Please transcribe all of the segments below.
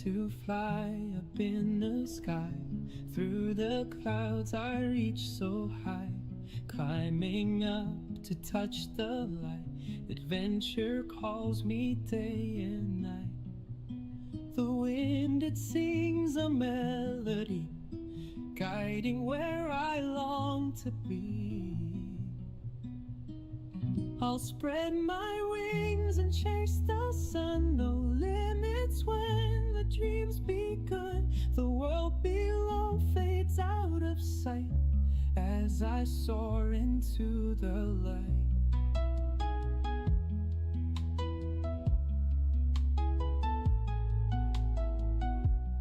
to fly up in the sky. Through the clouds I reach so high, climbing up to touch the light. Adventure calls me day and night. The wind, it sings a melody, guiding where I long to be. I'll spread my wings and chase the sun. No limits when the dream's begun. The world below fades out of sight as I soar into the light.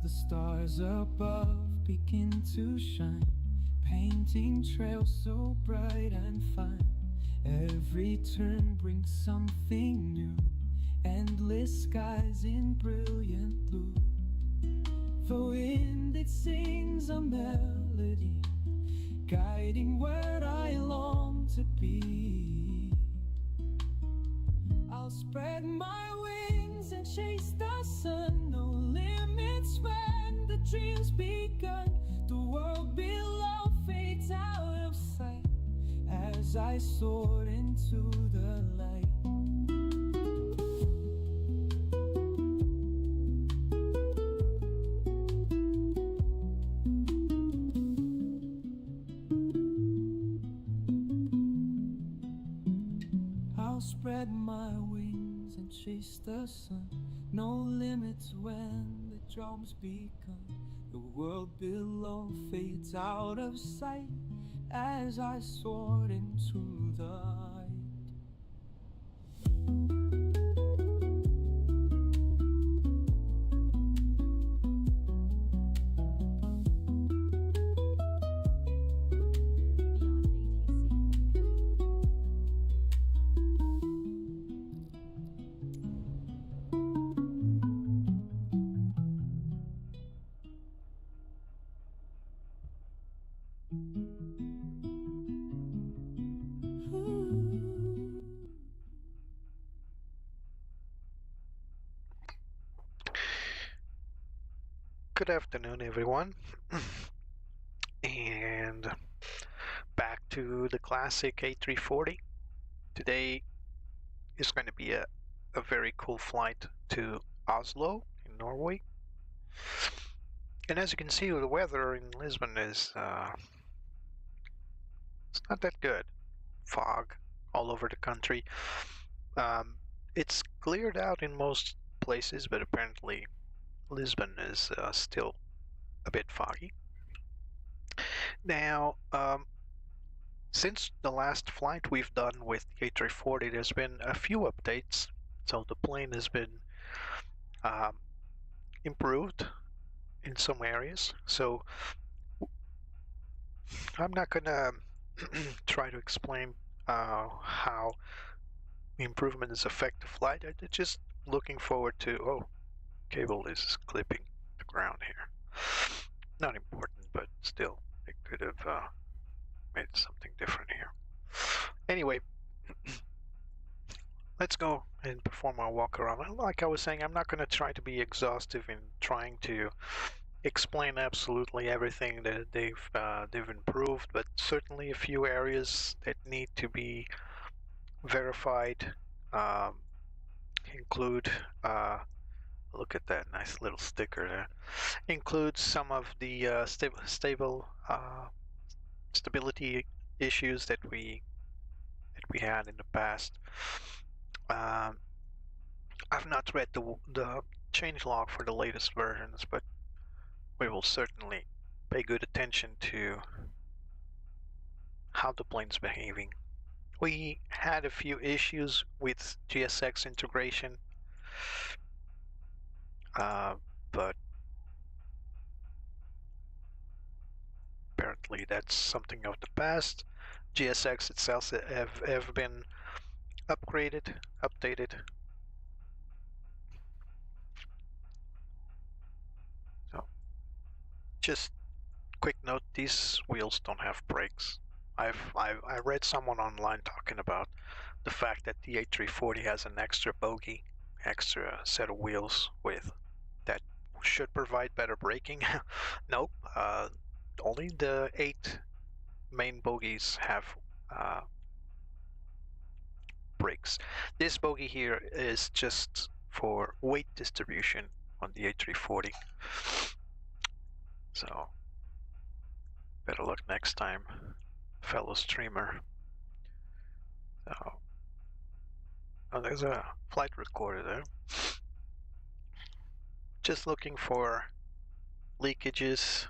The stars above begin to shine, painting trails so bright and fine. Every turn brings something new, endless skies in brilliant blue. The wind, it sings a melody, guiding where I long to be. I'll spread my wings and chase the sun. No limits when the dream's begun. The world below fades out of sight as I soar into the light. I'll spread my wings and chase the sun. No limits when the drum's begun. The world below fades out of sight as I soared into the light. Good afternoon, everyone, and back to the classic A340. Today is going to be a very cool flight to Oslo in Norway. And as you can see, the weather in Lisbon is it's not that good. Fog all over the country. It's cleared out in most places, but apparently Lisbon is still a bit foggy. Now, since the last flight we've done with the A340, there's been a few updates. So the plane has been improved in some areas. So I'm not gonna try to explain how improvements affect the flight. I'm just looking forward to, oh, cable is clipping the ground here. Not important, but still, it could have made something different here. Anyway, let's go and perform our walk around. Like I was saying, I'm not going to try to be exhaustive in trying to explain absolutely everything that they've improved, but certainly a few areas that need to be verified include. Look at that nice little sticker there. Includes some of the stability issues that we had in the past. I've not read the changelog for the latest versions, but we will certainly pay good attention to how the plane's behaving. We had a few issues with GSX integration. But apparently that's something of the past. GSX itself have been updated. So, just quick note: these wheels don't have brakes. I read someone online talking about the fact that the A340 has an extra bogie, extra set of wheels with that should provide better braking. Nope, only the 8 main bogies have brakes. This bogie here is just for weight distribution on the A340. So better luck next time, fellow streamer. So, oh, there's a flight recorder there. Just looking for leakages.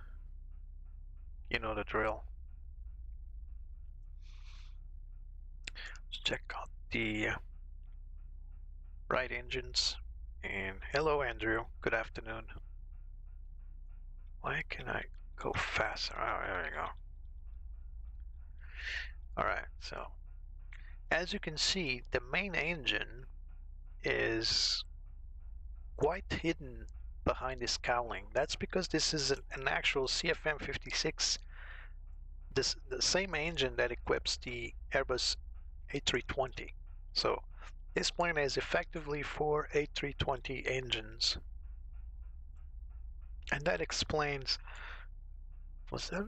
You know the drill. Let's check out the right engines. And hello, Andrew. Good afternoon. Why can I go faster? Oh, there you go. All right, so as you can see, the main engine is quite hidden behind this cowling. That's because this is an actual CFM56, the same engine that equips the Airbus A320. So this plane is effectively 4 A320 engines. And that explains, was that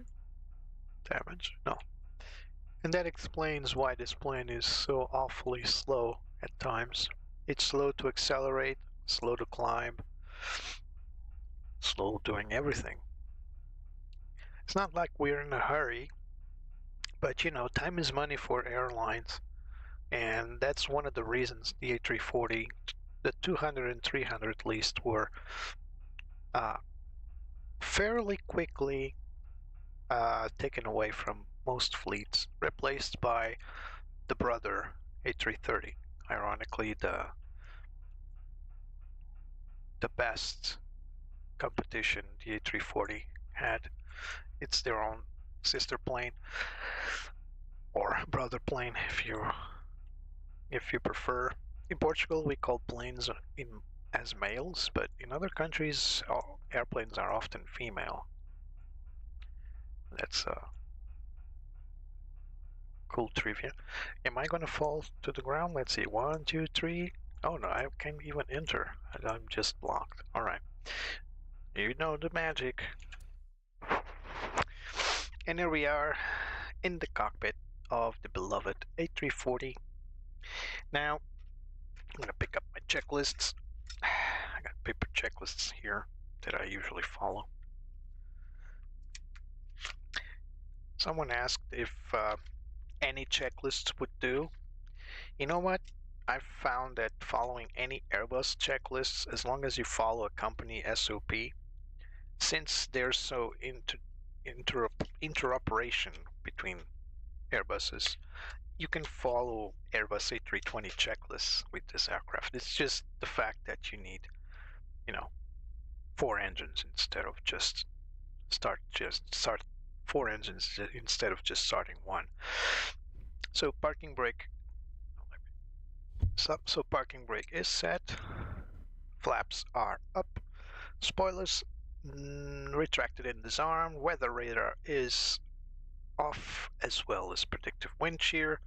damage? No. And that explains why this plane is so awfully slow at times. It's slow to accelerate, slow to climb, slow doing everything. It's not like we're in a hurry, but you know, time is money for airlines. And that's one of the reasons the A340, the 200 and 300 at least, were fairly quickly taken away from most fleets, replaced by the brother A330. Ironically, the best competition the A340 had. It's their own sister plane or brother plane, if you prefer. In Portugal, we call planes as males, but in other countries, airplanes are often female. That's cool trivia. Am I gonna fall to the ground? Let's see. 1, 2, 3. Oh no, I can't even enter. I'm just blocked. All right. You know the magic. And here we are in the cockpit of the beloved A340. Now, I'm gonna pick up my checklists. I got paper checklists here that I usually follow. Someone asked if any checklists would do. You know what? I've found that following any Airbus checklists, as long as you follow a company SOP, since there's so interoperation between Airbuses, you can follow Airbus A320 checklists with this aircraft. It's just the fact that you need, 4 engines instead of just start 4 engines instead of just starting 1. So parking brake. So parking brake is set. Flaps are up. Spoilers retracted and disarmed. Weather radar is off, as well as predictive wind shear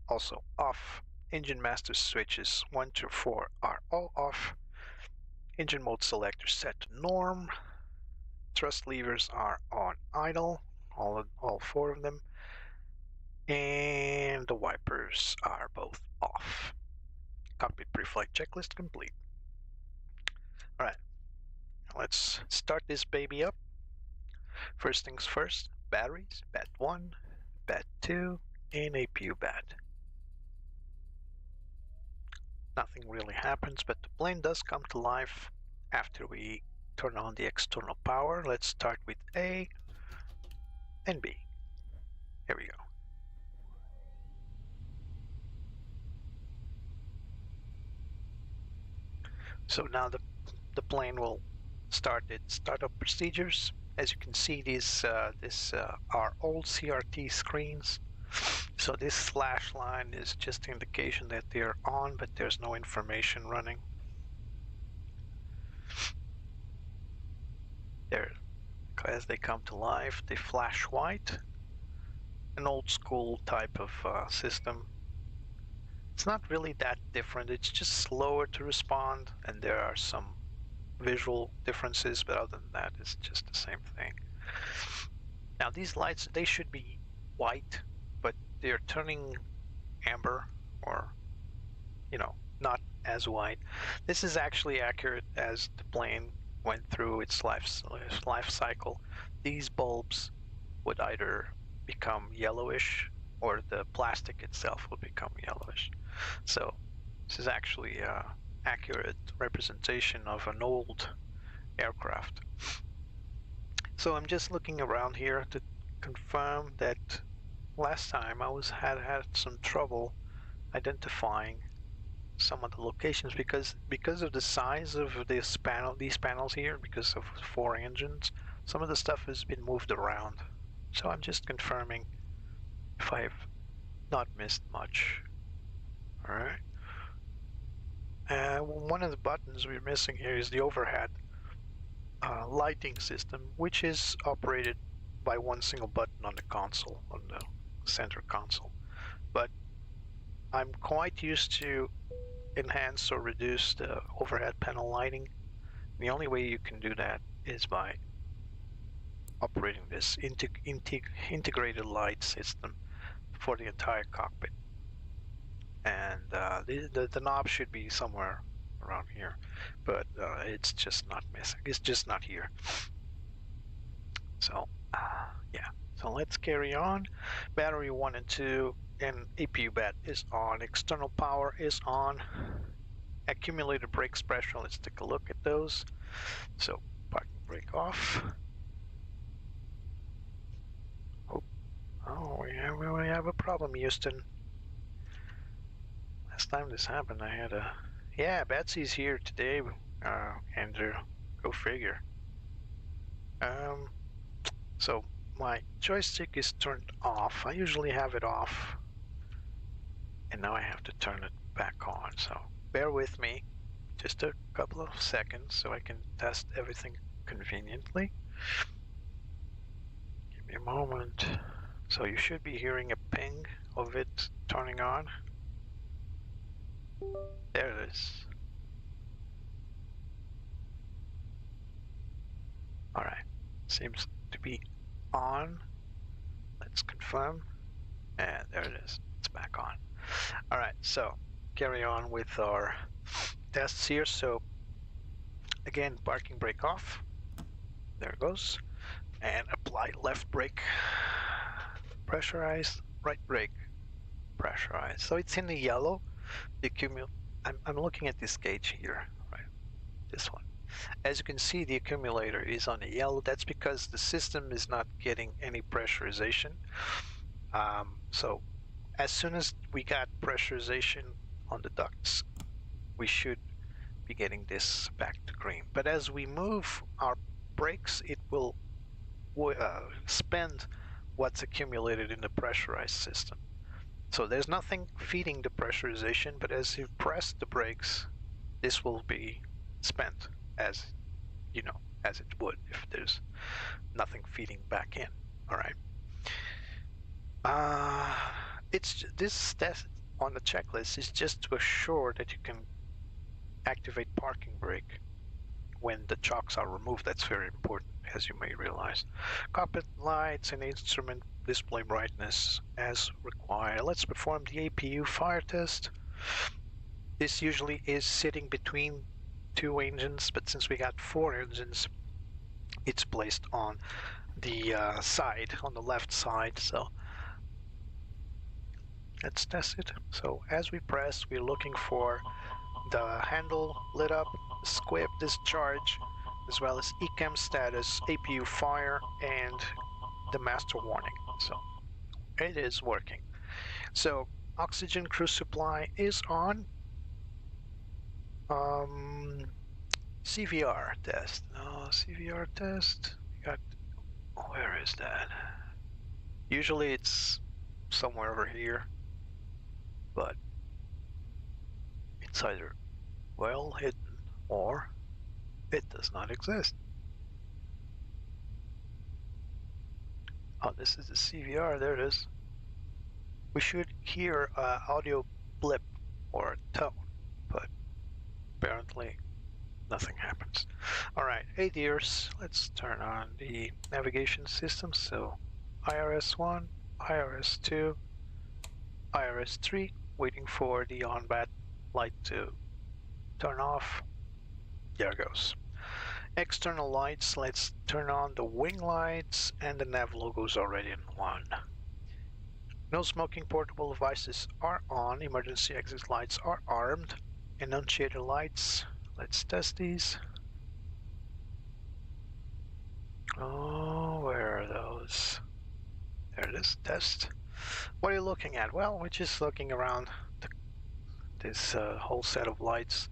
also off. Engine master switches 1 to 4 are all off. Engine mode selector set to norm. Thrust levers are on idle, all 4 of them. And the wipers are both off. Cockpit pre-flight checklist complete. Alright, let's start this baby up. First things first, batteries, bat 1, bat 2, and APU bat. Nothing really happens, but the plane does come to life after we turn on the external power. Let's start with A and B. Here we go. So now the plane will start its startup procedures. As you can see, these are old CRT screens. So this slash line is just indication that they're on, but there's no information running. There, as they come to life, they flash white. An old school type of system. It's not really that different. It's just slower to respond, and there are some visual differences, but other than that, it's just the same thing. Now these lights, they should be white, but they're turning amber, or not as white. This is actually accurate as the plane went through its life cycle. These bulbs would either become yellowish or the plastic itself would become yellowish. So this is actually an accurate representation of an old aircraft. So I'm just looking around here to confirm that last time I had some trouble identifying some of the locations because of the size of these panels here, because of 4 engines, some of the stuff has been moved around. So I'm just confirming if I've not missed much. All right. One of the buttons we're missing here is the overhead lighting system, which is operated by one single button on the console, on the center console. But I'm quite used to enhance or reduce the overhead panel lighting. The only way you can do that is by operating this integrated light system for the entire cockpit. And the knob should be somewhere around here, but it's just not missing. It's just not here. So yeah, so let's carry on. Battery 1 and 2 and APU bat is on. External power is on. Accumulator brakes pressure, let's take a look at those. So parking brake off. Oh, we have a problem, Houston. Last time this happened, I had a... Yeah, Betsy's here today, Andrew. Go figure. So my joystick is turned off. I usually have it off, and now I have to turn it back on. So bear with me just a couple of seconds so I can test everything conveniently. Give me a moment. So you should be hearing a ping of it turning on. There it is. All right, seems to be on. Let's confirm. And there it is. It's back on. All right, so carry on with our tests here. So again, parking brake off. There it goes. And apply left brake. Pressurized. Right brake. Pressurized. So it's in the yellow. The I'm looking at this gauge here, right? This one. As you can see, the accumulator is on the yellow. That's because the system is not getting any pressurization. So as soon as we got pressurization on the ducts, we should be getting this back to green. But as we move our brakes, it will spend what's accumulated in the pressurized system. So there's nothing feeding the pressurization, but as you press the brakes, this will be spent as as it would if there's nothing feeding back in. All right. This test on the checklist is just to assure that you can activate parking brake when the chocks are removed. That's very important, as you may realize. Cockpit lights and instrument display brightness as required. Let's perform the APU fire test. This usually is sitting between 2 engines, but since we got 4 engines, it's placed on the side, on the left side. So let's test it. So as we press, we're looking for the handle lit up, squib discharge, as well as ECAM status, APU fire, and the master warning. So it is working. So oxygen cruise supply is on. CVR test. CVR test. We got. Where is that? Usually it's somewhere over here, but it's either well hidden or it does not exist. Oh, this is the CVR. There it is. We should hear audio blip or tone, but apparently nothing happens. All right, 8 years. Let's turn on the navigation system. So IRS1, IRS2, IRS3, waiting for the on-bat light to turn off. There goes. External lights, let's turn on the wing lights, and the nav logo is already on. No smoking portable devices are on. Emergency exit lights are armed. Enunciator lights, let's test these. Oh, where are those? There it is, test. What are you looking at? Well, we're just looking around this whole set of lights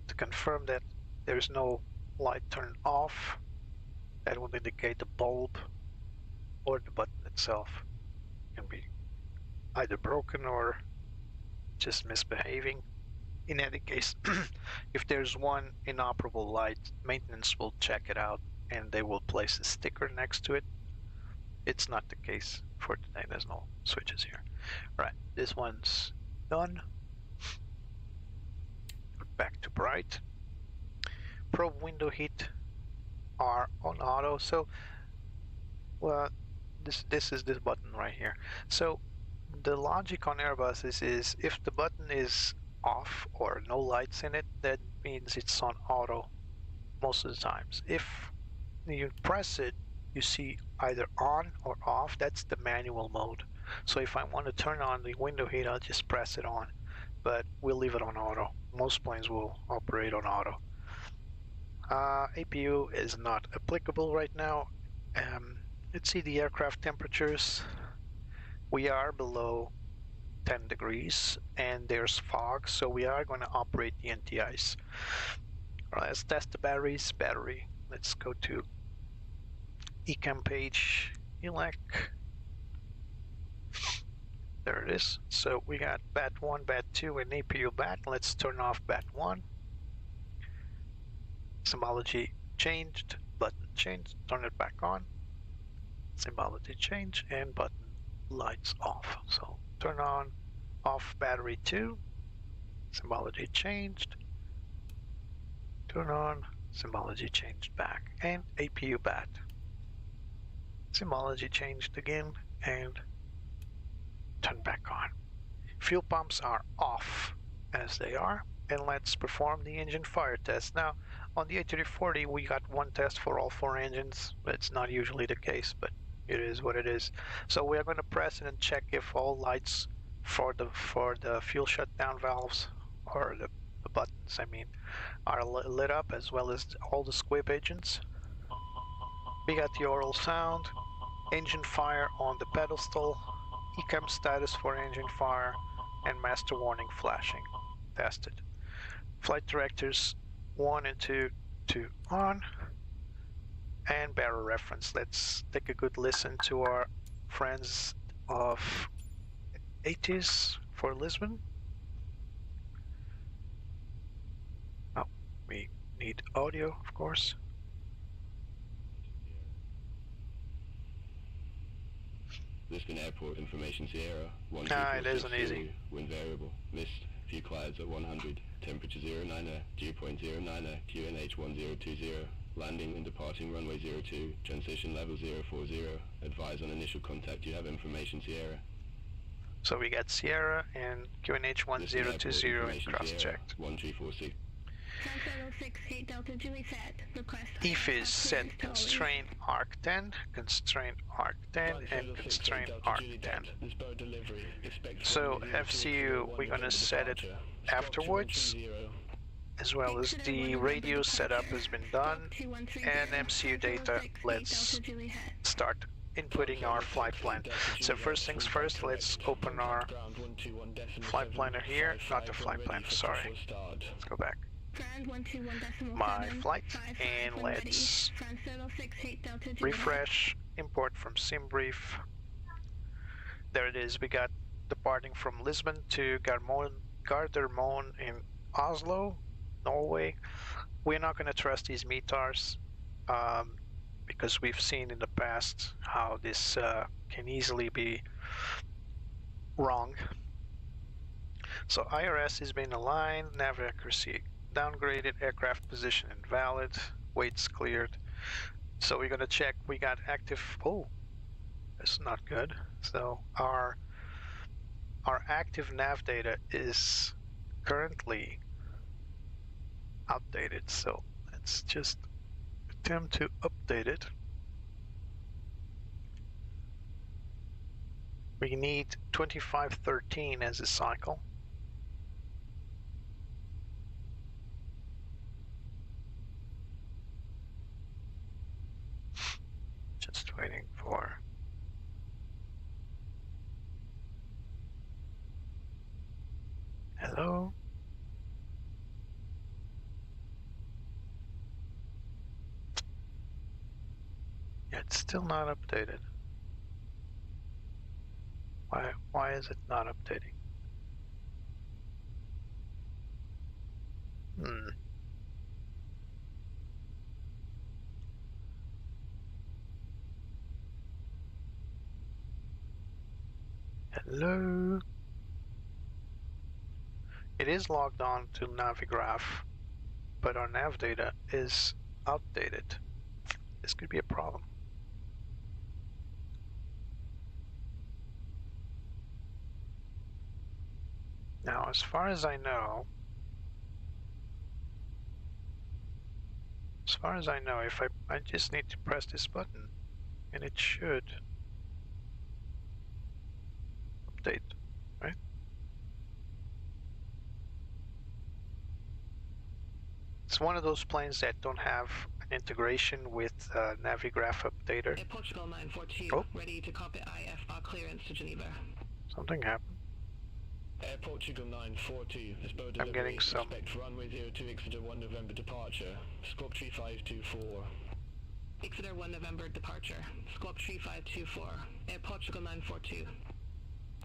to confirm that there's no light turned off. That would indicate the bulb or the button itself can be either broken or just misbehaving. In any case, if there's one inoperable light, maintenance will check it out and they will place a sticker next to it. It's not the case for today. There's no switches here. Right, this one's done. Back to bright. Probe window heat are on auto. So, well, this is this button right here. So the logic on Airbus is if the button is off or no lights in it, that means it's on auto most of the times. If you press it, you see either on or off. That's the manual mode. So if I want to turn on the window heat, I'll just press it on, but we'll leave it on auto. Most planes will operate on auto. APU is not applicable right now. Let's see the aircraft temperatures. We are below 10 degrees and there's fog, so we are going to operate the anti-ice. All right, let's test the batteries. Battery, let's go to Ecam page, elec. There it is. So we got BAT1, BAT2, and APU BAT. Let's turn off BAT1. Symbology changed, button changed, turn it back on. Symbology change and button lights off. So turn on, off battery 2, symbology changed, turn on, symbology changed back, and APU BAT. Symbology changed again and turn back on. Fuel pumps are off as they are, and let's perform the engine fire test. Now, on the A340, we got one test for all 4 engines. It's not usually the case, but it is what it is. So we are going to press it and check if all lights for the fuel shutdown valves, or the buttons, I mean, are lit up, as well as all the squib engines. We got the oral sound, engine fire on the pedestal, ECAM status for engine fire, and master warning flashing tested. Flight directors 1 and 2 on, and barrel reference. Let's take a good listen to our friends of 80s for Lisbon. Oh, we need audio, of course. Lisbon Airport information Sierra. It isn't easy. Wind variable. Mist. Few clouds at 100. Temperature 09er. Dew point 09er. QNH 1020. Landing and departing runway 02. Transition level 040. Advise on initial contact. You have information Sierra. So we got Sierra and QNH 1020 cross-checked. 1346. EFIS set constraint arc 10, constraint arc 10, and constraint arc 10. So FCU, we're going to set it afterwards, as well as the radio setup has been done, and MCU data. Let's start inputting our flight plan. So first things first, let's open our flight planner here, not the flight planner, sorry. Let's go back. My flight, and let's refresh, import from Simbrief. There it is. We got departing from Lisbon to Gardermoen in Oslo, Norway. We're not going to trust these METARs because we've seen in the past how this can easily be wrong. So IRS has been aligned, nav accuracy downgraded, aircraft position invalid, weights cleared. So we're gonna check, we got active, oh, that's not good. So our active nav data is currently outdated. So let's just attempt to update it. We need 2513 as a cycle. Just waiting for. Hello? Yeah, it's still not updated. Why is it not updating? Hello? It is logged on to Navigraph, but our nav data is outdated. This could be a problem. Now, as far as I know, if I just need to press this button, and it should update, right? It's one of those planes that don't have an integration with Navigraph Updater. Air Portugal 942, oh. Ready to copy IFR clearance to Geneva. Something happened. Air Portugal 942, this boat I'm getting some. Expect runway 02 Exeter 1 November departure. Squawk 3524. Exeter 1 November departure. Squawk 3524. Air Portugal 942.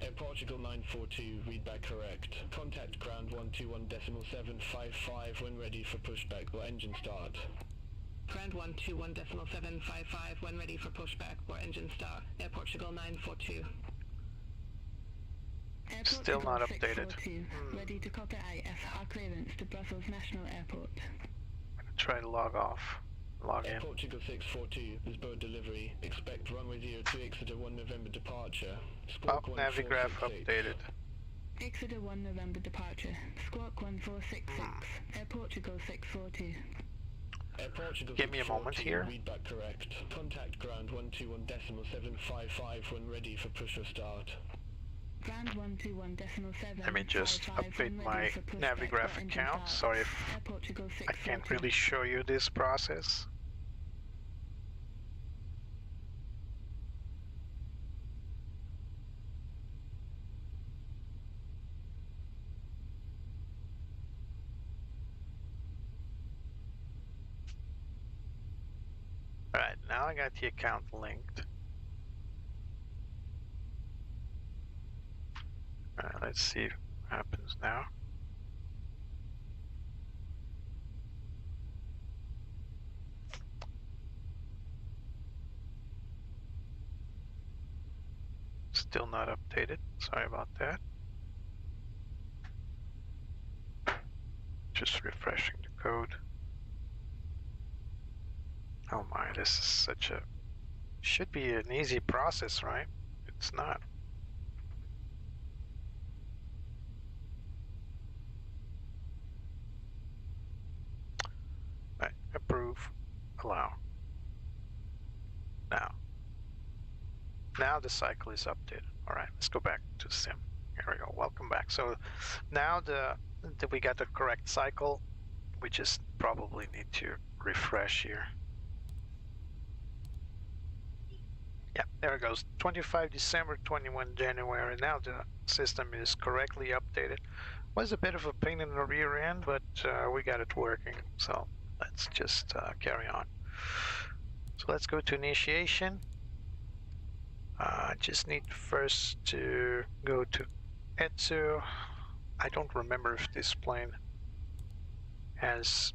Air Portugal 942, read back correct. Contact ground 121.755 when ready for pushback or engine start. Ground 121.755 when ready for pushback or engine start. Air Portugal 942. Air Still Portugal not updated. 642, ready to copy IFR clearance to Brussels National Airport. I'm gonna try to log off. Log Air in. Portugal 642, this boat delivery. Expect runway 02 Exeter 1 November departure. Squawk Navigraph 1466. updated. Exeter 1 November departure. Squawk 1466. Air Portugal 642. Air Portugal Give me a moment 642, here. read back correct. Contact ground 121.755 when ready for push or start. Ground 121.755. Let me just update my Navigraph account. Sorry if Air Portugal I can't 642. really show you this process. Alright, now I got the account linked. Alright, let's see what happens now. Still not updated. Sorry about that. Just refreshing the code. Oh my, this is such a... should be an easy process, right? It's not. Right, approve, allow. Now the cycle is updated. All right, let's go back to sim. Here we go. Welcome back. So now we got the correct cycle. We just probably need to refresh here. Yeah, there it goes. 25 December, 21 January. Now the system is correctly updated. Was a bit of a pain in the rear end, but we got it working. So let's just carry on. So let's go to initiation. I just need first to go to ETSU. I don't remember if this plane has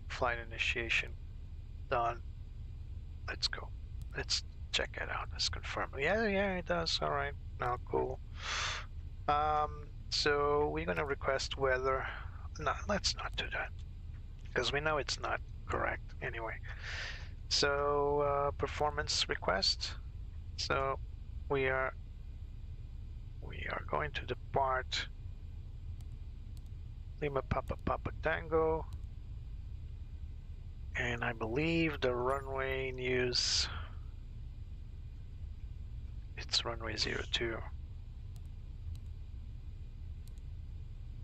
flight initiation done. Let's go. Let's check it out. Let's confirm. Yeah, it does. All right. Now, cool. So we're gonna request weather. No, let's not do that, because we know it's not correct anyway. So performance request. So we are going to depart Lima Papa Papa Tango, and I believe the runway in use, it's runway 02.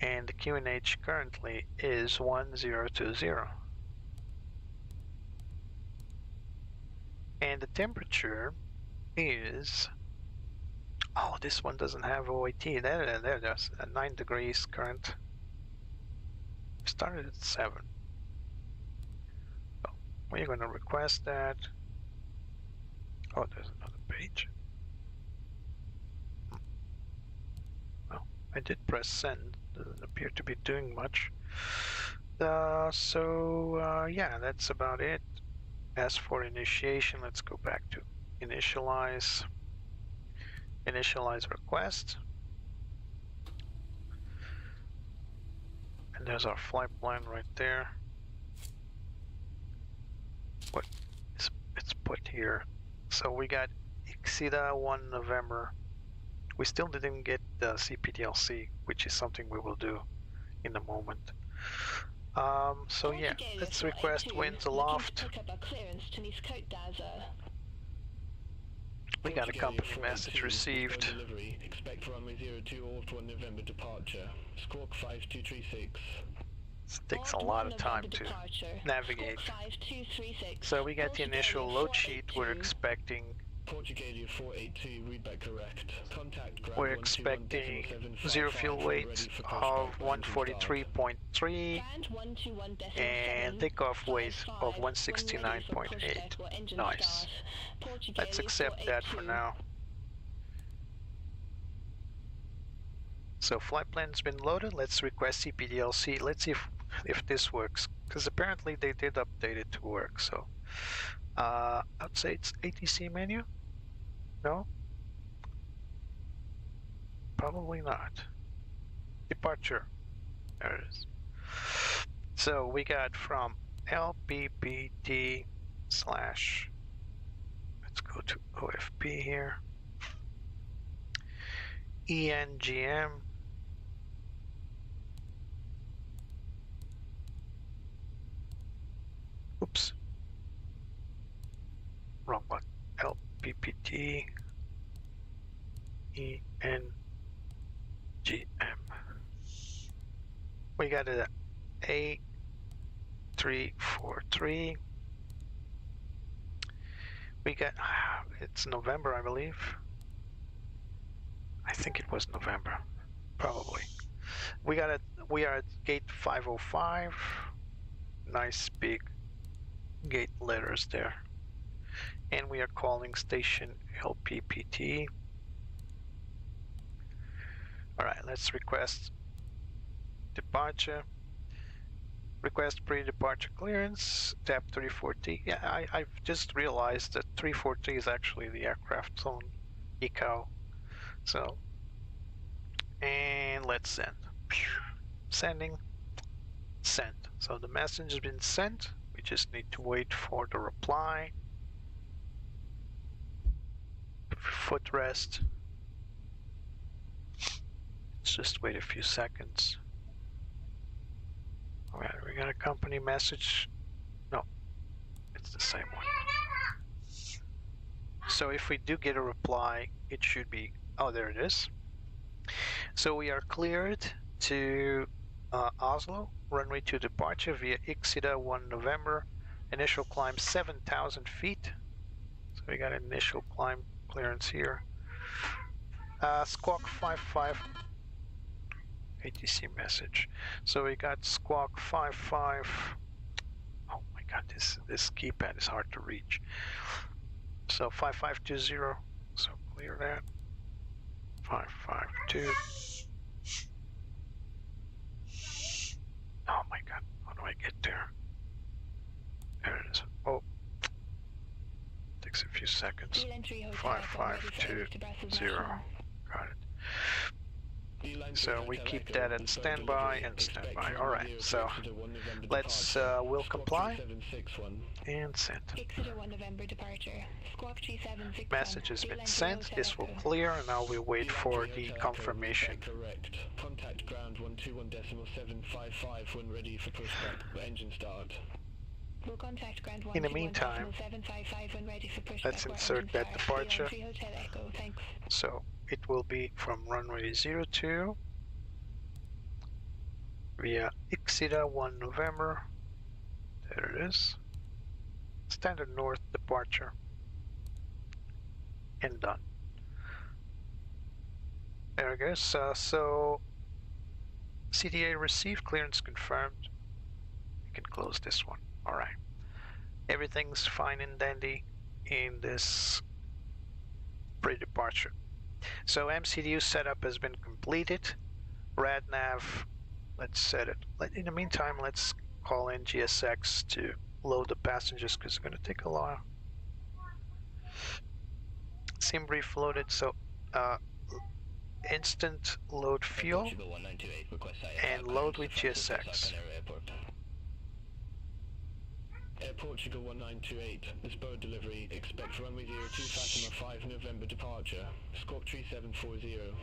And the QNH currently is 1020. And the temperature is, oh, this one doesn't have OIT. There's 9 degrees current. Started at 7. So we're going to request that. Oh, there's another page. Well, I did press send. Doesn't appear to be doing much. Yeah, that's about it. As for initiation, let's go back to initialize request. And there's our flight plan right there. What is it's put here? So we got Ixida 1 November. We still didn't get the CPDLC, which is something we will do in a moment. So yeah, let's request winds aloft. We got a company message received. Expect runway 02 Alpha 1 November departure. Squawk 5236. This takes a lot of time to navigate. So we got the initial load sheet. We're expecting. Portugalia 482, read back correct. Contact ground We're expecting 0 fuel weight of 143.3 and takeoff weight of 169.8. Nice. Let's accept that for now. So flight plan's been loaded. Let's request CPDLC. Let's see if this works, because apparently they did update it to work. So I'd say it's ATC menu. No? Probably not. Departure. There it is. So we got from LPPT / let's go to OFP here. ENGM. Oops. Wrong one. LPPT ENGM. We got a A340. We got, it's November, I believe. I think it was November, probably. We are at gate 505. Nice big gate letters there. And we are calling station LPPT. All right, let's request departure. Request pre-departure clearance, TAP 340. Yeah, I've just realized that 340 is actually the aircraft zone ECO. So, and let's send. Sending, send. So the message has been sent. We just need to wait for the reply. Footrest. Let's just wait a few seconds. Alright, we got a company message. No, it's the same one. So if we do get a reply, it should be, oh, there it is. So we are cleared to Oslo, runway 2 departure via Ixida 1 November. Initial climb 7,000 feet. So we got an initial climb clearance here. Squawk 55 ATC message. So we got squawk 55. Oh my god, this keypad is hard to reach. So 5520. So clear that. 552. Oh my god, how do I get there? There it is. Oh, takes a few seconds. 5520. Got it. So we keep that at standby and standby. Alright, so let's will comply and send. Exeter 1 November departure. Squawk 3761. Message has been sent. This will clear, and now we wait for the confirmation. Correct. Contact ground 121.755 when ready for pushback. Engine start. We'll contact ground In the meantime, 121.755 when ready for pushback. let's insert that departure. Hotel Echo, thanks. So it will be from runway 02 via Exeter 1 November. There it is. Standard North departure. And done. There it goes. So CTA received, clearance confirmed. You can close this one. Alright. Everything's fine and dandy in this pre-departure. So MCDU setup has been completed. RadNav, let's set it. In the meantime, let's call in GSX to load the passengers because it's going to take a while. Simbrief loaded, so instant load fuel and load with GSX. Air Portugal 1928, Lisbon delivery, expect runway 02 Fatima 5 November departure, squawk 3740.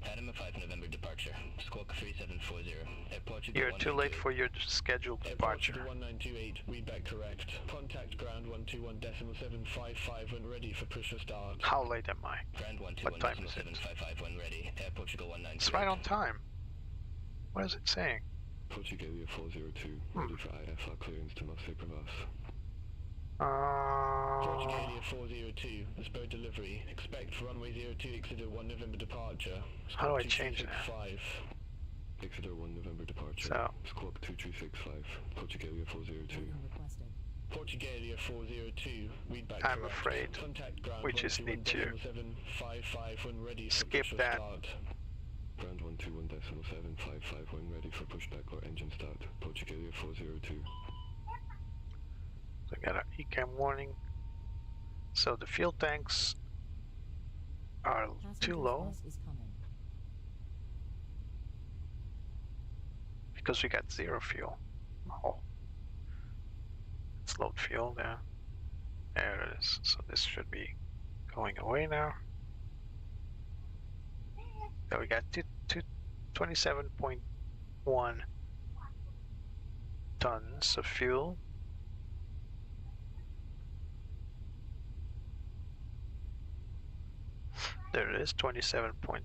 Fatima 5 November departure, squawk 3740. Air Portugal You're too late for your scheduled departure. Air Portugal 1928, readback correct. Contact ground 121.755 when ready for push or start. How late am I? Ground What time is it? 121.755 when ready. Air Portugal 1928. It's right on time. What is it saying? Portugal 402, ready for IFR clearance to Marseille Provence. Portugalia 402, Lisbon delivery, expect runway 02 Exeter 1 November departure. How do I change that? Exeter 1 November departure, So, squawk 2265, Portugalia 402. Portugalia 402, readback I'm correct. afraid Contact ground we just need to 121.755 when ready for skip push or that. start. Ground 121.755 when ready for pushback or engine start. Portugalia 402. So I got an ECAM warning. So the fuel tanks are too low because we got zero fuel. Oh, let's load fuel there. There it is. So this should be going away now. So we got 27.1 tons of fuel. There it is, 27.1.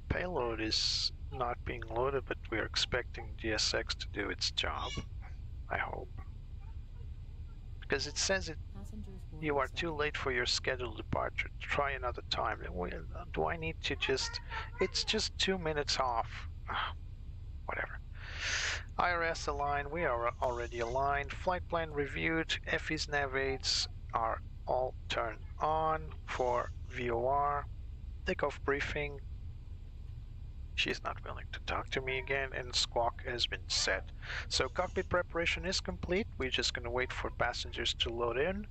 Payload is not being loaded, but we're expecting GSX to do its job, I hope. Because it says you are too late for your scheduled departure. Try another time. Do I need to just... It's just 2 minutes off. Whatever. IRS aligned. We are already aligned. Flight plan reviewed. FE's nav aids are all turned on for VOR. Takeoff briefing. She's not willing to talk to me again, and squawk has been set. So cockpit preparation is complete. We're just going to wait for passengers to load in,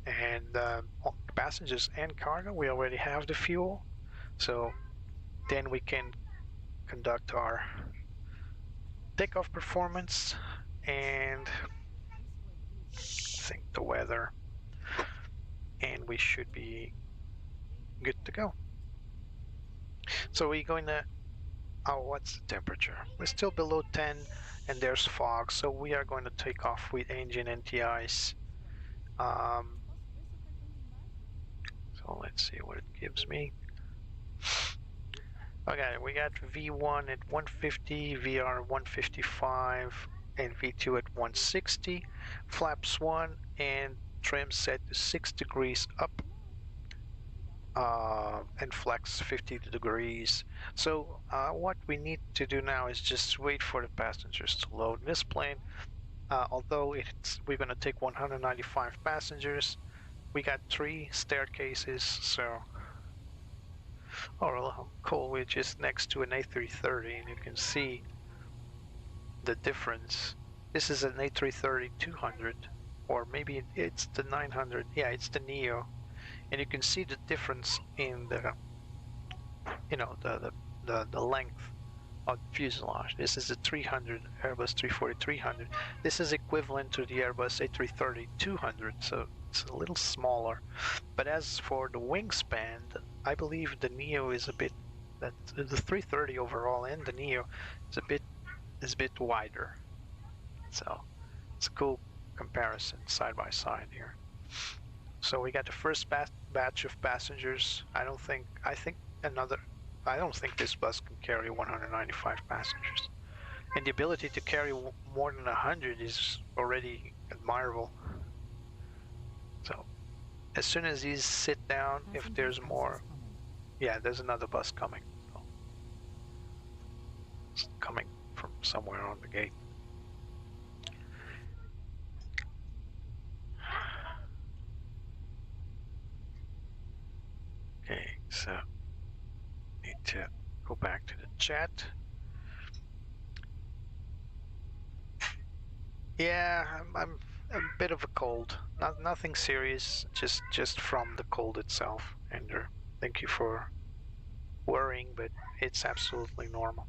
and passengers and cargo, we already have the fuel, so then we can conduct our takeoff performance and sync the weather, and we should be good to go. So we're going to... Oh, what's the temperature? We're still below 10 and there's fog, so we are going to take off with engine NTIs. So let's see what it gives me. Okay, we got V1 at 150, VR 155, and V2 at 160. Flaps 1 and trim set to 6 degrees up. And flex 50 degrees. So what we need to do now is just wait for the passengers to load. This plane, although we're going to take 195 passengers, we got 3 staircases, so... Oh, well, cool, we're just next to an A330 and you can see the difference. This is an A340-300 or maybe it's the 900. Yeah, it's the Neo, and you can see the difference in the, you know, the length of the fuselage. This is a 300 Airbus A340-300. This is equivalent to the Airbus A340-200, so it's a little smaller. But as for the wingspan, I believe the Neo is a bit, that the 330 overall and the Neo is a bit wider. So it's a cool comparison side by side here. So we got the first batch of passengers. I don't think this bus can carry 195 passengers. And the ability to carry more than 100 is already admirable. So as soon as these sit down, if there's more, yeah, there's another bus coming. It's coming from somewhere on the gate. Okay, so need to go back to the chat. Yeah, I'm a bit of a cold. Nothing serious, just from the cold itself. Andrew, thank you for worrying, but it's absolutely normal.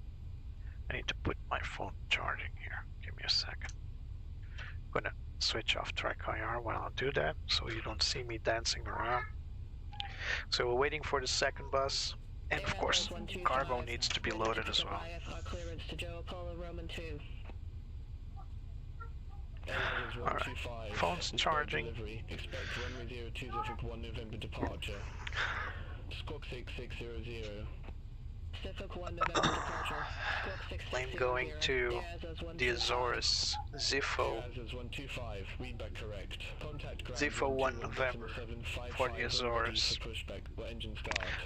I need to put my phone charging here. Give me a second. I'm gonna switch off track IR while I do that, so you don't see me dancing around. So we're waiting for the second bus, and of course, cargo needs to be loaded as well. Alright, phone's charging. Expect runway 02 Pacific 1 November departure. Squawk 6600. Plane going to the Azores, Zifo. Zifo 1 November for the Azores.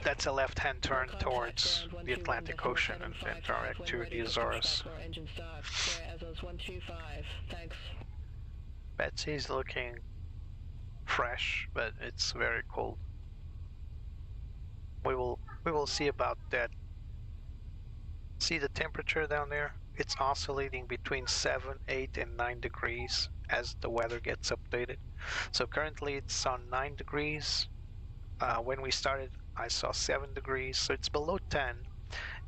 That's a left-hand turn towards the Atlantic Ocean and then direct to the Azores. Betsy's looking fresh, but it's very cold. We will see about that. See the temperature down there? It's oscillating between 7, 8, and 9 degrees as the weather gets updated. So currently it's on 9 degrees. When we started, I saw 7 degrees, so it's below 10.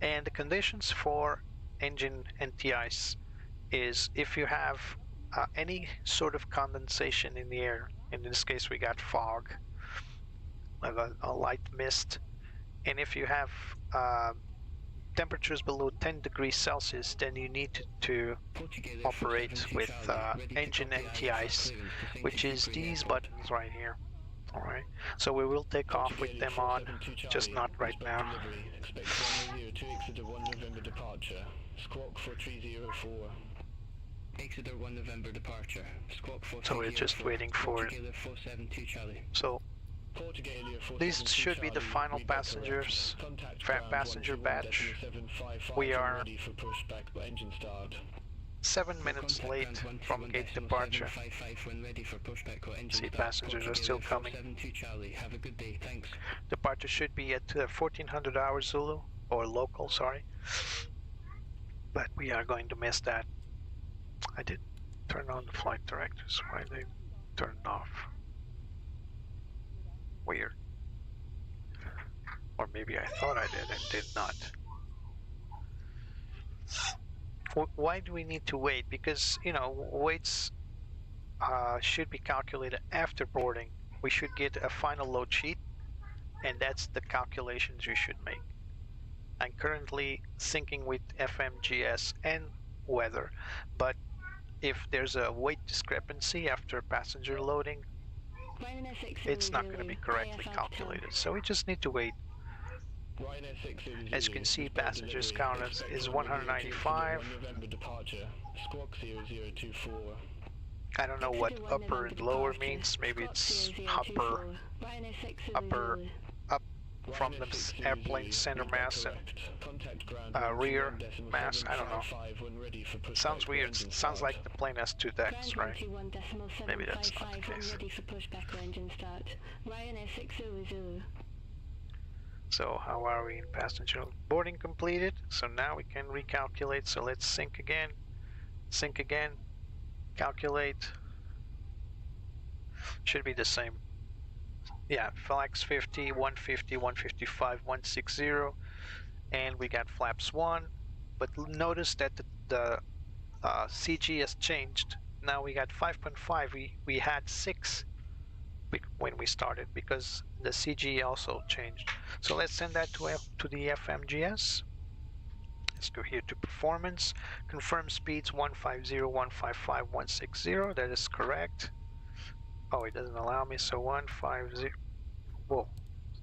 And the conditions for engine anti-ice is if you have any sort of condensation in the air. In this case, we got fog, like a light mist. And if you have temperatures below 10 degrees Celsius, then you need to operate with engine anti-ice, which is these buttons right here. Alright, so we will take off with them on, just not right now. Exeter 1 November departure. Squawk 430. So we're just waiting for it. So these should be the final passengers, passenger batch. We are 7 minutes late from gate departure. See, passengers are still coming. Departure should be at 1400 hours Zulu, or local, sorry. But we are going to miss that. I did turn on the flight directors. Why they turned off? Weird. Or maybe I thought I did and did not. Why do we need to wait? Because, you know, weights should be calculated after boarding. We should get a final load sheet, and that's the calculations you should make. I'm currently syncing with FMGS and weather, but if there's a weight discrepancy after passenger loading, it's not going to be correctly calculated, so we just need to wait. As you can see, passengers count is 195. I don't know what upper and lower means. Maybe it's upper up from the airplane center mass and rear mass. I don't know. Sounds weird. It sounds like the plane has two decks, right? Maybe that's not the case. So how are we in passenger boarding completed? So now we can recalculate. So let's sync again, calculate. Should be the same. Yeah, flaps 50, 150, 155, 160, and we got flaps 1. But notice that the CG has changed. Now we got 5.5. We had 6 when we started because the CG also changed. So let's send that to the FMGS. Let's go here to performance. Confirm speeds 150, 155, 160. That is correct. Oh, it doesn't allow me. So 150. Whoa,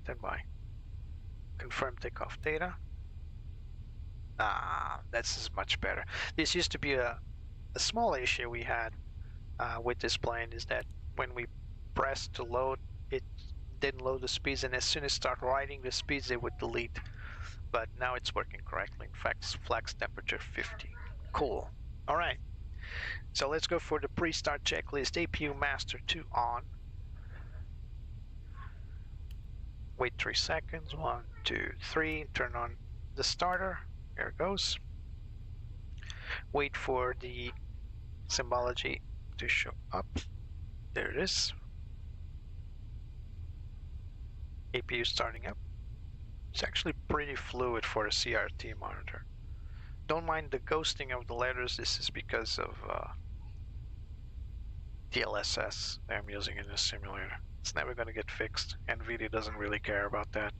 stand by. Confirm takeoff data. This is much better. This used to be a small issue we had with this plane, is that when we pressed to load, it didn't load the speeds, and as soon as start writing the speeds, they would delete. But now it's working correctly. In fact, it's flex temperature 50. Cool. All right. So let's go for the pre-start checklist. APU master 2 on. Wait 3 seconds. 1, 2, 3. Turn on the starter. There it goes. Wait for the symbology to show up. There it is. APU starting up. It's actually pretty fluid for a CRT monitor. Don't mind the ghosting of the letters. This is because of DLSS that I'm using in this simulator. It's never going to get fixed. NVIDIA doesn't really care about that.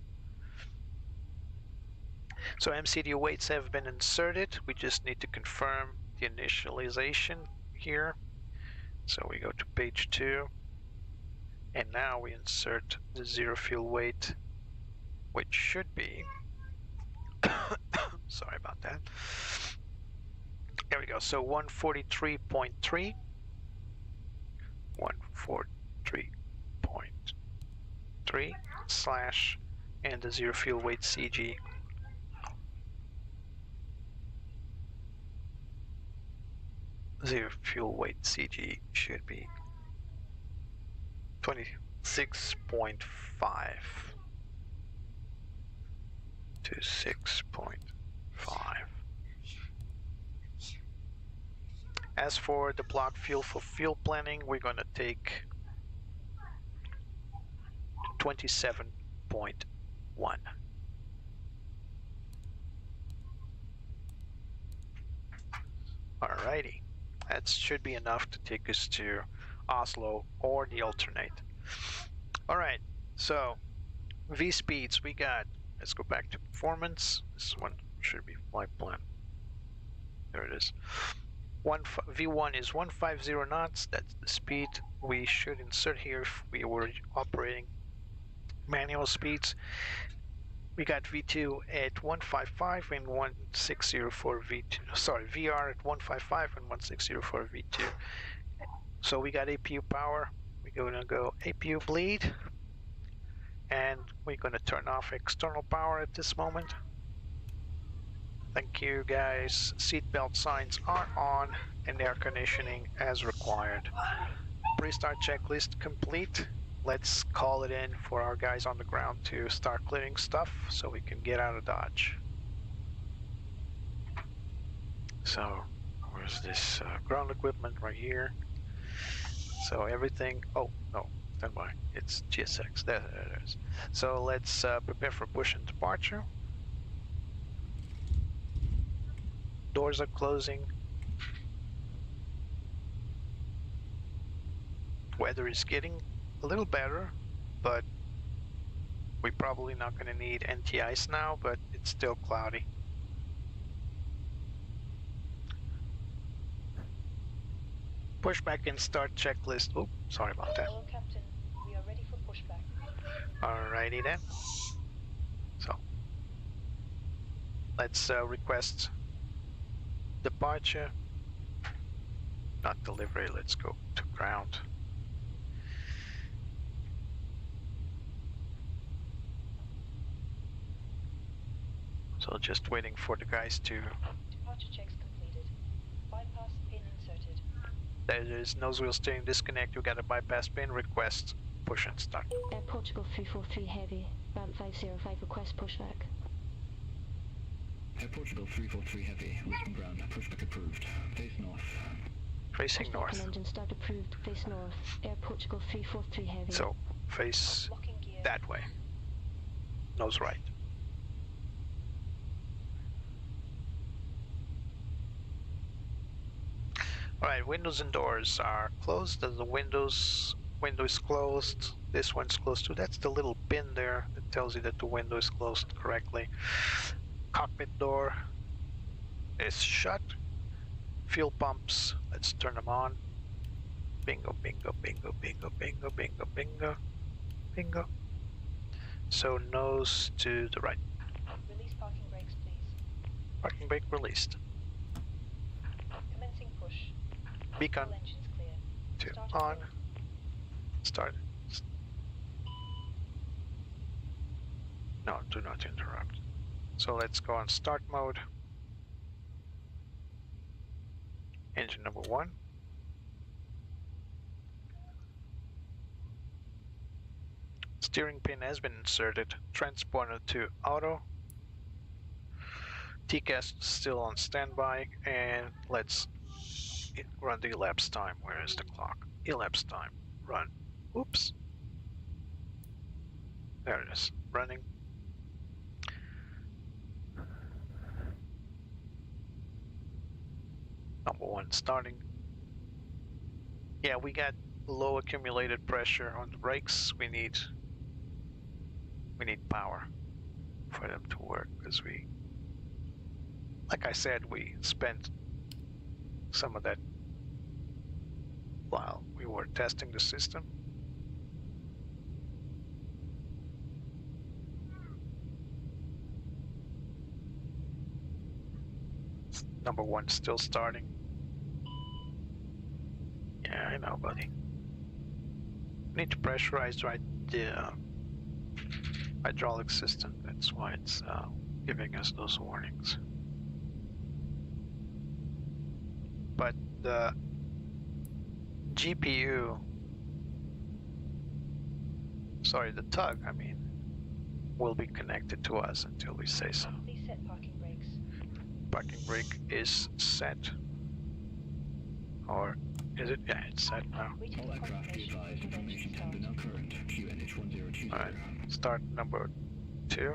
So MCD weights have been inserted. We just need to confirm the initialization here. So we go to page 2. And now we insert the zero fuel weight, which should be, sorry about that. There we go. So 143.3, 143.3 slash, and the zero fuel weight CG. Zero fuel weight CG should be 26.5 to 6.5. As for the block fuel for fuel planning, we're going to take 27.1. Alrighty, that should be enough to take us to Oslo or the alternate. Alright, so V speeds we got. Let's go back to performance. This one should be flight plan. There it is. V1 is 150 knots. That's the speed we should insert here if we were operating manual speeds. We got V2 at 155 and 160 for V2. Sorry, VR at 155 and 160 for V2. So we got APU power. We're gonna go APU bleed, and we're gonna turn off external power at this moment. Thank you guys. Seatbelt signs are on and air conditioning as required. Pre-start checklist complete. Let's call it in for our guys on the ground to start clearing stuff so we can get out of Dodge. So where's this ground equipment right here? So everything, oh no, stand by, it's GSX, there it is. So let's prepare for push and departure. Doors are closing. Weather is getting a little better, but we're probably not going to need anti-ice now, but it's still cloudy. Pushback and start checklist. Oh, sorry about that. Hello, Captain. We are ready for pushback. Alrighty then. So let's request departure, not delivery. Let's go to ground. So just waiting for the guys to. Departure checks completed. Bypass pin inserted. There is nose wheel steering disconnect. You got a bypass pin. Request push and start. Air Portugal 343 Heavy, ramp 505, request pushback. Air Portugal 343 Heavy, Lisbon ground, pushback approved. Face north. Facing Pushback north. and engine start approved. Face north. Air Portugal 343 heavy. So face Locking gear. that way. Nose right. Alright, windows and doors are closed. As the window is closed. This one's closed too. That's the little pin there that tells you that the window is closed correctly. Cockpit door is shut. Fuel pumps, let's turn them on. Bingo, bingo, bingo, bingo, bingo, bingo, bingo, bingo. So nose to the right. Release parking brakes, please. Parking brake released. Commencing push. Beacon All engines clear. to Start on. again. Start. No, do not interrupt. So let's go on start mode. Engine number 1. Steering pin has been inserted. Transponder to auto. TCAS still on standby, and let's run the elapsed time. Where is the clock? Elapsed time. Run. Oops. There it is. Running. Number 1 starting. Yeah, we got low accumulated pressure on the brakes. We need power for them to work, because we, like I said, we spent some of that while we were testing the system. Number 1 still starting. Yeah, I know, buddy. Need to pressurize right the hydraulic system. That's why it's giving us those warnings. But the GPU, sorry, the tug, I mean, will be connected to us until we say so. Please set parking brakes. Parking brake is set. Or is it? Yeah, it's set now. Waiting All for aircraft be confirmation advised, of engine information start. tender now current, QNH 1020. Alright, start number 2.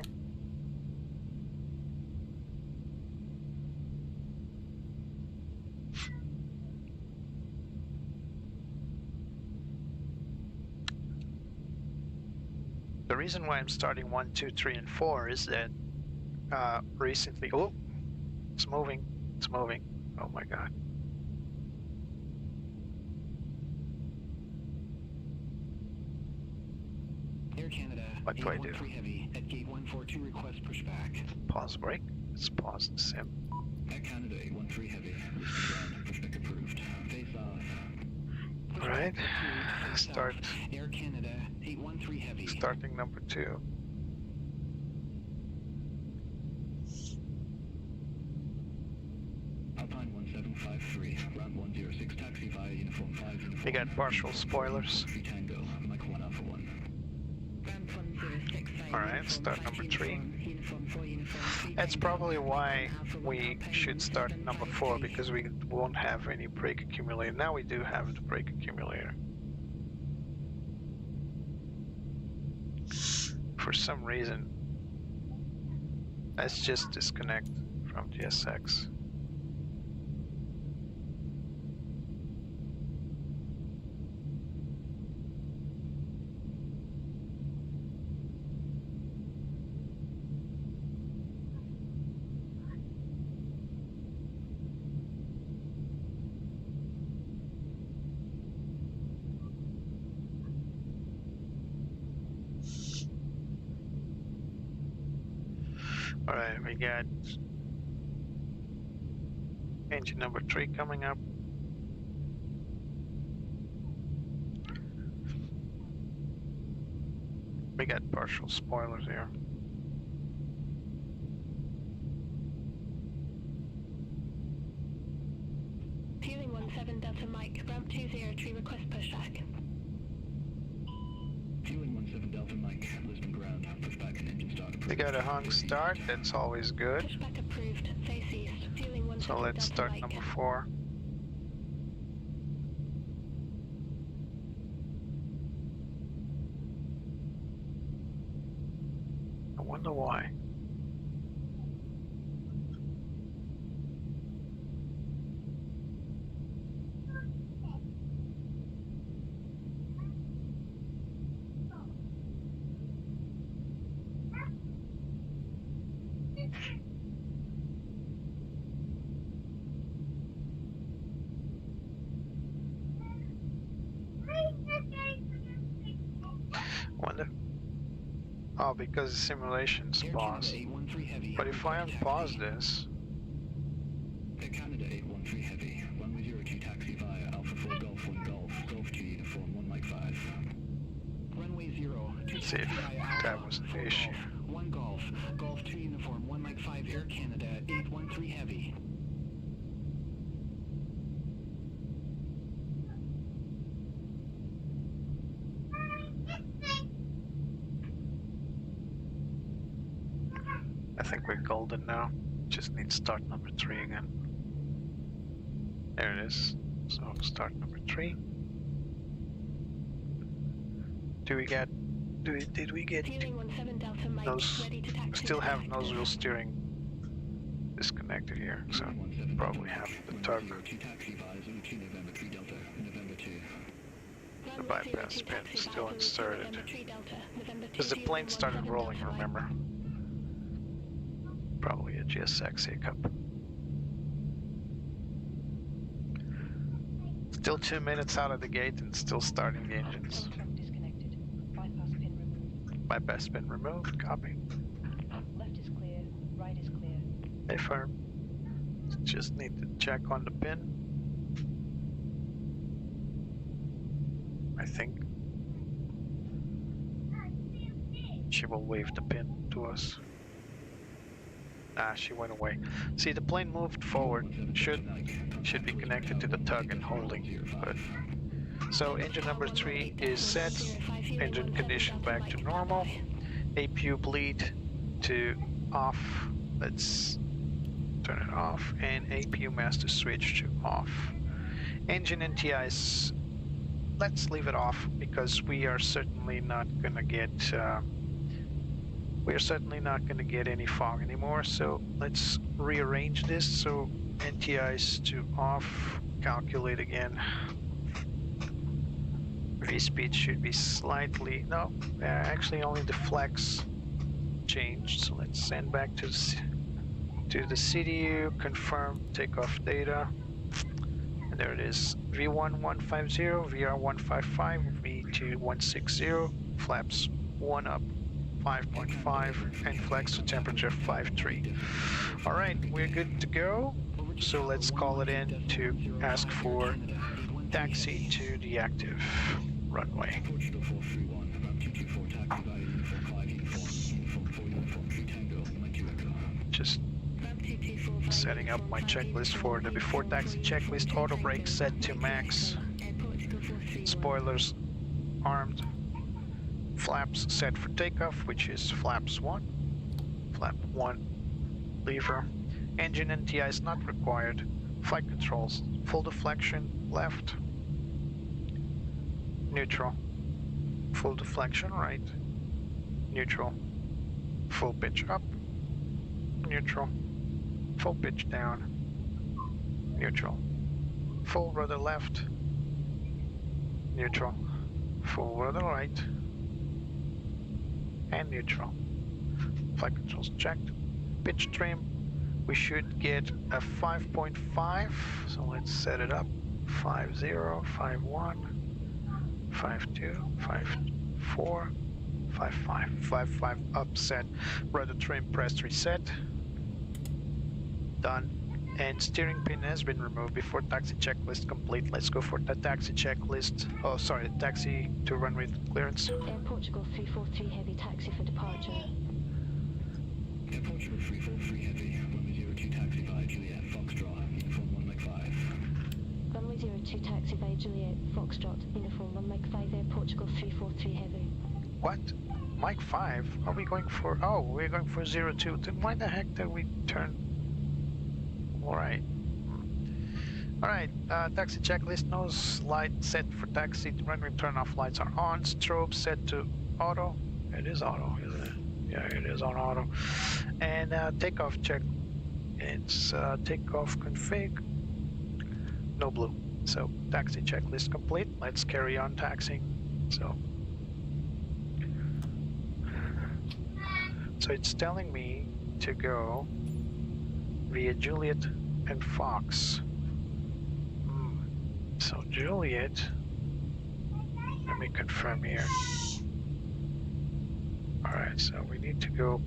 The reason why I'm starting 1, 2, 3, and 4 is that recently, oh, it's moving, oh my god. Air Canada, What do I do? 813 Heavy, at gate 142 request pushback. Pause break, let's pause the sim. Air Canada, 813 Heavy, Lisbon ground, pushback approved. Face off. Alright, Pushback approved, face start. off. Air Canada, 813 Heavy. Starting number 2. Alpine 1753, round 106, taxi via uniform 5, uniform. We got partial spoilers. Free Tango, Mike 1 Alpha 1. Ramp 106. Alright, start number 3. That's That's probably why we should start number 4, because we won't have any brake accumulator. Now we do have the brake accumulator. For some reason, let's just disconnect from GSX. Alright, we got engine number 3 coming up. We got partial spoilers here. Fueling 17 Delta Mike, ramp 203, request pushback. Fueling 17 Delta Mike, Lisbon ground, pushback and engine start approved. We got a hung start, that's always good. Pushback approved, face east. Fueling 17 So let's Delta start Mike. number 4. Wonder why. Wonder. Oh, because the simulation's Air Canada paused. 813 Heavy. But if I unpause this, Air Canada 813 Heavy. Runway 02 taxi via Alpha 4 Golf 1 Golf. Golf 2 Uniform 1 Mike 5. Runway 0. let's see if that was the issue. 1 Golf. Golf 2 Uniform 1 Mike 5 Air Canada 813 Heavy. I think we're golden now. Just need start number 3 again. There it is. So start number 3. Did we get Fueling 17 Delta Mike, those? ready to taxi Still to have taxi. nose wheel steering disconnected here, so probably have the tug. 02 taxi via 02 November 3 Delta. November 2. The bypass pin is still inserted. Because the plane started rolling, remember? Probably a GSX hiccup. Still 2 minutes out of the gate and still starting the engines. Contract disconnected. Bypass pin removed. Bypass pin removed, copy. Left is clear. Right is clear. Hey firm. Just need to check on the pin. I think she will wave the pin to us. Ah, she went away. See, the plane moved forward. Should be connected to the tug and holding. But so engine number 3 is set. Engine condition back to normal. APU bleed to off. Let's turn it off. And APU master switch to off. Engine NTIs. Let's leave it off because we are certainly not gonna get. We're certainly not going to get any fog anymore, so let's rearrange this so NTIs to off, calculate again. V-speed should be slightly, no, actually only the flex changed, so let's send back to the CDU, confirm takeoff data, and there it is, V1150, VR155, V2160, flaps 1 up. 5.5 and flex to temperature 5.3. Alright, we're good to go. So let's call it in to ask for taxi to the active runway. Portugal 431, route 224 taxi via Uniform 5 Uniform 4 Uniform 3 Tango, Mike 2 Echo. Just setting up my checklist for the before taxi checklist. Auto brake set to max. Spoilers armed. Flaps set for takeoff, which is flaps 1. Flap 1 lever. Engine NTI is not required. Flight controls. Full deflection left. Neutral. Full deflection right. Neutral. Full pitch up. Neutral. Full pitch down. Neutral. Full rudder left. Neutral. Full rudder right. And neutral. Flight controls checked. Pitch trim. We should get a 5.5. So let's set it up. 5.0, 5.1, 5.2, 5.4, 5.5. 5.5 upset. Rudder trim pressed reset. Done. And steering pin has been removed before taxi checklist complete. Let's go for the taxi checklist. Oh, sorry, taxi to runway clearance. Air Portugal 343 Heavy taxi for departure. Air Portugal 343 Heavy, runway 02 taxi via Juliet, Foxtrot, Uniform 1 Mike 5. Runway 02 taxi via Juliet, Foxtrot, Uniform 1 Mike 5 Air Portugal 343 Heavy. What? Mike 5? Are we going for... Oh, we're going for 02. Then why the heck did we turn... Alright. Alright, taxi checklist, nose light set for taxi, runway turn off lights are on, strobe set to auto. It is auto, isn't it? Yeah, it is on auto. And takeoff check. It's takeoff config. No blue. So taxi checklist complete. Let's carry on taxiing. So it's telling me to go via Juliet and Fox. So Juliet, let me confirm here. Alright, so we need to go,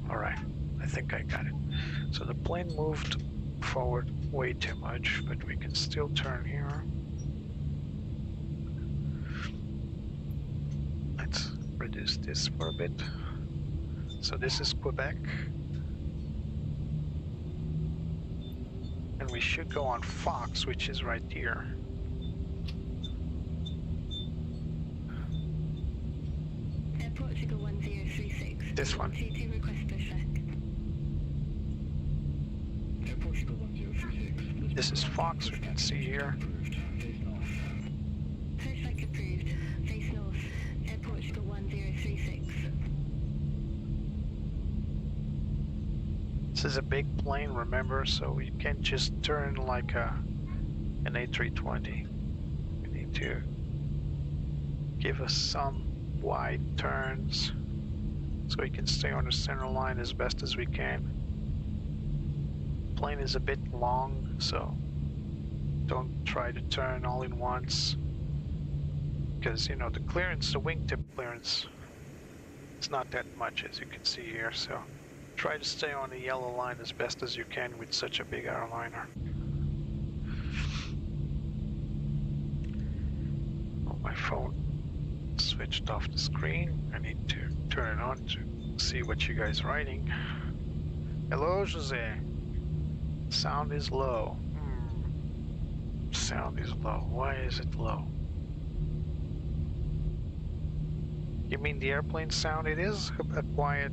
alright, I think I got it. So the plane moved forward way too much, but we can still turn here. Let's reduce this for a bit. So this is Quebec. And we should go on Fox, which is right here. Air Portugal 1036. This one. TT request pushback. Air Portugal 1036. This is Fox, we can see here. Face north. Pushback approved. Face north. Air Portugal 1036. This is a big plane, remember, so we can't just turn like an A340. We need to give us some wide turns so we can stay on the center line as best as we can. Plane is a bit long, so don't try to turn all in once, because you know the clearance, the wingtip clearance, it's not that much as you can see here, so try to stay on the yellow line as best as you can with such a big airliner. Oh, my phone switched off the screen. I need to turn it on to see what you guys are writing. Hello, Jose. Sound is low. Sound is low. Why is it low? You mean the airplane sound? It is a quiet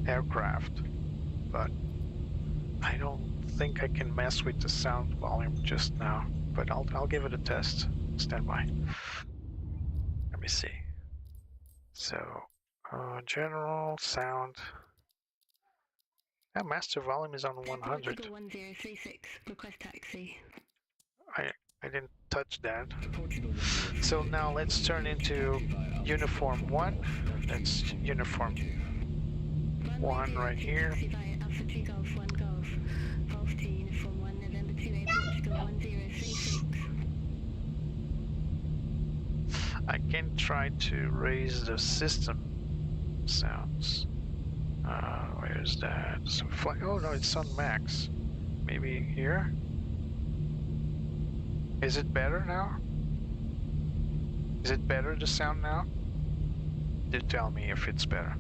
aircraft, but I don't think I can mess with the sound volume just now, but I'll give it a test. Stand by. Let me see. So general sound. Master volume is on 100. Portugal 1036. Request taxi. I didn't touch that. So now let's turn into uniform 1. That's uniform 1 right here. Alpha 2 Golf 1 Golf. Golf to uniform 1 November 2 Air Portugal 1036. I can try to raise the system sounds. Where's that? So oh no, it's on max. Maybe here? Is it better now? Is it better, the sound now? Do tell me if it's better.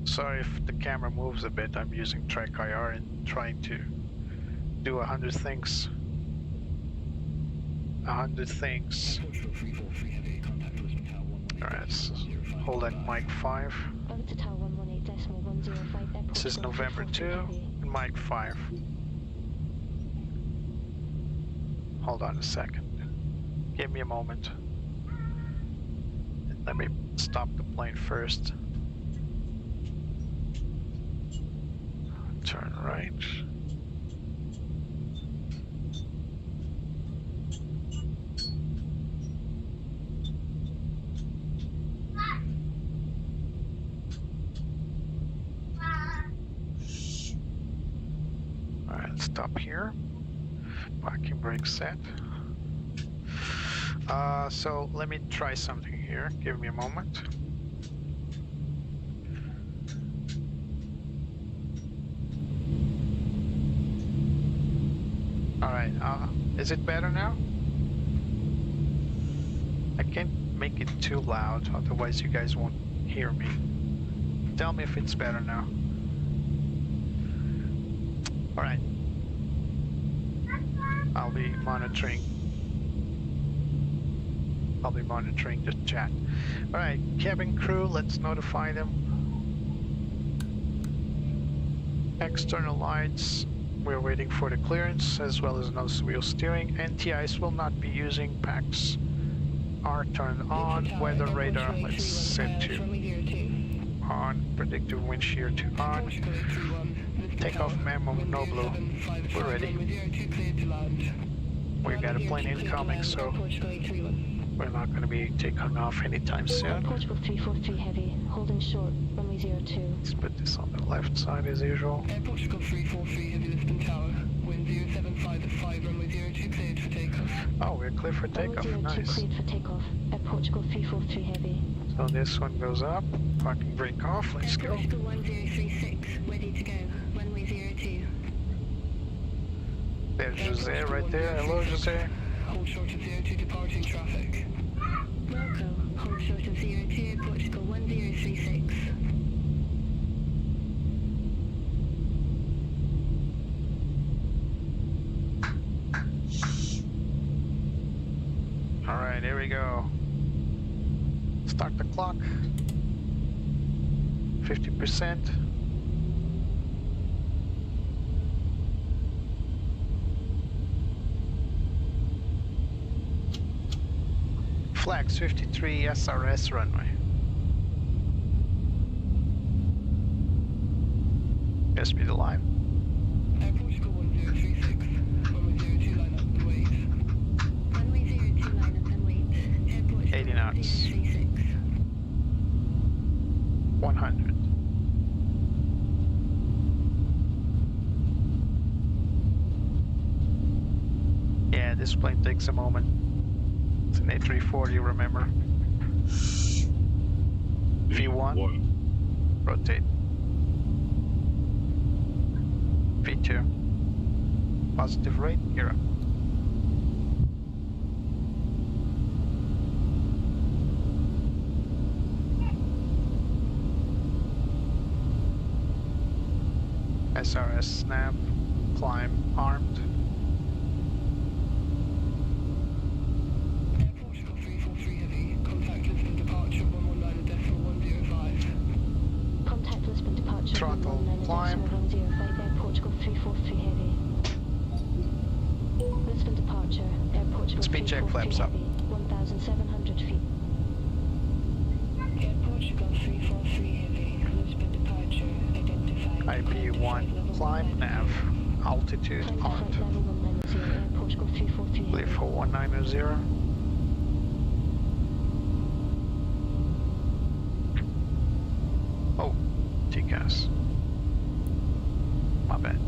Sorry if the camera moves a bit. I'm using Track IR and trying to do 100 things. 100 things. Alright, so hold at mic 5. Over to tower 118.105. This is November 2 and mic 5. Hold on a second. Give me a moment. Let me stop the plane first. Turn right. Alright, stop here. Parking brake set. So let me try something here. Give me a moment. Alright, is it better now? I can't make it too loud, otherwise you guys won't hear me. Tell me if it's better now. Alright. I'll be monitoring the chat. Alright, cabin crew, let's notify them. External lights, we're waiting for the clearance as well as nose wheel steering. Anti-ice will not be using, packs are turned on. Weather radar, let's set to on. Predictive wind shear to on. Takeoff memo, no blue. We're ready. We've got a plane incoming, so we're not going to be taking off anytime soon. Portugal 343 heavy, holding short, runway 02. Let's put this on the left side as usual. Air Portugal 343 heavy Lisbon Tower, wind 075 at 5, runway 02 cleared for takeoff. Oh, we're clear for takeoff, Runway 02 nice. cleared for takeoff. Air Portugal 343 heavy. So this one goes up, parking brake off, let's Air go. Portugal 1036, ready to go. Runway 02. There's Jose right there. Hello, Jose. Hold short of 02 departing traffic. Welcome. Hold short of 02, Air Portugal 1036. All right, here we go. Start the clock. 50%. Flags 53 SRS runway. Speed alive. Air Portugal 1036, runway 02 line up and wait. Runway 02 line up and wait. Air Portugal 80 knots. 1036. 100. Yeah, this plane takes a moment. It's an A340, remember? V1. Rotate. V2. Positive rate, you're up. SRS snap, climb armed. Air Portugal 343 heavy, contact Lisbon departure 119.105. Contact Lisbon departure. Throttle, 119.105. climb. Air Portugal 343 heavy. Lisbon departure. Air Portugal Speed check, 343 flaps up. heavy. 1,700 feet. Air Portugal 343 heavy. Lisbon departure identified. IP1, climb, nav, altitude Climb to armed. flight level 190. Air Portugal 343 Clear heavy. for 190. Oh, TCAS. My bad.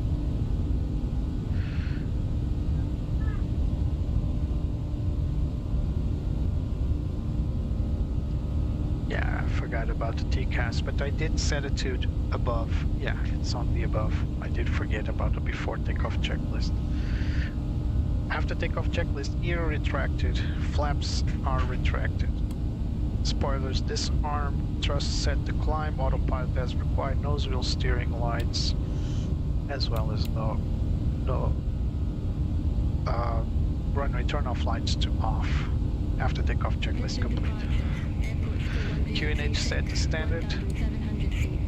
Yeah, I forgot about the TCAS, but I did set it to above. Yeah, it's on the above. I did forget about the before takeoff checklist. After takeoff checklist, ear retracted, flaps are retracted. Spoilers disarmed, thrust set to climb, autopilot as required, nose wheel steering lights, as well as no runway turn-off lights to off. After takeoff checklist complete. QNH set to standard 1,700 feet.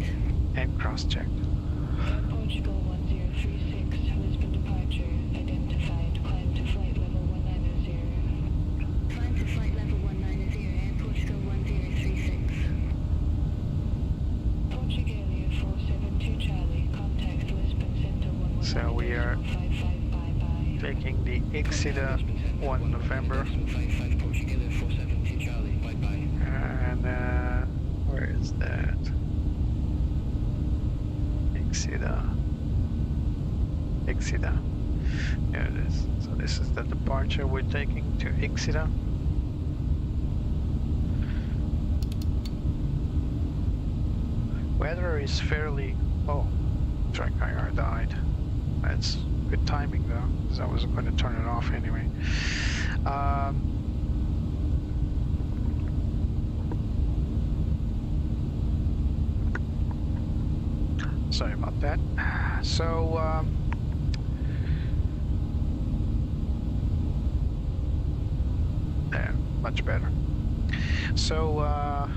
and cross-checked. Air Portugal 1036, Lisbon departure identified. Climb to flight level 190. Climb to flight level 190, Air Portugal 1036. Portugalia 472 Charlie, contact Lisbon Center 119. So we are 55, bye-bye. taking the Exida 1 November. 55 Portugalia 472 Charlie, bye bye. And where is that? Exida. There it is. So this is the departure we're taking to Exida. Weather is fairly... Oh, track IR died. That's good timing though, because I was going to turn it off anyway. Sorry about that. So, there, much better. So,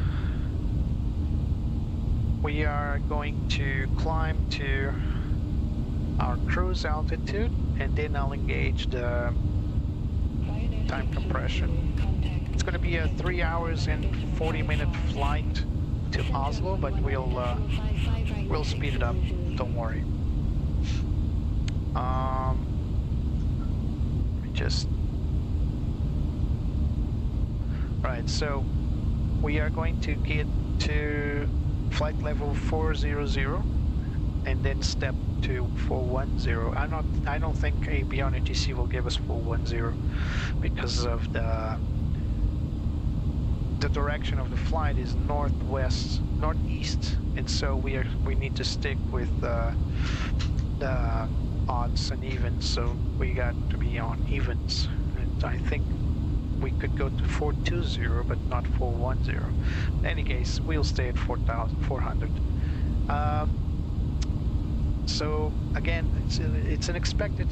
we are going to climb to our cruise altitude, and then I'll engage the time compression. It's going to be a 3 hours and 40-minute flight to Oslo, but we'll speed it up. Don't worry. Let me just. Right, so we are going to get to flight level 400 and then step to 410. I don't think Beyond ATC will give us 410 because of the direction of the flight is northeast, and so we need to stick with the odds and evens. So we got to be on evens, and I think we could go to 420, but not 410. In any case, we'll stay at 4,400. So again, it's an expected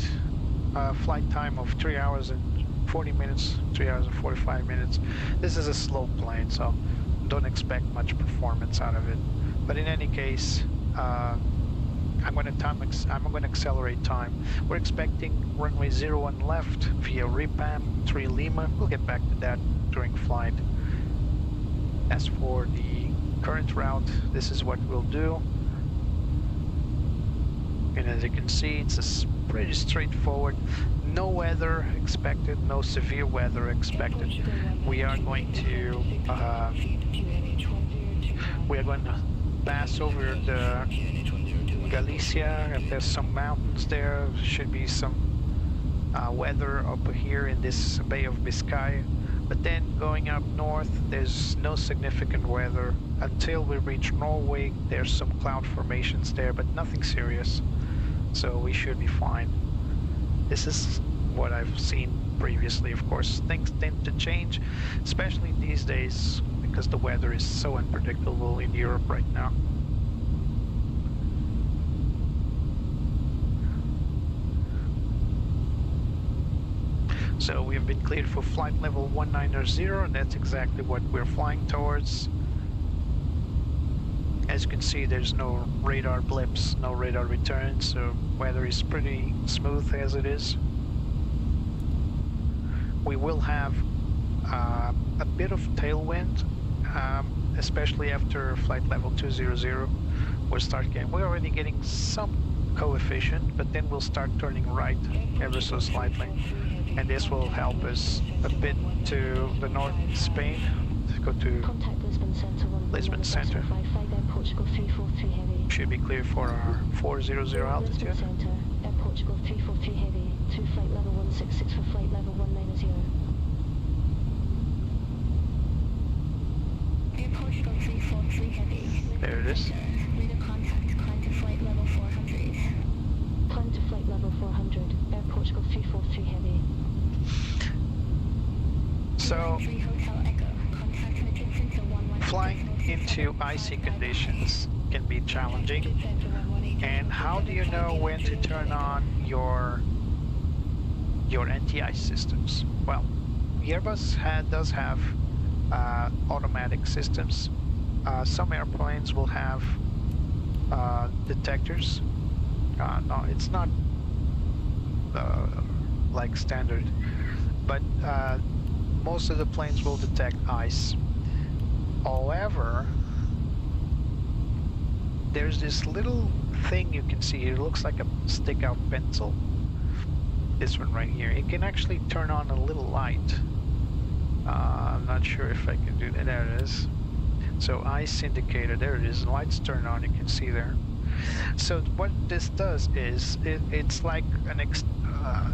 flight time of 3 hours and 40 minutes, 3 hours and 45 minutes. This is a slow plane, so don't expect much performance out of it. But in any case, I'm going to accelerate time. We're expecting runway 01 left via Repam 3 Lima. We'll get back to that during flight. As for the current route, this is what we'll do. And as you can see, it's pretty straightforward. No weather expected, no severe weather expected. We are going to pass over the Galicia, and there's some mountains there. Should be some weather up here in this Bay of Biscay. But then going up north, there's no significant weather until we reach Norway. There's some cloud formations there, but nothing serious. So we should be fine. This is what I've seen previously. Of course, things tend to change, especially these days, because the weather is so unpredictable in Europe right now. So we have been cleared for flight level 190, and that's exactly what we're flying towards. As you can see, there's no radar blips, no radar returns, so weather is pretty smooth as it is. We will have a bit of tailwind, especially after flight level 200. We're already getting some coefficient, but then we'll start turning right ever so slightly. And this will help us a bit to the north of Spain. Let's go to Contact Lisbon Center. Lisbon Center. 55 Air Portugal 343 Heavy. Should be clear for our 400 altitude. Lisbon Center, Air Portugal 343 Heavy, to flight level 166 for flight level 190. Air Portugal 343 Heavy. There it is. Radar contact, climb to flight level 400. Climb to flight level 400, Air Portugal 343 Heavy. So, 3 Hotel Echo, contact Hutchinson to 11. flying into icy conditions can be challenging. And how do you know when to turn on your anti-ice systems? Well, Airbus does have automatic systems. Some airplanes will have detectors. No, it's not like standard, but most of the planes will detect ice. However, there's this little thing you can see here. It looks like a stick-out pencil. This one right here. It can actually turn on a little light. I'm not sure if I can do that. There it is. So ice indicator. There it is. Lights turn on. You can see there. So what this does is it's like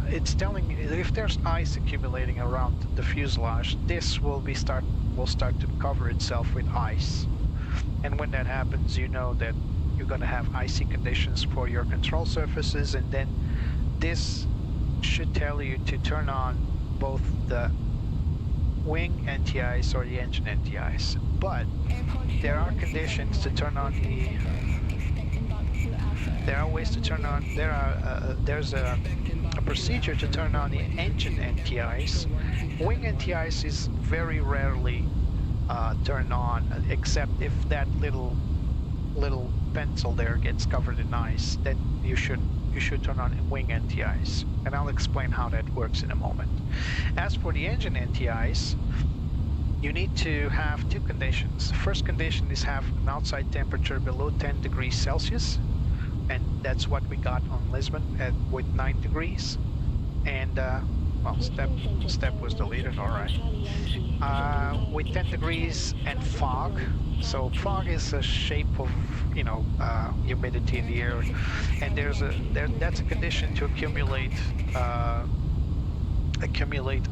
it's telling me if there's ice accumulating around the fuselage, this will start to cover itself with ice. And when that happens, you know that you're going to have icy conditions for your control surfaces, and then this should tell you to turn on both the wing anti-ice or the engine anti-ice. But there are conditions to turn on the there are ways to turn on, there's a procedure to turn on the engine anti-ice. Wing anti-ice is very rarely turned on, except if that little pencil there gets covered in ice. Then you should you should turn on wing anti-ice, and I'll explain how that works in a moment. As for the engine anti-ice, you need to have two conditions. The first condition is have an outside temperature below 10 degrees Celsius, and that's what we got on Lisbon with 9 degrees. And well, step was deleted, all right. With 10 degrees and fog. So fog is a shape of, you know, humidity in the air, and that's a condition to accumulate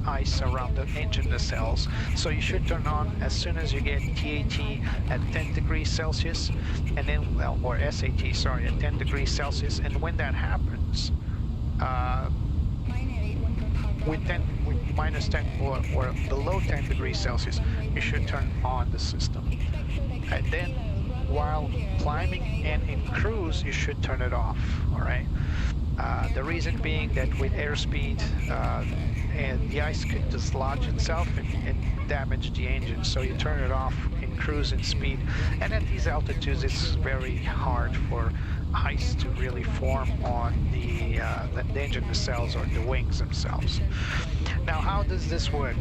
ice around the engine nacelles. So you should turn on as soon as you get TAT at 10 degrees Celsius, and then, well, or SAT, sorry, at 10 degrees Celsius. And when that happens, with minus 10 or below 10 degrees Celsius, you should turn on the system. And then while climbing and in cruise, you should turn it off, all right? The reason being that with airspeed, and the ice could dislodge itself and damage the engine, so you turn it off in cruising speed. And at these altitudes, it's very hard for ice to really form on the engine nacelles or the wings themselves. Now, how does this work?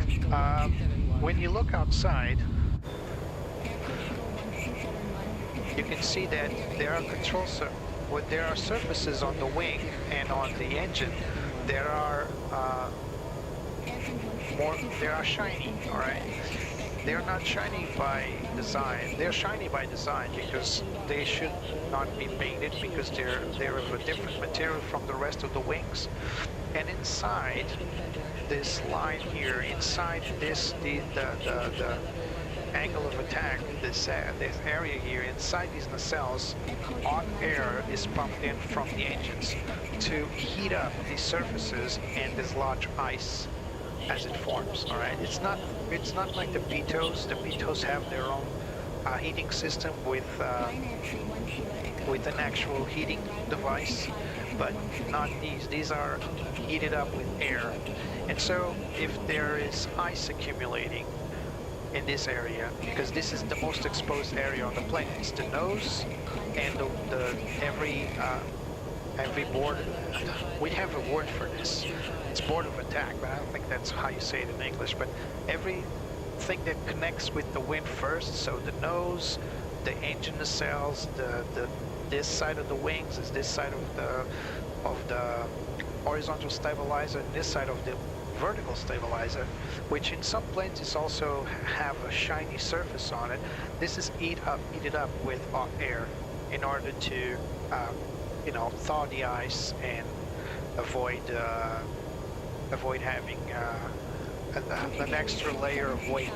When you look outside, you can see that there are there are surfaces on the wing and on the engine. There are shiny, all right? They're not shiny by design. They're shiny by design because they should not be painted, because they're of a different material from the rest of the wings. And inside this line here, inside this the angle of attack, this area here, inside these nacelles, hot air is pumped in from the engines to heat up these surfaces and dislodge ice as it forms. All right, it's not like the pitos. The pitos have their own heating system with an actual heating device, but not these. These are heated up with air. And so if there is ice accumulating in this area, because this is the most exposed area on the plane, it's the nose and every board. We have a word for this. It's board of attack, but I don't think that's how you say it in English. But everything that connects with the wind first, so the nose, the engine nacelles, this side of the wings is this side of the horizontal stabilizer, and this side of the vertical stabilizer, which in some planes is also have a shiny surface on it. This is heated up with hot air in order to thaw the ice and avoid having an extra layer of weight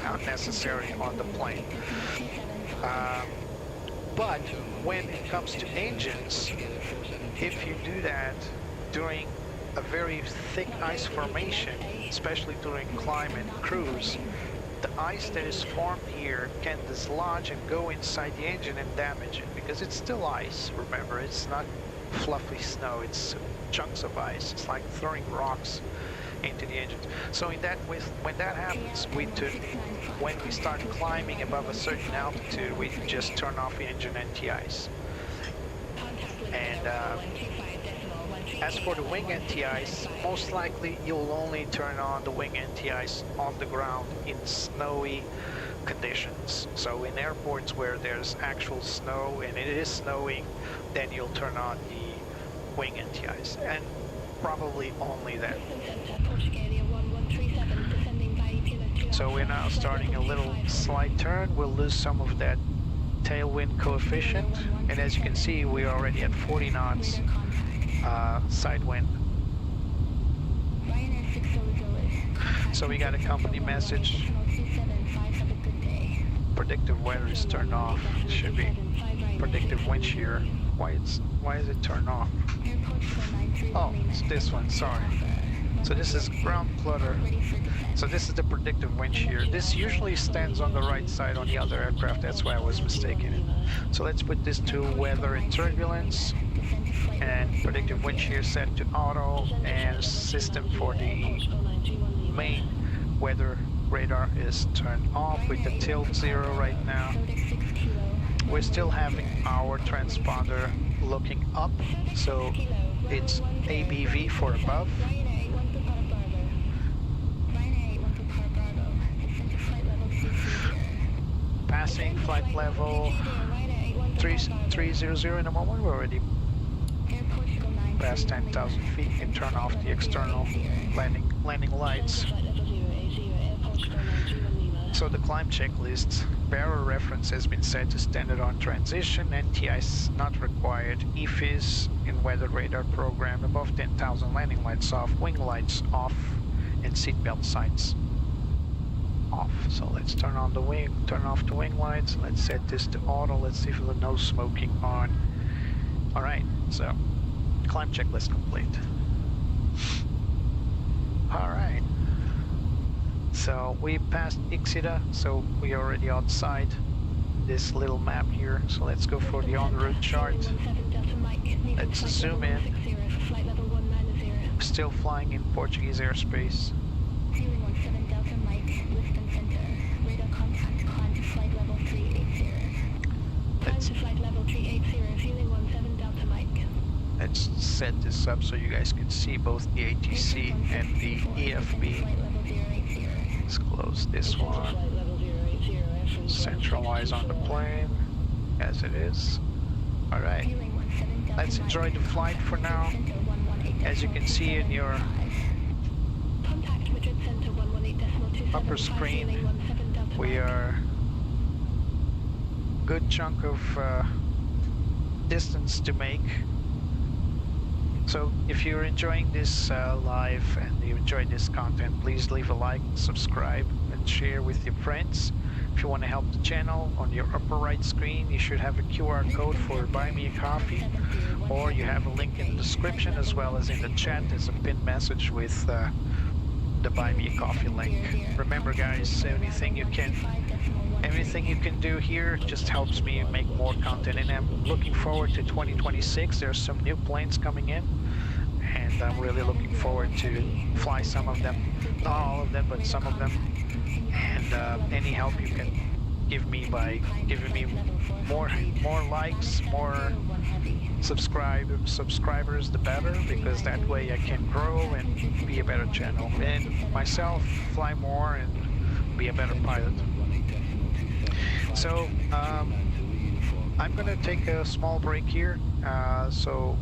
unnecessary on the plane. But when it comes to engines, if you do that during a very thick ice formation, especially during climb and cruise, the ice that is formed here can dislodge and go inside the engine and damage it, because it's still ice. Remember, it's not fluffy snow, it's chunks of ice. It's like throwing rocks into the engine. So when that happens, when we start climbing above a certain altitude, we just turn off the engine anti-ice. And as for the wing anti-ice, most likely you'll only turn on the wing anti-ice on the ground in snowy conditions. So in airports where there's actual snow and it is snowing, then you'll turn on the wing anti-ice, and probably only then. So we're now starting a little slight turn. We'll lose some of that tailwind coefficient, and as you can see, we're already at 40 knots side wind. So we got a company message. Predictive weather is turned off. It should be predictive wind shear. Why is it turned off? Oh, it's this one, sorry. So this is ground clutter. So this is the predictive wind shear. This usually stands on the right side on the other aircraft, that's why I was mistaken. So let's put this to weather and turbulence, and predictive wind shear set to auto, and system for the main weather radar is turned off with the tilt 0 right now. We're still having our transponder looking up, so It's ABV for above. Ryanair 1 to Park Bravo. Ryanair 1 to Park Bravo. Descend to flight level 330. Passing flight level 300 in a moment. We're already Air Portugal 9 past 10,000 feet. You can turn off the external landing lights. So the climb checklist. Barrel reference has been set to standard on transition. NTIs not required. EFIS in weather radar program. Above 10,000 landing lights off. Wing lights off. And seatbelt signs off. So let's turn off the wing lights. Let's set this to auto. Let's see if there's no smoking on. Alright, so climb checklist complete. Alright. So we passed Ixida, so we are already outside this little map here. So let's go for the en route chart. Let's zoom in. Still flying in Portuguese airspace. 017 Delta Mike, Lisbon Center. Radar contact, climb to flight level 380. Climb to flight level 380, 017 Delta Mike. Let's set this up so you guys can see both the ATC and the EFB. Let's close this one. Centralize on the plane as it is. Alright, let's enjoy the flight for now. As you can see in your upper screen, we are a good chunk of distance to make. So if you're enjoying this live and you enjoy this content, please leave a like, subscribe and share with your friends. If you want to help the channel, on your upper right screen you should have a QR code for Buy Me a Coffee, or you have a link in the description as well as in the chat. There's a pinned message with the Buy Me a Coffee link. Remember guys, anything you can do here just helps me make more content, and I'm looking forward to 2026. There's some new planes coming in and I'm really looking forward to fly some of them, not all of them but some of them, and any help you can give me by giving me more likes, more subscribers, the better, because that way I can grow and be a better channel and myself fly more and be a better pilot. So I'm gonna take a small break here, so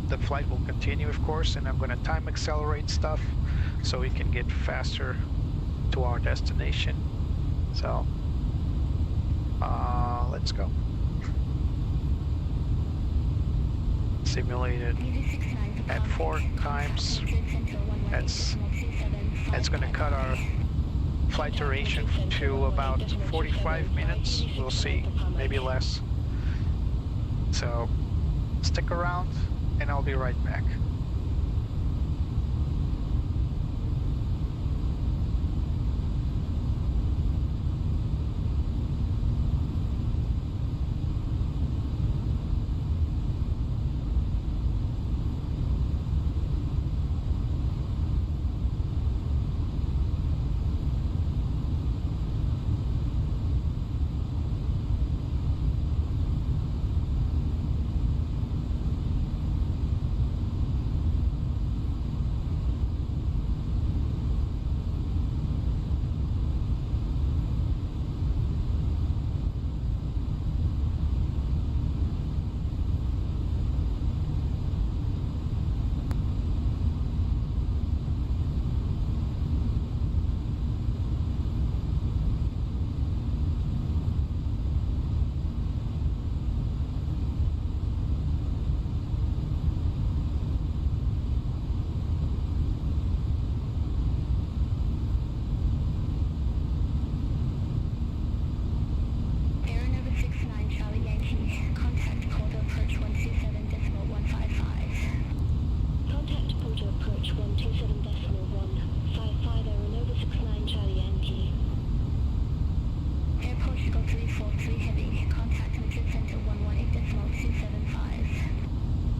the flight will continue of course, and I'm gonna time accelerate stuff so we can get faster to our destination. So let's go. Simulated at 4 times. That's gonna cut our flight duration to about 45 minutes. We'll see, maybe less. So stick around and I'll be right back.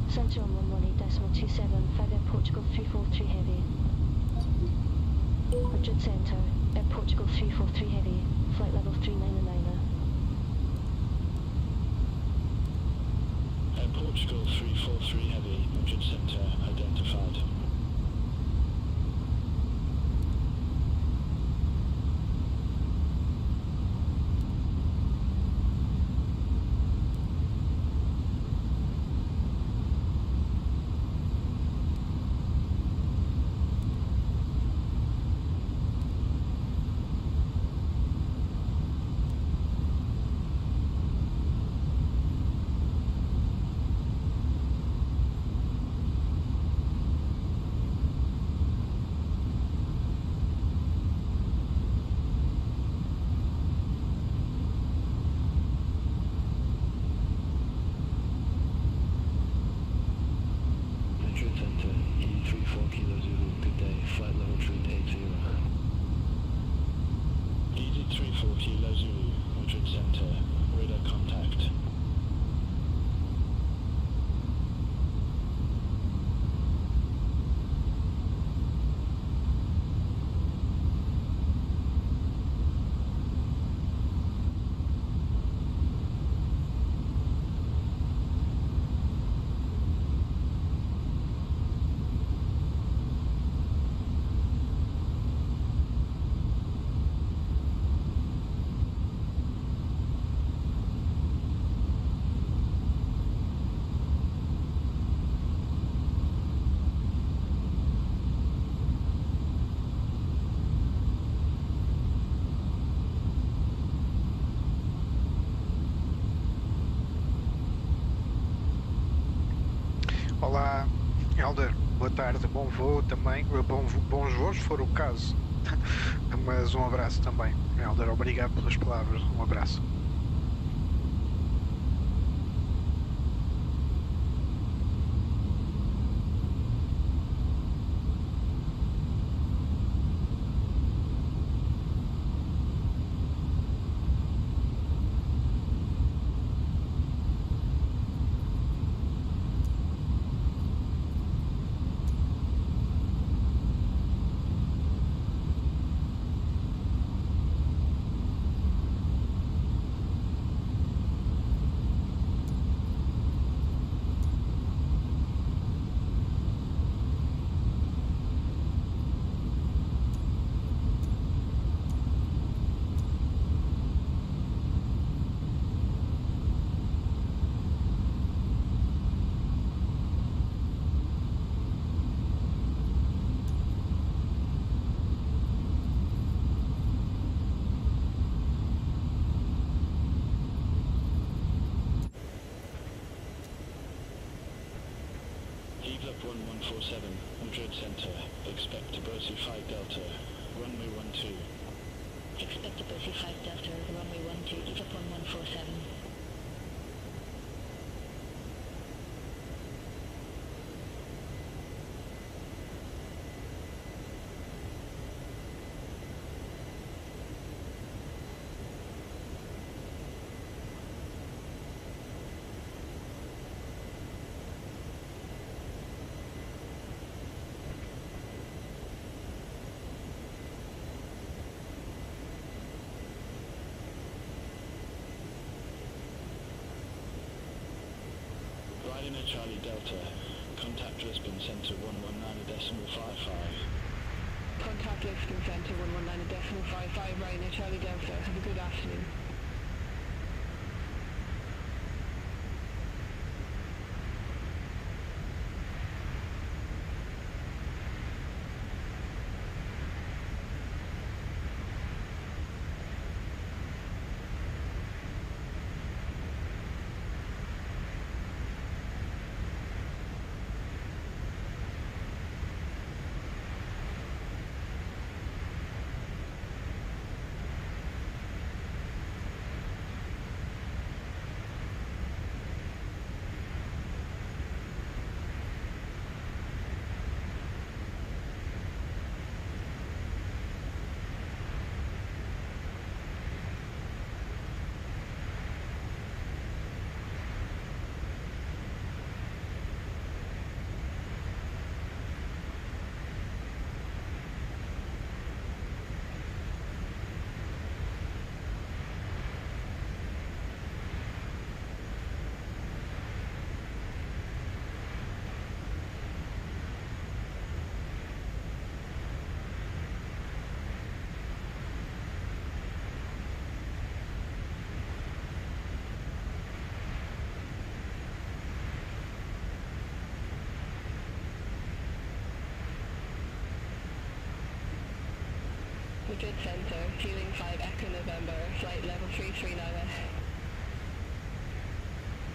Centre on 118.275 Air Portugal 343 Heavy. Madrid Centre, Air Portugal 343 Heavy, flight level 399er. Air Portugal Portugal 343 Heavy, Madrid Center identified. Madrid Center, E34 Kilo Zulu, good day, flight level trim 80. ED34 Kilo Zulu, Madrid Center, radar contact. Olá, Helder, boa tarde, bom voo também, bons voos se for o caso, mas um abraço também. Helder, obrigado pelas palavras, um abraço. Heave up 1147, Madrid Center, expect to Brosy 5 Delta, runway 12. Expect to Brosy 5 Delta, runway 12, heave up 1147. Ryanair Charlie Delta, contact Lisbon Center 119.55. Contact Lisbon Center 119.55, Ryanair Charlie Delta. Have a good afternoon. Madrid Center, fueling 5 Echo November, flight level 339.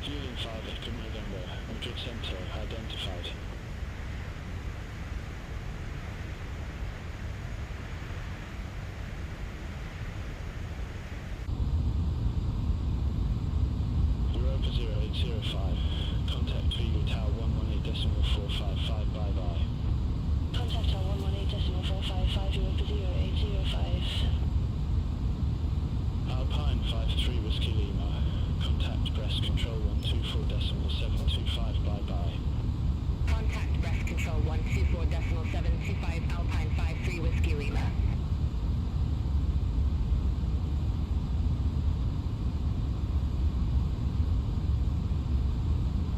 Fueling 5 Echo November, Madrid Center, identified. Europa 0805, contact Vigo Tower 118.455, bye-bye. Contact Tower 118.455, Europa 0805. Alpine 53 Whiskey Lima, contact Brest Control 124.725, bye-bye. Contact Brest Control 124.725, Alpine 53 Whiskey Lima.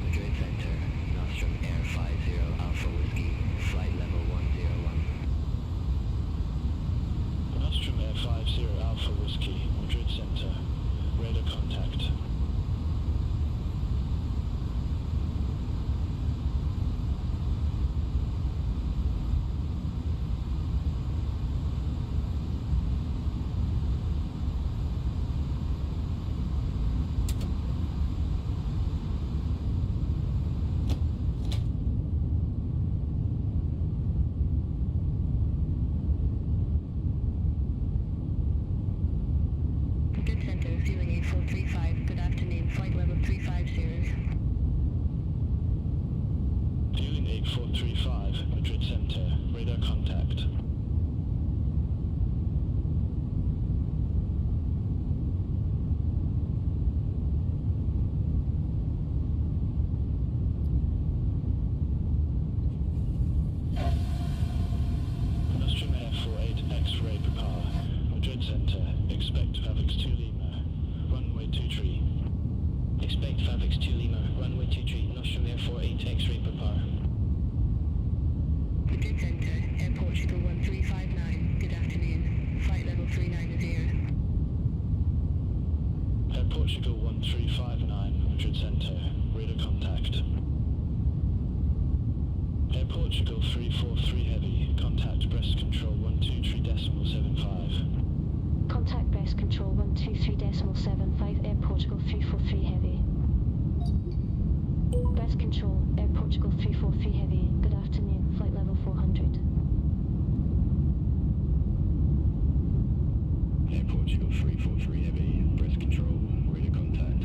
Madrid Center, Nostrum Air 50 Alpha Whiskey, flight level 101. Nostrum Air 50 Alpha Whiskey, Madrid Center, radar contact. Madrid Center, fueling 8435. Good afternoon, flight level 350. Fueling 8435, Madrid Center, radar contact. Nostrum Air 48 X-ray prepare, Madrid Center, expect Favix 2 Lima, runway 23. Expect Favix 2 Lima, runway 23, Nostrum Air 48 X-ray prepare. Madrid Center, Air Portugal 1359. Good afternoon, flight level 390. Air Portugal 1359, Madrid Center, radar contact. Air Portugal 343 Heavy, contact Brest Control 123.75. Contact Brest Control 123.75, Air Portugal 343 Heavy. Brest Control, Air Portugal 343 Heavy. Good afternoon, flight level 400. Air Portugal 343 Heavy, Brest Control, radar contact.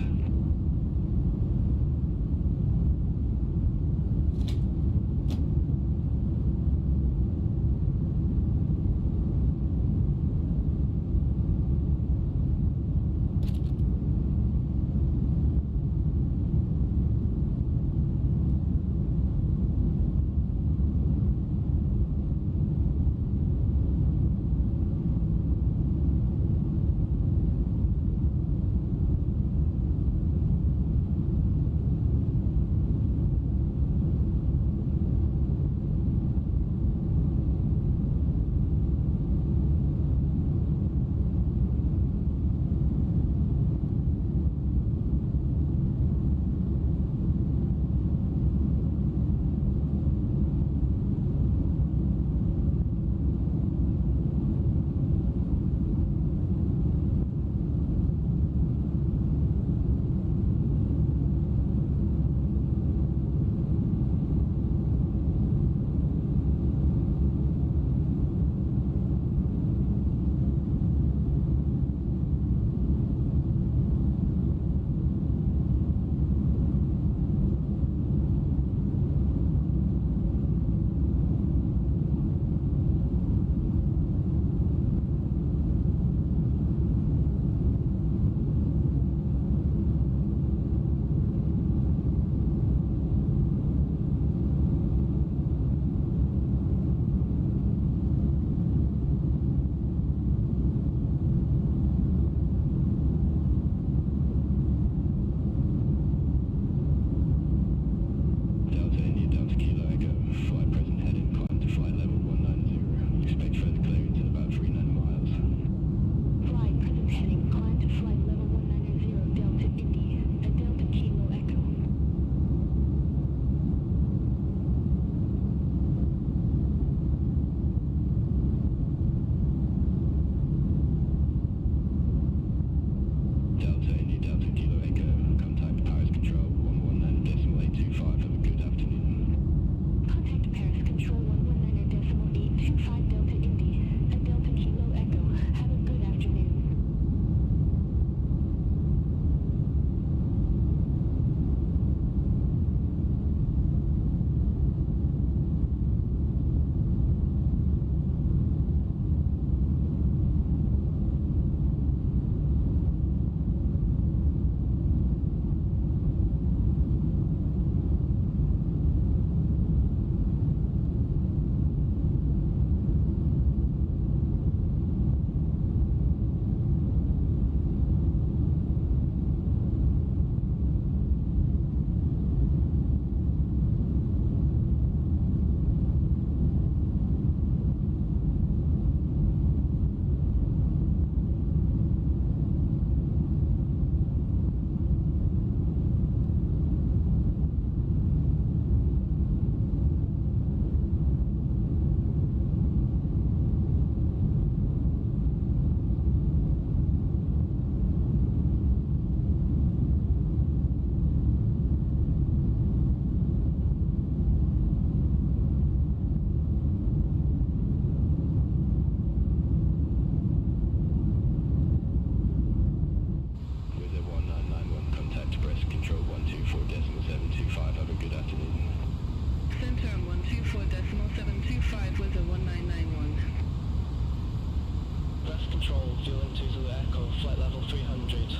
control, fueling 2 Zulu Echo, flight level 300.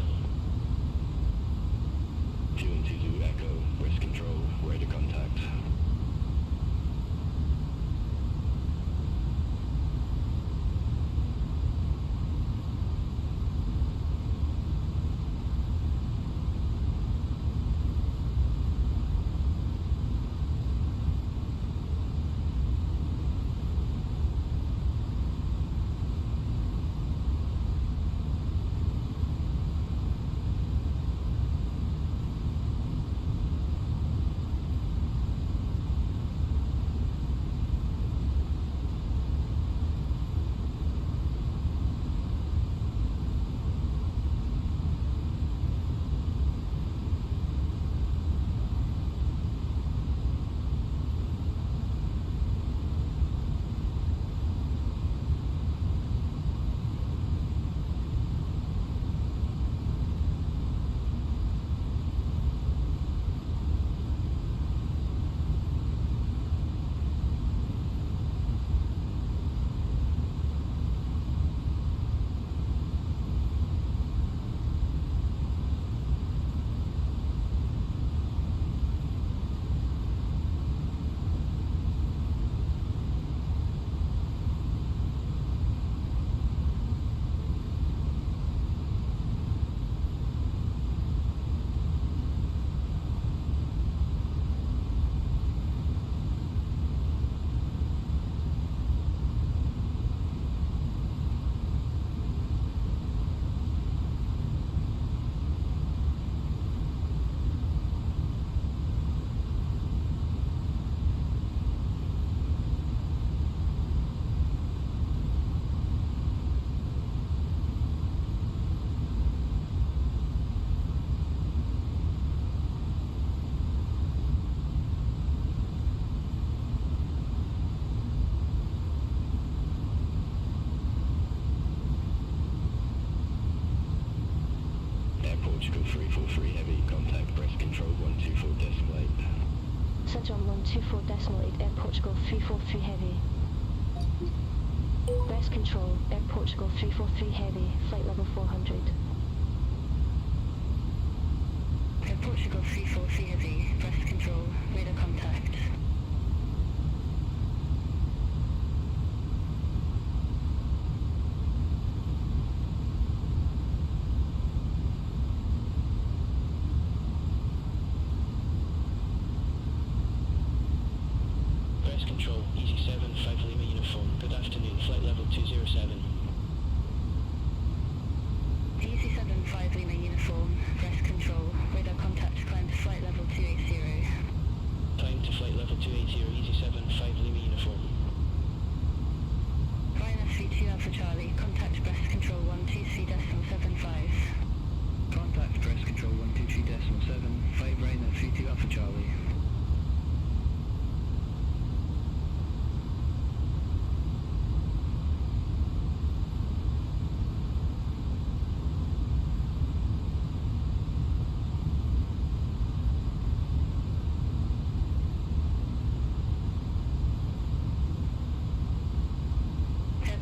Fueling 2 Zulu Echo, breast control, radar contact. Portugal 343 heavy, contact breast control 124.8. St John 124.8, Air Portugal 343 heavy. Breast control, Air Portugal 343 heavy, flight level 400. Air Portugal 343 heavy, breast control, radar contact. Control, Easy 7, 5 Lima uniform. Good afternoon, flight level 207. Easy 7, 5 Lima uniform, breast control, radar contact, climb to flight level 280. Climb to flight level 280, Easy 7, 5 Lima uniform. Ryanair 32 Alpha Charlie, contact breast control 123.75. Contact breast control 123.75, Ryanair 32 Alpha Charlie.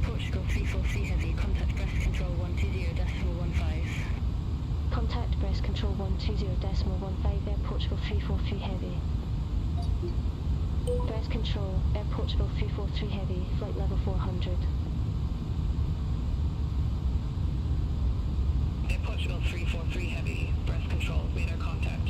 Portugal 343 heavy, contact breast control 120.15. Contact breast control 120.15, Air Portugal 343 heavy. Breast control, Air Portugal 343 heavy, flight level 400. Air Portugal 343 heavy, breast control, radar contact.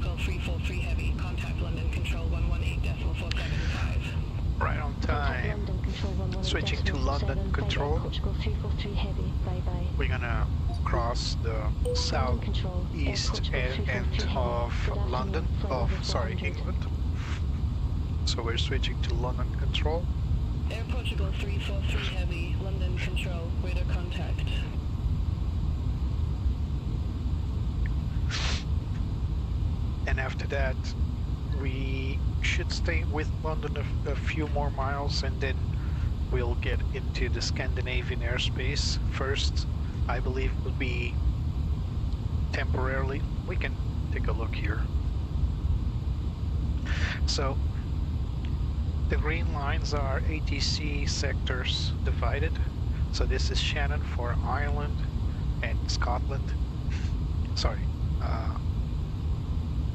Portugal 343 Heavy, contact London Control 118.475. Right on Contact time. London Control 118.475 Switching to London Air Control. Portugal 343 Heavy, bye-bye. We're gonna cross the London Control, Air southeast Portugal end 343 Heavy. of Good afternoon, London, flight of level sorry, 400. England. So we're switching to London Control. Air Portugal 343 Heavy, London Control, radar contact. And after that, we should stay with London a few more miles, and then we'll get into the Scandinavian airspace. First, I believe, will be temporarily. We can take a look here. So the green lines are ATC sectors divided. So this is Shannon for Ireland and Scotland. Sorry,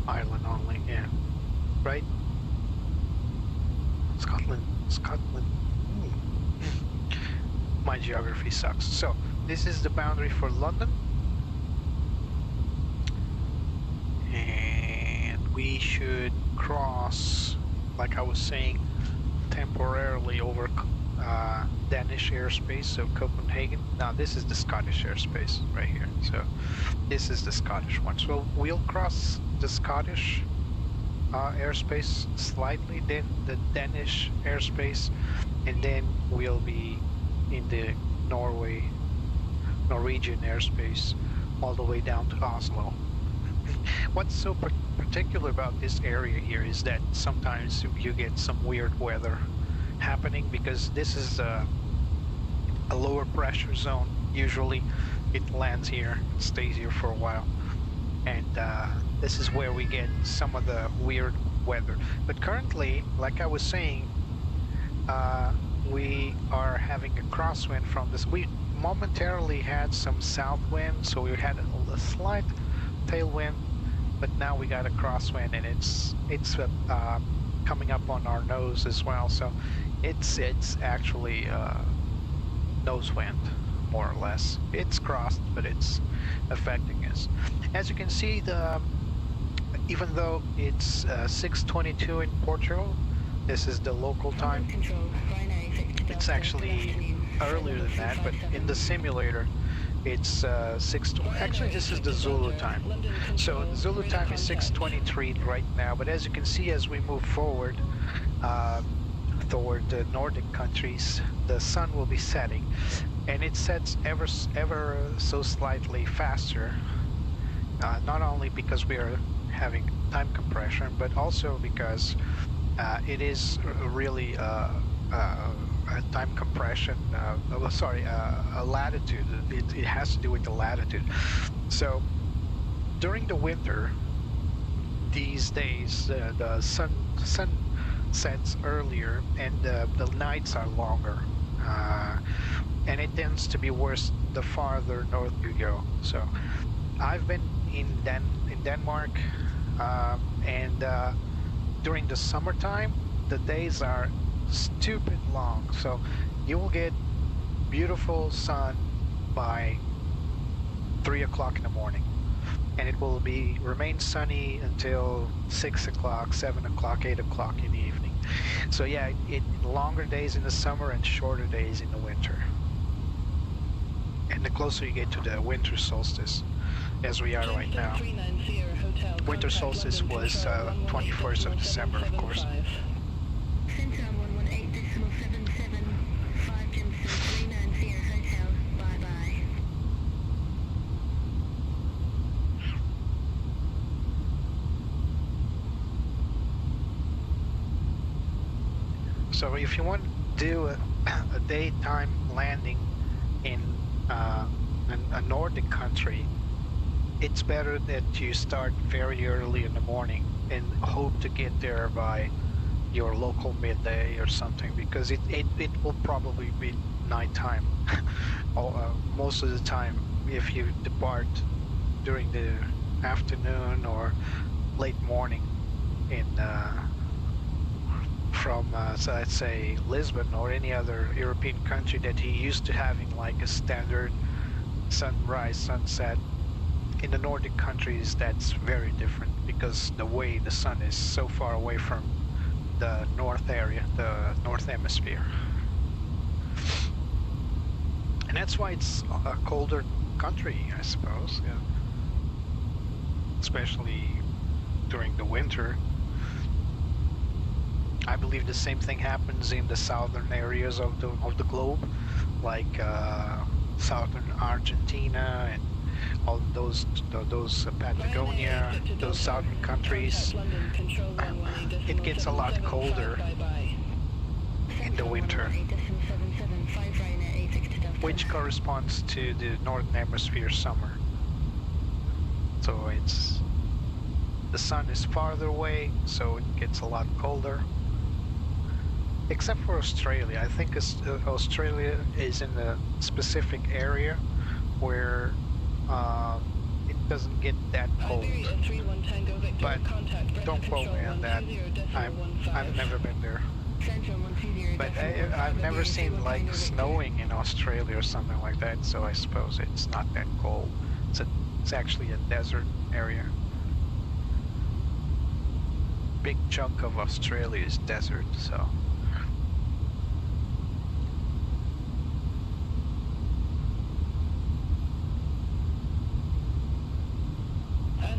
Ireland only, yeah. Right? Scotland. My geography sucks. So this is the boundary for London. And we should cross, like I was saying, temporarily over Danish airspace, so Copenhagen. Now this is the Scottish airspace right here. So this is the Scottish one. So we'll cross the Scottish airspace slightly, then the Danish airspace, and then we'll be in the Norwegian airspace all the way down to Oslo. What's so particular about this area here is that sometimes you get some weird weather happening, because this is a lower pressure zone. Usually it lands here, stays here for a while, and this is where we get some of the weird weather. But currently, like I was saying, we are having a crosswind from this. We momentarily had some south wind, so we had a slight tailwind, but now we got a crosswind, and it's coming up on our nose as well. So it's actually nose wind, more or less. It's crossed, but it's affecting us. As you can see, even though it's 6:22 in Portugal, this is the local time. It's actually earlier than that, but in the simulator it's 6:20. Actually, this is the Zulu time. So the Zulu time is 6:23 right now, but as you can see, as we move forward toward the Nordic countries, the sun will be setting, and it sets ever so slightly faster, not only because we are having time compression, but also because it is really a time compression, a latitude. It has to do with the latitude. So during the winter, these days, the sun sets earlier, and the nights are longer, and it tends to be worse the farther north you go. So I've been in Denmark, and during the summertime, the days are stupid long, so you will get beautiful sun by 3 o'clock in the morning, and it will remain sunny until 6 o'clock, 7 o'clock, 8 o'clock in the evening. So yeah, longer days in the summer and shorter days in the winter. And the closer you get to the winter solstice, as we are right now. Winter solstice was 21st of December, of course. Center 118.775, 390 Hotel, bye-bye. So if you want to do a daytime landing in a Nordic country, it's better that you start very early in the morning and hope to get there by your local midday or something, because it will probably be nighttime most of the time if you depart during the afternoon or late morning from so let's say Lisbon or any other European country that he used to having like a standard sunrise sunset. In the Nordic countries, that's very different, because the way the sun is so far away from the north area, the north hemisphere. And that's why it's a colder country, I suppose. Yeah. Especially during the winter. I believe the same thing happens in the southern areas of the globe, like southern Argentina and all those Patagonia, those southern countries. It gets a lot colder in the winter, which corresponds to the northern hemisphere summer. So the sun is farther away, so it gets a lot colder. Except for Australia. I think Australia is in a specific area where it doesn't get that cold. But don't quote me on that. I've never been there. But I've never seen like snowing in Australia or something like that, so I suppose it's not that cold. It's actually a desert area. Big chunk of Australia is desert, so.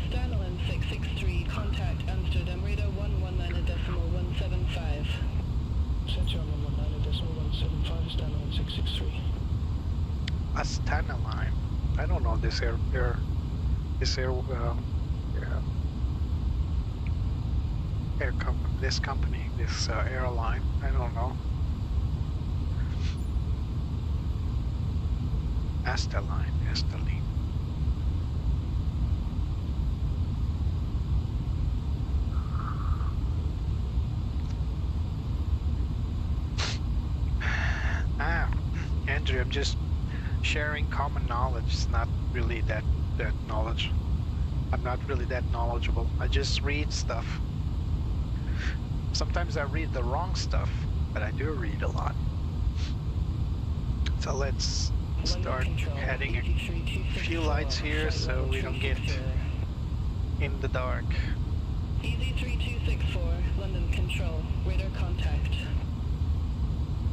Stanley 663, contact Amsterdam radar 119.175. Central 119.175, Stanley 663. Astana line. I don't know this airline. I don't know. Astaline. Andrew, I'm just sharing common knowledge. It's not really that knowledge. I'm not really that knowledgeable. I just read stuff. Sometimes I read the wrong stuff, but I do read a lot. So let's start adding a few lights here so we don't get in the dark. EZ3264, London Control, radar contact.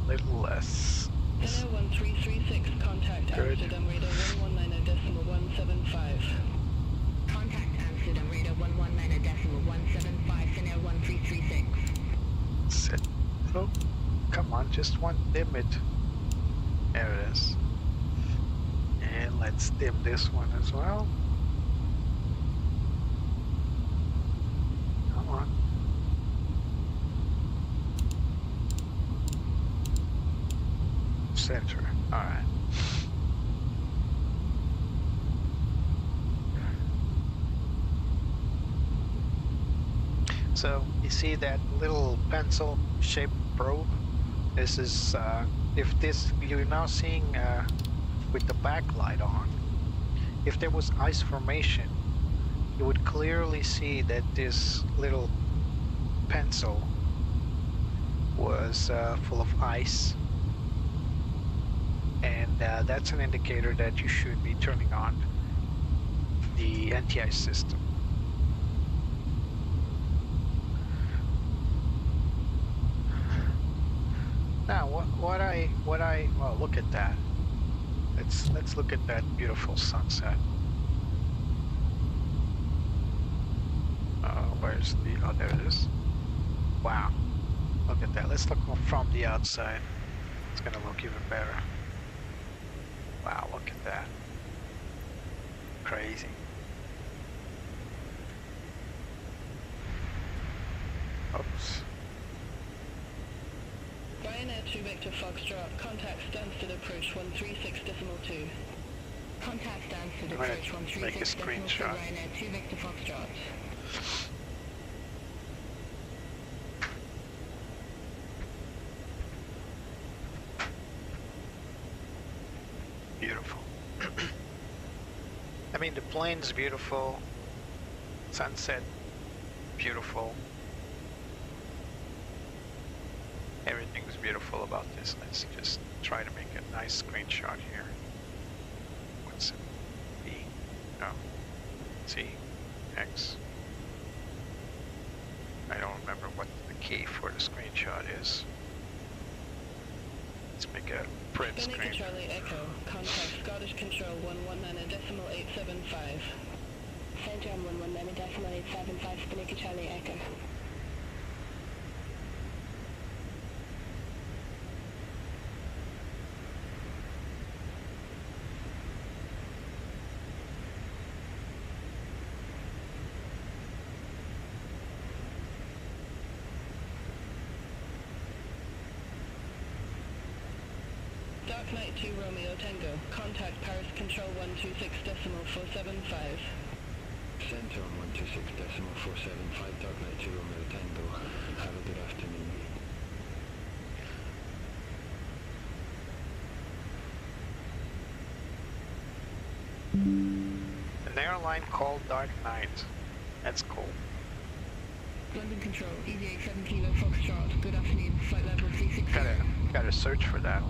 Little less. Center 1336, contact Good. Amsterdam radar 119.175. Contact Amsterdam radar 119.175, Center 1336. Set. Oh, come on, just one dim it. There it is. And let's dim this one as well. Come on. Center. Alright. So you see that little pencil shaped probe? This is if this you're now seeing with the backlight on, if there was ice formation, you would clearly see that this little pencil was full of ice, and that's an indicator that you should be turning on the anti-ice system. Now, well, look at that. Let's look at that beautiful sunset. Where's oh, there it is. Wow, look at that. Let's look from the outside. It's gonna look even better. Wow, look at that. Crazy. Oops. Ryanair 2 Victor Foxtrot, contact Stansted approach 136.2. Contact Stansted I'm gonna approach make a 136.2, screenshot. Ryanair 2 Victor Foxtrot. Beautiful. I mean, the plane's beautiful. Sunset, beautiful. Everything's beautiful about this. Let's just try to make a nice screenshot here. What's it? B? No. C? X? key for the screenshot is. Let's make a print Spinnaker screen. Charlie Echo, contact Scottish Control 119.875. Centre on 119.875, Spinnaker Charlie Echo. Dark Knight 2 Romeo Tango, contact Paris Control 126.475. Centre on 126.475, Dark Knight 2 Romeo Tango. Have a good afternoon. An airline called Dark Knight. That's cool. London Control, Easy 87 Kilo Foxtrot, good afternoon, flight level 360. Gotta search for that.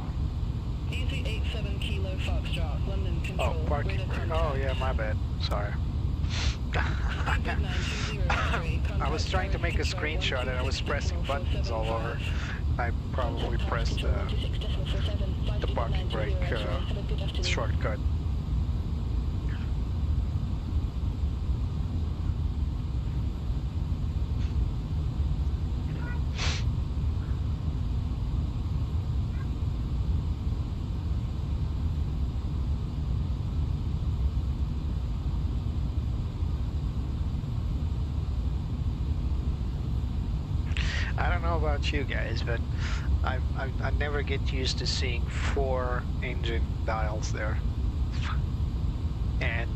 Easy 87 Kilo Foxtrot, London Control, Oh, parking. radar contact. Oh yeah, my bad. Sorry. I was trying to make a screenshot and I was pressing buttons all over. I probably pressed the parking brake shortcut. I don't know about you guys, but I never get used to seeing 4 engine dials there, and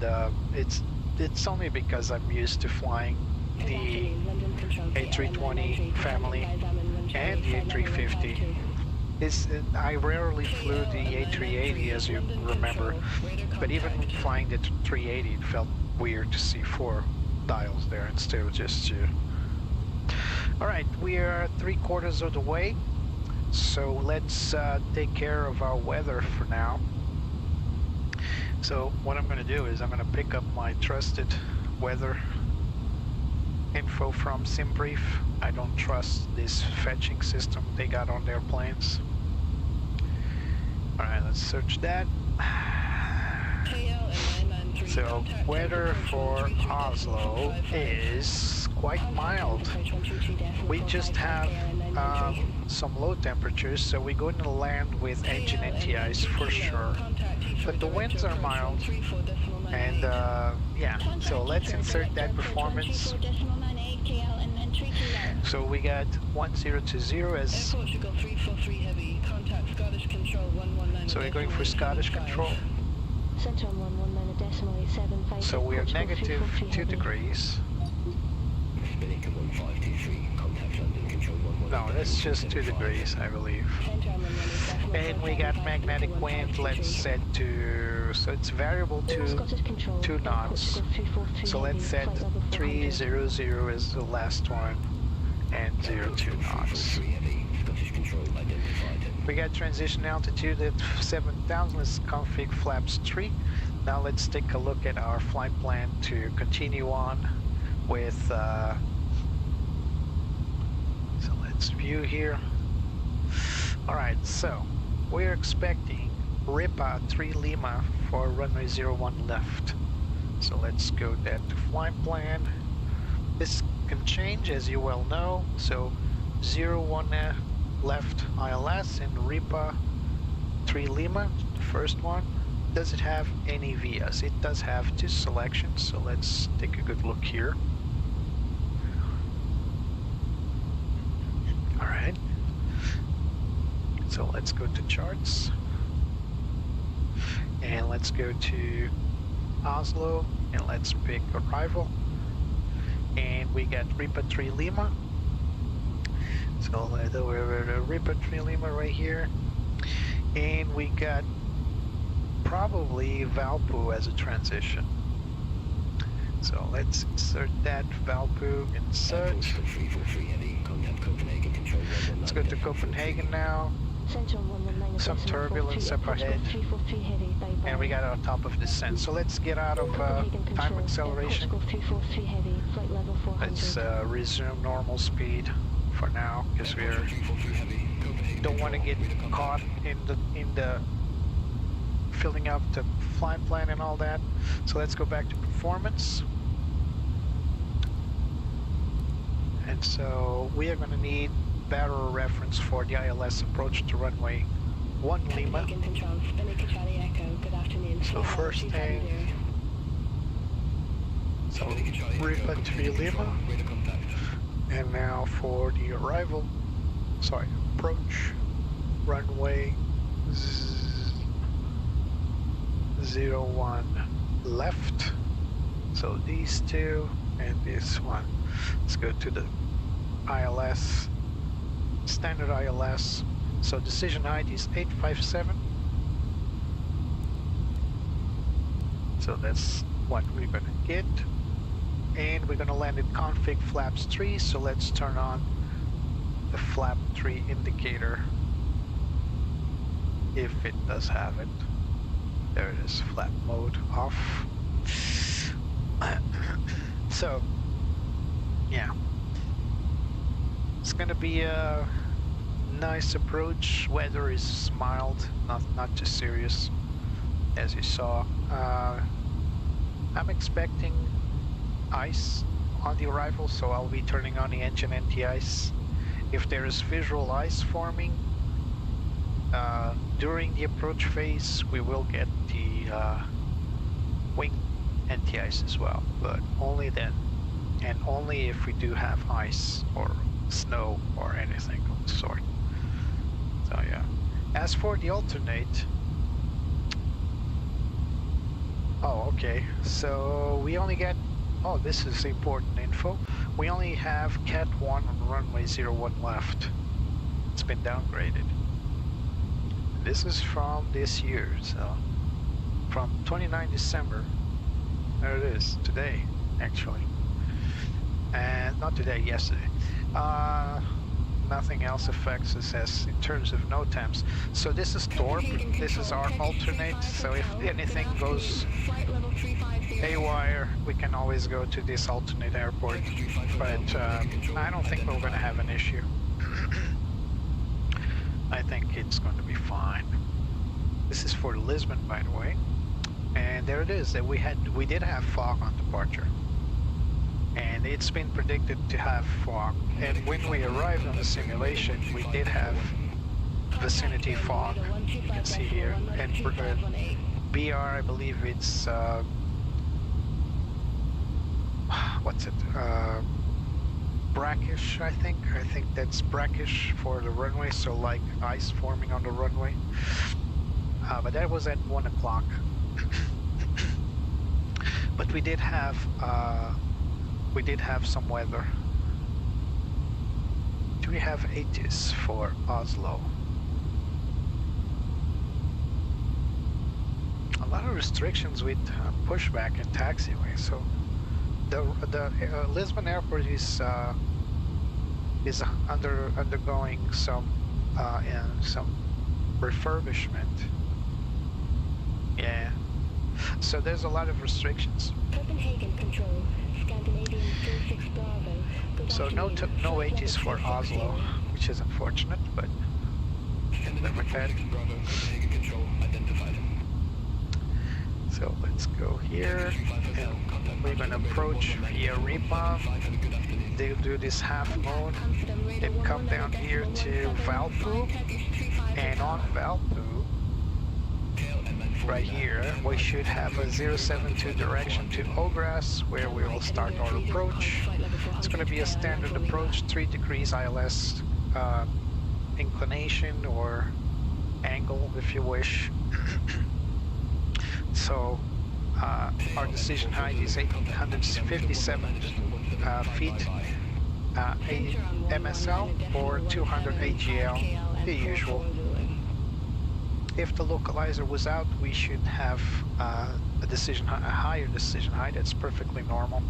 it's only because I'm used to flying the A320 family and the A350. I rarely flew the A380, as you remember, but even flying the 380, it felt weird to see 4 dials there instead of just 2. Alright, we are 3/4 of the way, so let's take care of our weather for now. So what I'm going to do is I'm going to pick up my trusted weather info from Simbrief. I don't trust this fetching system they got on their planes. Alright, let's search that. So weather for Oslo is quite mild. We just have some low temperatures, so we're going to land with engine NTIs for sure. But the winds are mild, and yeah, so let's insert that performance. So we got 1020 as, so we're going for Scottish control. Centre on 119.875. So we are negative 2 degrees. Spinnaker 1523, contact London Control 119. No, that's just 2 degrees, I believe. And we got magnetic wind, let's set to, so it's variable to 2 knots. So let's set 300 as the last one, and 02 knots. We got transition altitude at 7,000, let's config flaps 3. Now let's take a look at our flight plan to continue on with, so let's view here. Alright, so we're expecting RIPA 3 Lima for runway 01 left. So let's go that to flight plan. This can change, as you well know, so 01 left ILS and RIPA 3 Lima, the first one. Does it have any VIAs? It does have 2 selections, so let's take a good look here. Alright, so let's go to charts, and let's go to Oslo, and let's pick arrival, and we got RIPA 3 Lima. So we're RIPA 3 Lima right here, and we got probably Valpo as a transition. So let's insert that, Valpo, insert. Let's go to Copenhagen now. Some turbulence up ahead, and we got on top of descent. So let's get out of time acceleration. Let's resume normal speed for now, because we don't want to get caught in the filling up the flight plan and all that. So let's go back to performance. And so we are going to need barrel reference for the ILS approach to runway 1 Lima. So first thing, so Ripa 3 Lima. And now for the arrival, sorry, approach runway 01 left. So these two and this one. Let's go to the ILS, standard ILS. So decision height is 857. So that's what we're gonna get. And we're gonna land at config flaps 3, so let's turn on the flap 3 indicator if it does have it. There it is, flap mode off. So yeah, it's gonna be a nice approach. Weather is mild, not too serious, as you saw. I'm expecting ice on the arrival, so I'll be turning on the engine anti-ice. If there is visual ice forming during the approach phase, we will get the wing anti-ice as well, but only then, and only if we do have ice or snow or anything of the sort. So yeah. As for the alternate, oh okay, so we only get, oh, this is important info. We only have Cat 1 on runway 01 left. It's been downgraded. This is from this year, so from 29 December. There it is, today, actually. And not today, yesterday. Nothing else affects us as in terms of NOTAMs. So this is Torp, this is our alternate, so if anything goes haywire, we can always go to this alternate airport, but I don't think we're going to have an issue. I think it's going to be fine. This is for Lisbon, by the way, and there it is, that we did have fog on departure. And it's been predicted to have fog. And when we arrived on the simulation, we did have vicinity fog. You can see here. And BR, I believe it's what's it? Brackish, I think. I think that's brackish for the runway. So like ice forming on the runway. But that was at 1 o'clock. But we did have some weather. Do we have ATIS for Oslo? A lot of restrictions with pushback and taxiway. So the Lisbon airport is undergoing some refurbishment. Yeah. So there's a lot of restrictions. Copenhagen Control, Scandinavian 36 Bravo. So no ATIS for Oslo, which is unfortunate, but never had. So let's go here, and we're gonna approach via Ripa. They'll do this half moon, then come down here to Valpo, and on Valpo, right here, we should have a 072 direction to Ogras, where we will start our approach. It's going to be a standard approach, 3 degrees ILS inclination or angle, if you wish. So our decision height is 857 feet, MSL or 200 AGL, the usual. If the localizer was out, we should have a higher decision height. That's perfectly normal.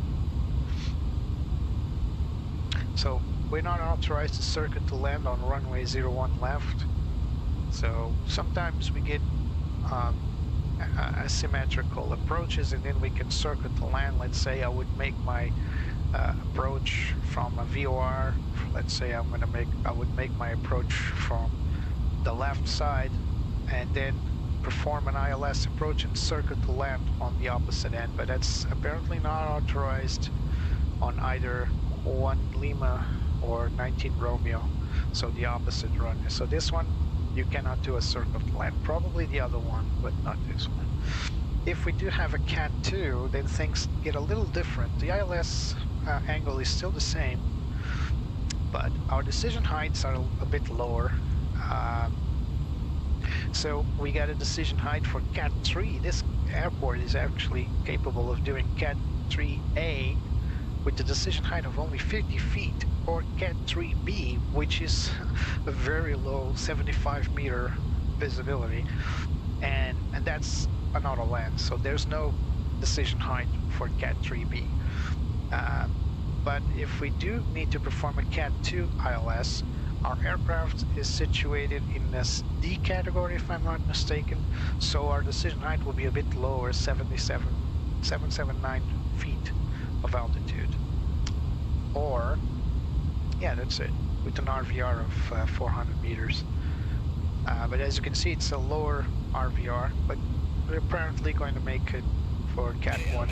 So we're not authorized to circuit to land on runway 01 left. So sometimes we get asymmetrical approaches, and then we can circuit to land. Let's say I would make my approach from a VOR. Let's say I would make my approach from the left side and then perform an ILS approach and circuit to land on the opposite end, but that's apparently not authorized on either 1 Lima or 19 Romeo, so the opposite run. So this one you cannot do a circuit to land, probably the other one, but not this one. If we do have a Cat 2, then things get a little different. The ILS angle is still the same, but our decision heights are a bit lower. So we got a decision height for Cat 3. This airport is actually capable of doing Cat 3A with the decision height of only 50 feet, or Cat 3B, which is a very low 75-meter visibility, and that's an auto land, so there's no decision height for Cat 3B. But if we do need to perform a Cat 2 ILS, our aircraft is situated in this D category, if I'm not mistaken, so our decision height will be a bit lower, 779 feet of altitude. Or, yeah, that's it, with an RVR of 400 meters. But as you can see, it's a lower RVR, but we're apparently going to make it for Cat 1.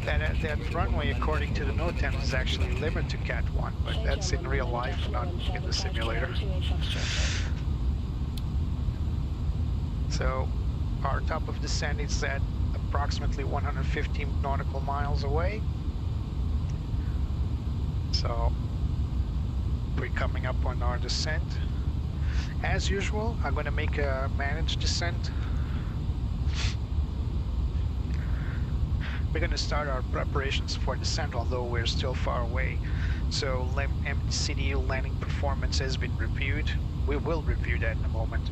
That runway, according to the NOTAM, is actually limited to Cat 1, but that's in real life, not in the simulator. So our top of descent is at approximately 150 nautical miles away. So we're coming up on our descent. As usual, I'm going to make a managed descent. We're going to start our preparations for descent, although we're still far away. So MCDU landing performance has been reviewed. We will review that in a moment.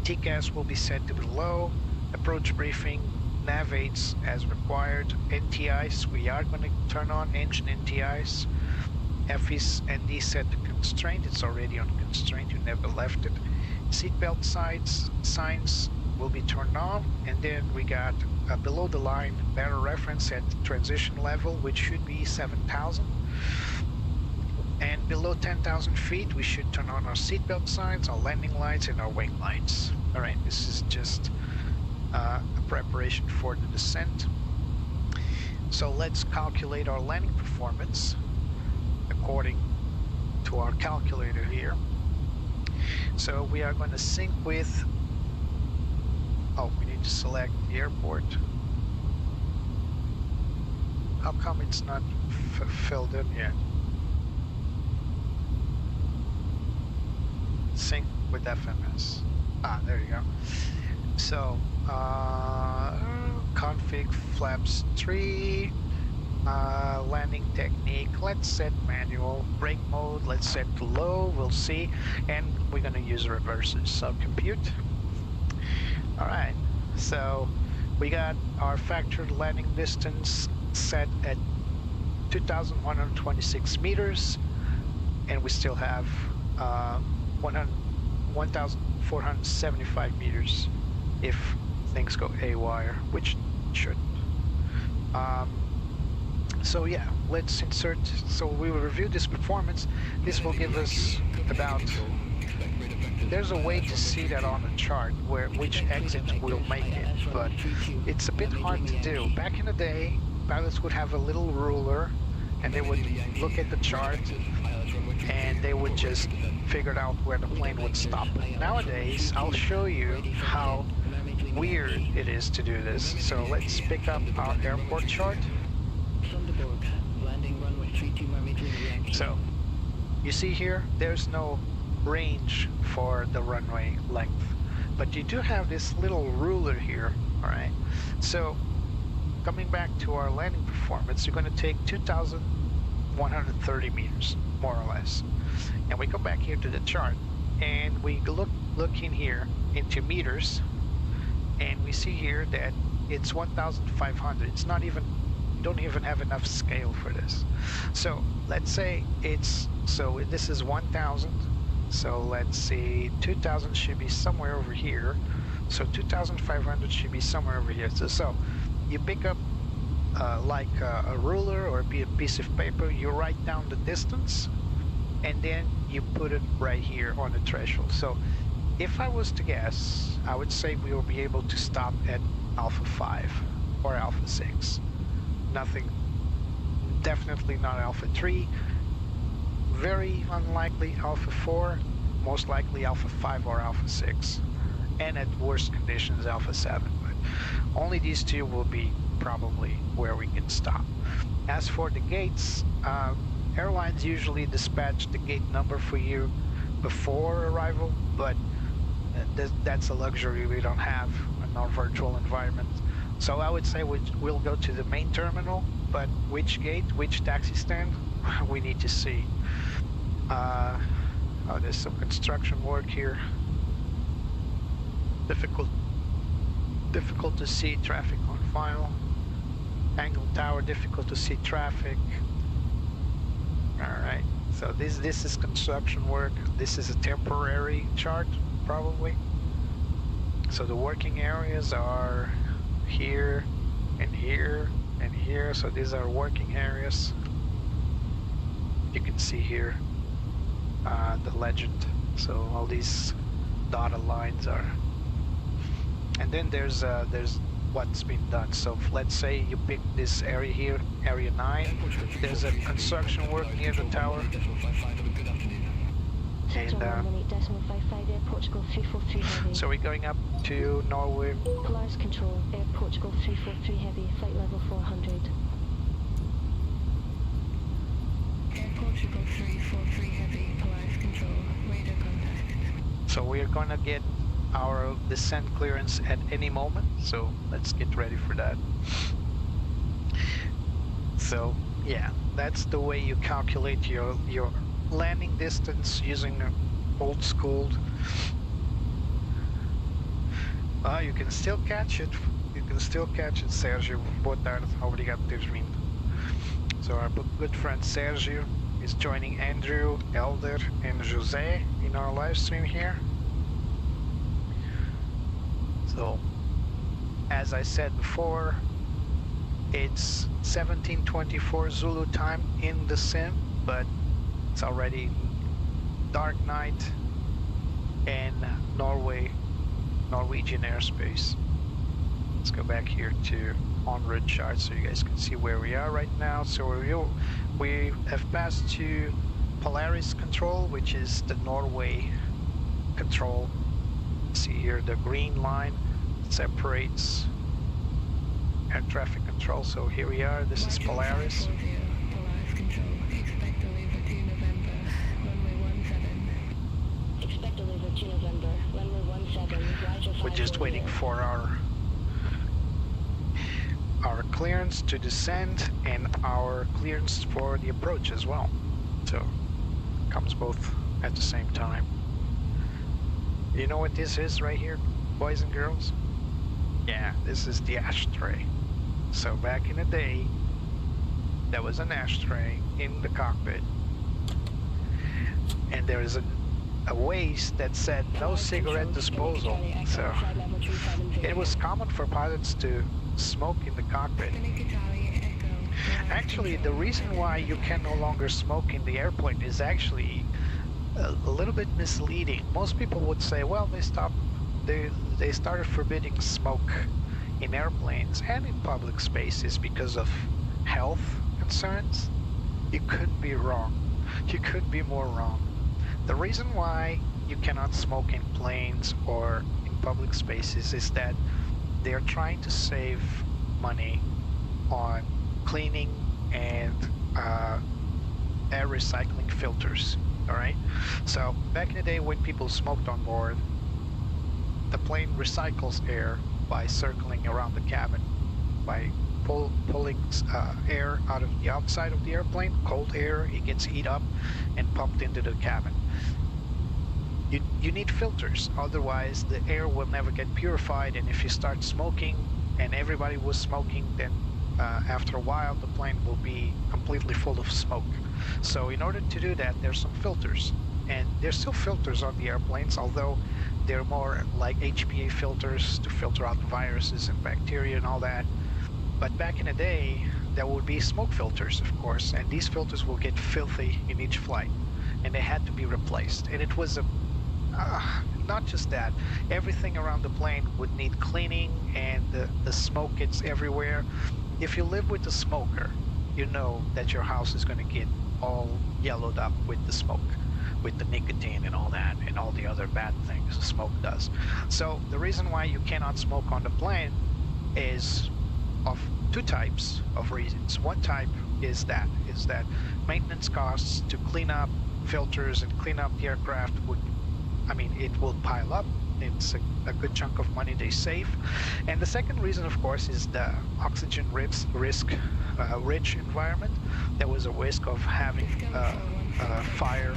TCAS will be set to below. Approach briefing, nav aids as required. NTIs, we are going to turn on engine NTIs. FE's ND set to constraint. It's already on constraint. You never left it. Seatbelt signs will be turned on, and then we got below the line better reference at transition level, which should be 7,000, and below 10,000 feet we should turn on our seatbelt signs, our landing lights, and our wing lights. All right, this is just a preparation for the descent. So let's calculate our landing performance according to our calculator here. So we are going to sync with, we need to select the airport. How come it's not filled in yet? Sync with FMS. There you go. So config flaps 3, landing technique, let's set manual. Brake mode, let's set to low, we'll see, and we're going to use reverses. So compute. Alright, so we got our factored landing distance set at 2,126 meters, and we still have 1,475 meters if things go haywire, which should. So yeah, let's insert, so we will review this performance. This will give us about, there's a way to see that on the chart, which exit will make it, but it's a bit hard to do. Back in the day, pilots would have a little ruler, and they would look at the chart, and they would just figure out where the plane would stop. Nowadays, I'll show you how weird it is to do this. So let's pick up our airport chart. So you see here, there's no range for the runway length, but you do have this little ruler here. All right, so coming back to our landing performance, you're going to take 2,130 meters more or less, and we go back here to the chart, and we look in here into meters, and we see here that it's 1,500. It's not even, don't even have enough scale for this. So let's say it's, so this is 1,000, so let's see, 2,000 should be somewhere over here, so 2,500 should be somewhere over here. So you pick up like a ruler or a piece of paper, you write down the distance and then you put it right here on the threshold. So if I was to guess, I would say we will be able to stop at Alpha 5 or Alpha 6. Nothing, definitely not Alpha 3, very unlikely Alpha 4, most likely Alpha 5 or Alpha 6, and at worst conditions Alpha 7, but only these two will be probably where we can stop. As for the gates, airlines usually dispatch the gate number for you before arrival, but that's a luxury we don't have in our virtual environment. So I would say we'll go to the main terminal, but which gate, which taxi stand, we need to see. Oh, there's some construction work here. Difficult to see traffic on file. Angle tower, difficult to see traffic. Alright, so this is construction work. This is a temporary chart, probably. So the working areas are here and here and here. So these are working areas. You can see here the legend. So all these dotted lines are. And then there's what's been done. So let's say you pick this area here, area 9. There's a construction work near the tower. And Air Portugal 343 heavy. so we're going up to Norway. Polaris control, Air Portugal 343 heavy, flight level 400. Air Portugal 343 heavy, Polaris control, radar contact. So we're gonna get our descent clearance at any moment, so let's get ready for that. So yeah, that's the way you calculate your landing distance using old school. You can still catch it. You can still catch it, Sergio. Boa tarde. Obrigado por teres vindo. So our good friend Sergio is joining Andrew, Elder, and Jose in our live stream here. So, as I said before, it's 17:24 Zulu time in the sim, but it's already dark night in Norwegian airspace. Let's go back here to on-route chart so you guys can see where we are right now. So we have passed to Polaris control, which is the Norway control. See here the green line separates air traffic control. So here we are, this is Polaris. Polaris control, expect delivery to November, runway 17. Expect delivery to November, runway 17, Roger 5. We're just waiting for our clearance to descend and our clearance for the approach as well. So comes both at the same time. You know what this is right here, boys and girls? Yeah, this is the ashtray. So back in the day, there was an ashtray in the cockpit, and there is a waste that said no cigarette disposal. So it was common for pilots to smoke in the cockpit. Actually, the reason why you can no longer smoke in the airplane is actually a little bit misleading. Most people would say, well, they started forbidding smoke in airplanes and in public spaces because of health concerns. You couldn't be wrong. You couldn't be more wrong. The reason why you cannot smoke in planes or in public spaces is that they're trying to save money on cleaning and air recycling filters. Alright, so back in the day when people smoked on board, the plane recycles air by circling around the cabin, by pulling air out of the outside of the airplane, cold air, it gets heated up and pumped into the cabin. You need filters, otherwise the air will never get purified, and if you start smoking and everybody was smoking, then after a while the plane will be completely full of smoke. So in order to do that, there's some filters, and there's still filters on the airplanes, although they're more like HPA filters to filter out viruses and bacteria and all that. But back in the day, there would be smoke filters, of course, and these filters will get filthy in each flight, and they had to be replaced. And it was a not just that, everything around the plane would need cleaning, and the smoke gets everywhere. If you live with a smoker, you know that your house is going to get all yellowed up with the smoke, with the nicotine and all that, and all the other bad things the smoke does. So the reason why you cannot smoke on the plane is of two types of reasons. One type is that maintenance costs to clean up filters and clean up the aircraft it will pile up. It's a good chunk of money they save. And the second reason, of course, is the oxygen risk rich environment. There was a risk of having fire.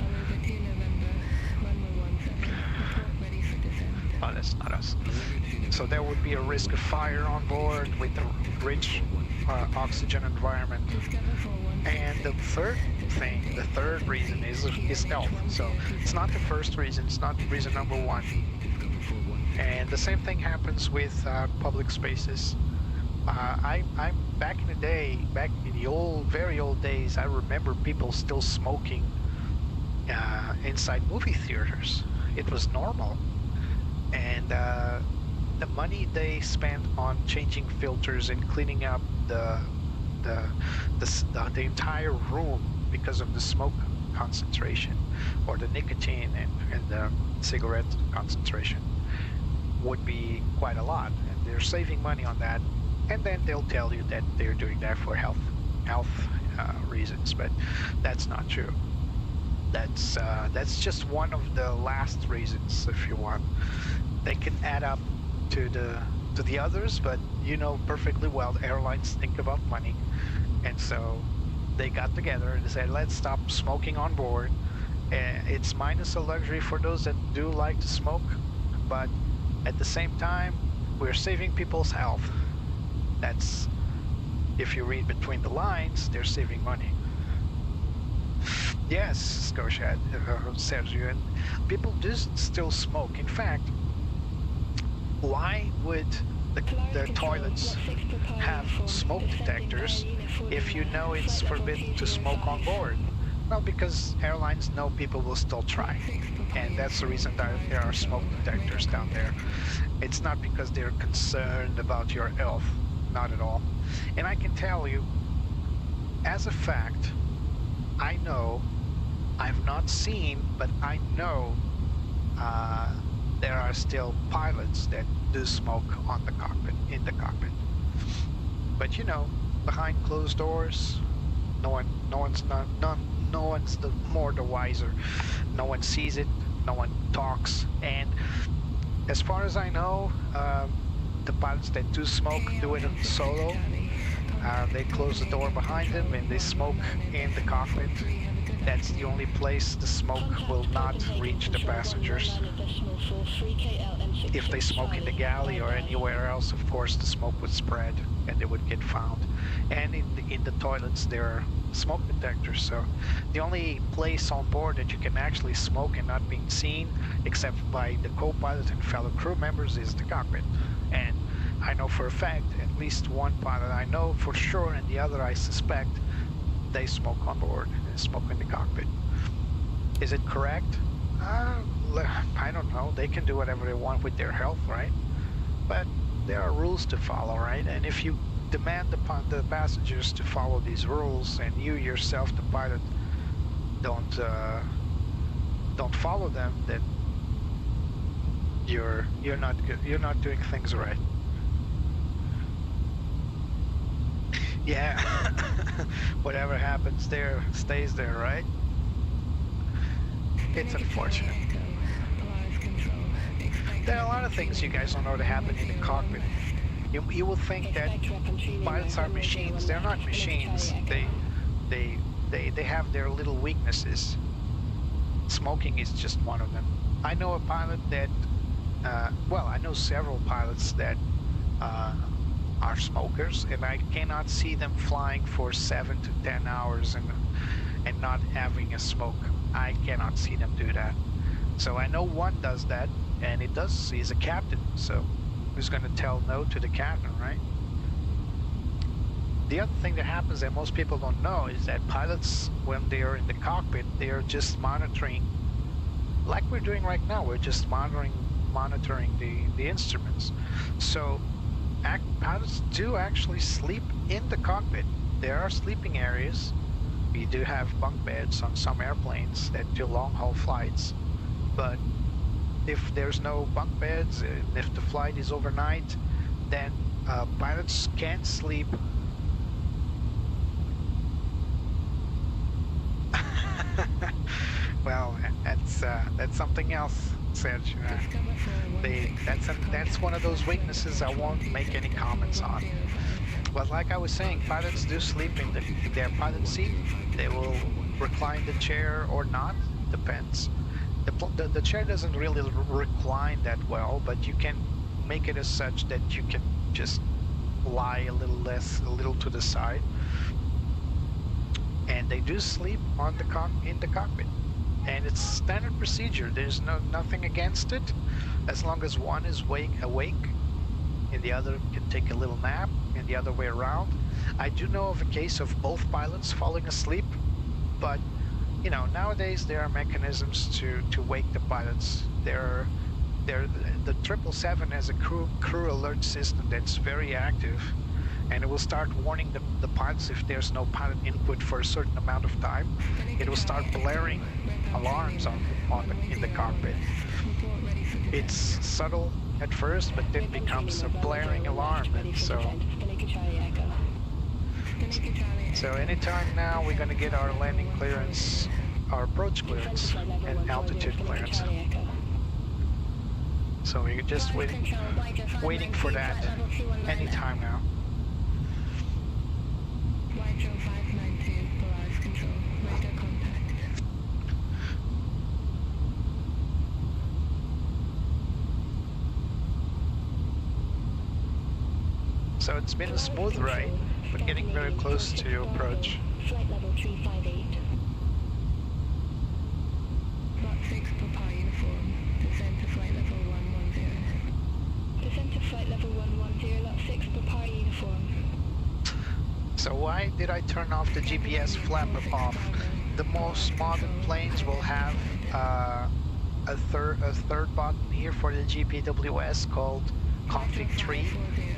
Oh, that's not us. So there would be a risk of fire on board with the rich oxygen environment. And the third reason is health. So it's not the first reason, it's not reason number one. And the same thing happens with public spaces. I'm back in the day, back in the very old days, I remember people still smoking inside movie theaters. It was normal. And the money they spent on changing filters and cleaning up the entire room because of the smoke concentration or the nicotine and the cigarette concentration would be quite a lot, and they're saving money on that. And then they'll tell you that they're doing that for health reasons, but that's not true. That's just one of the last reasons, if you want. They can add up to the others, but you know perfectly well the airlines think about money, and so they got together and said, let's stop smoking on board. It's minus a luxury for those that do like to smoke, but at the same time we're saving people's health. That's, if you read between the lines, they're saving money. Yes, Scotia, Sergio, and people do still smoke. In fact, why would the toilets have smoke detectors if you know it's forbidden to smoke on board? Well, because airlines know people will still try, and that's the reason that there are smoke detectors down there. It's not because they're concerned about your health, not at all. And I can tell you, as a fact, I know, I've not seen, but I know there are still pilots that do smoke on the cockpit, in the cockpit. But you know, behind closed doors, no one's the wiser. No one sees it, no one talks, and as far as I know, the pilots that do smoke do it solo. They close the door behind them and they smoke in the cockpit. That's the only place the smoke will not reach the passengers. If they smoke in the galley or anywhere else, of course the smoke would spread and they would get found. And in the toilets there are smoke detectors, so the only place on board that you can actually smoke and not being seen, except by the co-pilot and fellow crew members, is the cockpit. And I know for a fact, at least one pilot I know for sure, and the other I suspect, they smoke on board and smoke in the cockpit. Is it correct? I don't know. They can do whatever they want with their health, right? But there are rules to follow, right? And if you demand upon the passengers to follow these rules, and you yourself, the pilot, don't follow them, then you're not doing things right. Yeah, whatever happens there stays there, right? It's unfortunate. There are a lot of things you guys don't know that happen in the cockpit. You will think that pilots are machines. They're not machines. They have their little weaknesses. Smoking is just one of them. I know a pilot that, I know several pilots that are smokers, and I cannot see them flying for 7 to 10 hours and not having a smoke. I cannot see them do that. So I know one does that, and he's a captain, so who's going to tell no to the captain, right? the other thing that happens that most people don't know is that pilots, when they are in the cockpit, they are just monitoring, like we're doing right now. We're just monitoring the instruments. So pilots do actually sleep in the cockpit. There are sleeping areas. We do have bunk beds on some airplanes that do long-haul flights, but if there's no bunk beds, and if the flight is overnight, then pilots can't sleep. Well, that's something else, Serge. That's one of those weaknesses I won't make any comments on. But like I was saying, pilots do sleep in their pilot seat. They will recline the chair or not, depends. The chair doesn't really recline that well, but you can make it as such that you can just lie a little to the side. And they do sleep on in the cockpit, and it's standard procedure. There's nothing against it, as long as one is awake, and the other can take a little nap, and the other way around. I do know of a case of both pilots falling asleep, but you know, nowadays there are mechanisms to wake the pilots. The 777 has a crew alert system that's very active, and it will start warning the pilots if there's no pilot input for a certain amount of time. It will start blaring alarms in the cockpit. It's subtle at first, but then becomes a blaring alarm, and so anytime now we're going to get our landing clearance, our approach clearance, and altitude clearance. So we're just waiting for that anytime now. So it's been a smooth ride, but getting very close to approach. Flight level 358. Lot 6 Papa uniform. Descend to flight level 110. Descend to flight level 110, lot 6 Papa uniform. So why did I turn off the GPS flapper off? The most modern planes will have a third button here for the GPWS called config 3.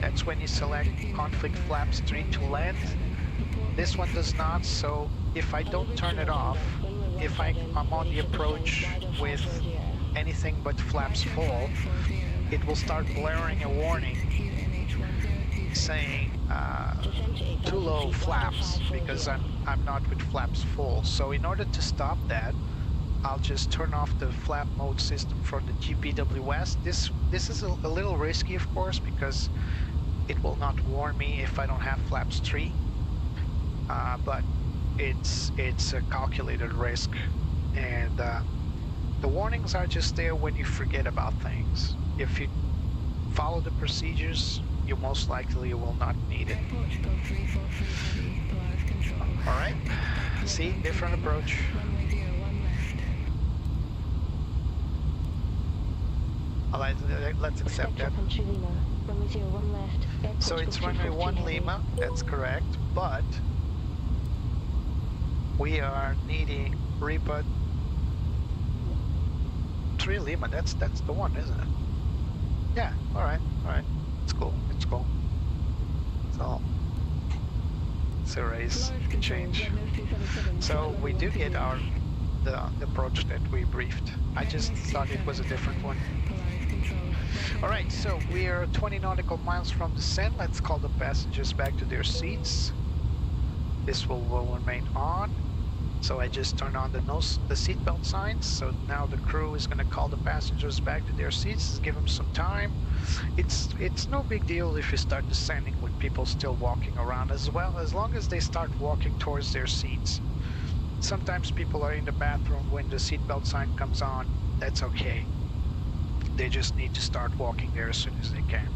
That's when you select config flaps 3 to land. This one does not, so if I don't turn it off, if I'm on the approach with anything but flaps full, it will start blaring a warning saying too low flaps, because I'm not with flaps full. So in order to stop that, I'll just turn off the flap mode system from the GPWS. This is a little risky, of course, because it will not warn me if I don't have flaps 3, but it's a calculated risk, and the warnings are just there when you forget about things. If you follow the procedures, you most likely will not need it. Alright, see, different approach. Let's accept that. So it's runway 1 Lima, that's correct, but we are needing reput 3 Lima, that's the one, isn't it? Yeah, alright, it's cool. So it's a race change. So we do get the approach that we briefed. I just thought it was a different one. Alright, so we are 20 nautical miles from descent. Let's call the passengers back to their seats. This will remain on. So I just turned on the seatbelt signs. So now the crew is going to call the passengers back to their seats, give them some time. It's no big deal if you start descending with people still walking around, as long as they start walking towards their seats. Sometimes people are in the bathroom when the seatbelt sign comes on. That's okay. They just need to start walking there as soon as they can.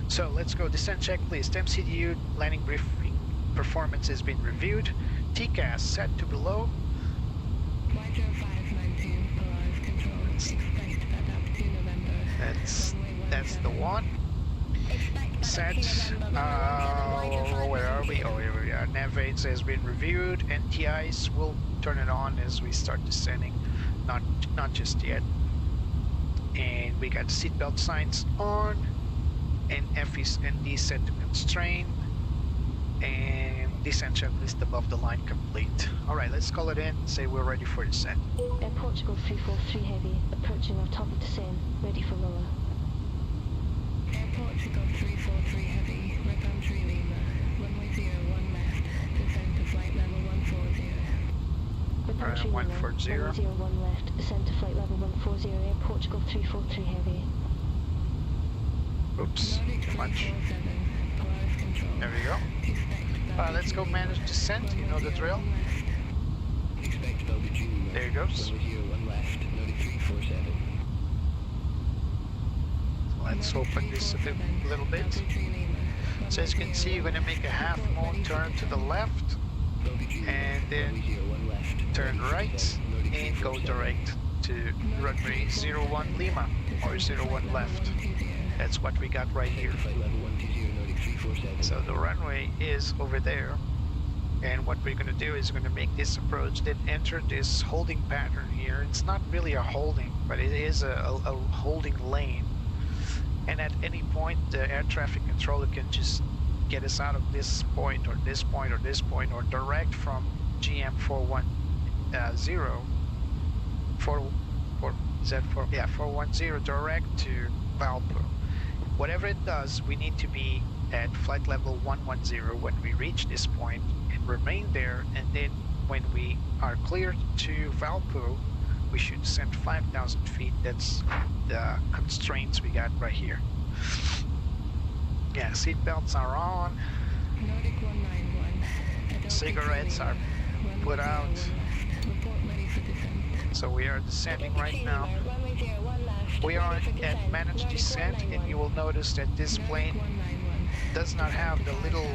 So let's go. Descent checklist. MCDU landing briefing performance has been reviewed. TCAS set to below. That's the one. Set where are we? Oh, here we are. Navigraph has been reviewed. NTIs will turn it on as we start descending. Not just yet. And we got seatbelt signs on, and FSLTL set to constrain, and descent checklist above the line complete. Alright, let's call it in and say we're ready for descent. Air Portugal 343 heavy, approaching our top of descent, ready for lower. Air Portugal 343 heavy, Recon 3 Lima, runway 01 left, descend to flight level 140. Recon 3 Lima, 140. runway 01 left, descend to flight level 140, Air Portugal 343 heavy. Oops, too much. There we go. Let's go manage descent, you know the drill. There it goes. Let's open this a little bit. So as you can see, you're going to make a half moon turn to the left, and then turn right, and go direct to runway 01 Lima, or 01 left. That's what we got right here. So the runway is over there, and what we're going to do is we're going to make this approach, then enter this holding pattern here. It's not really a holding, but it is a holding lane, and at any point the air traffic controller can just get us out of this point or this point or this point, or direct from GM 410 direct to Valpo. Whatever it does, we need to be at flight level 110 when we reach this point and remain there, and then when we are cleared to Valpo, we should descend 5,000 feet. That's the constraints we got right here. Yeah, seatbelts are on. Cigarettes are put out. So we are descending right now. We are at managed descent, and you will notice that this plane does not have the little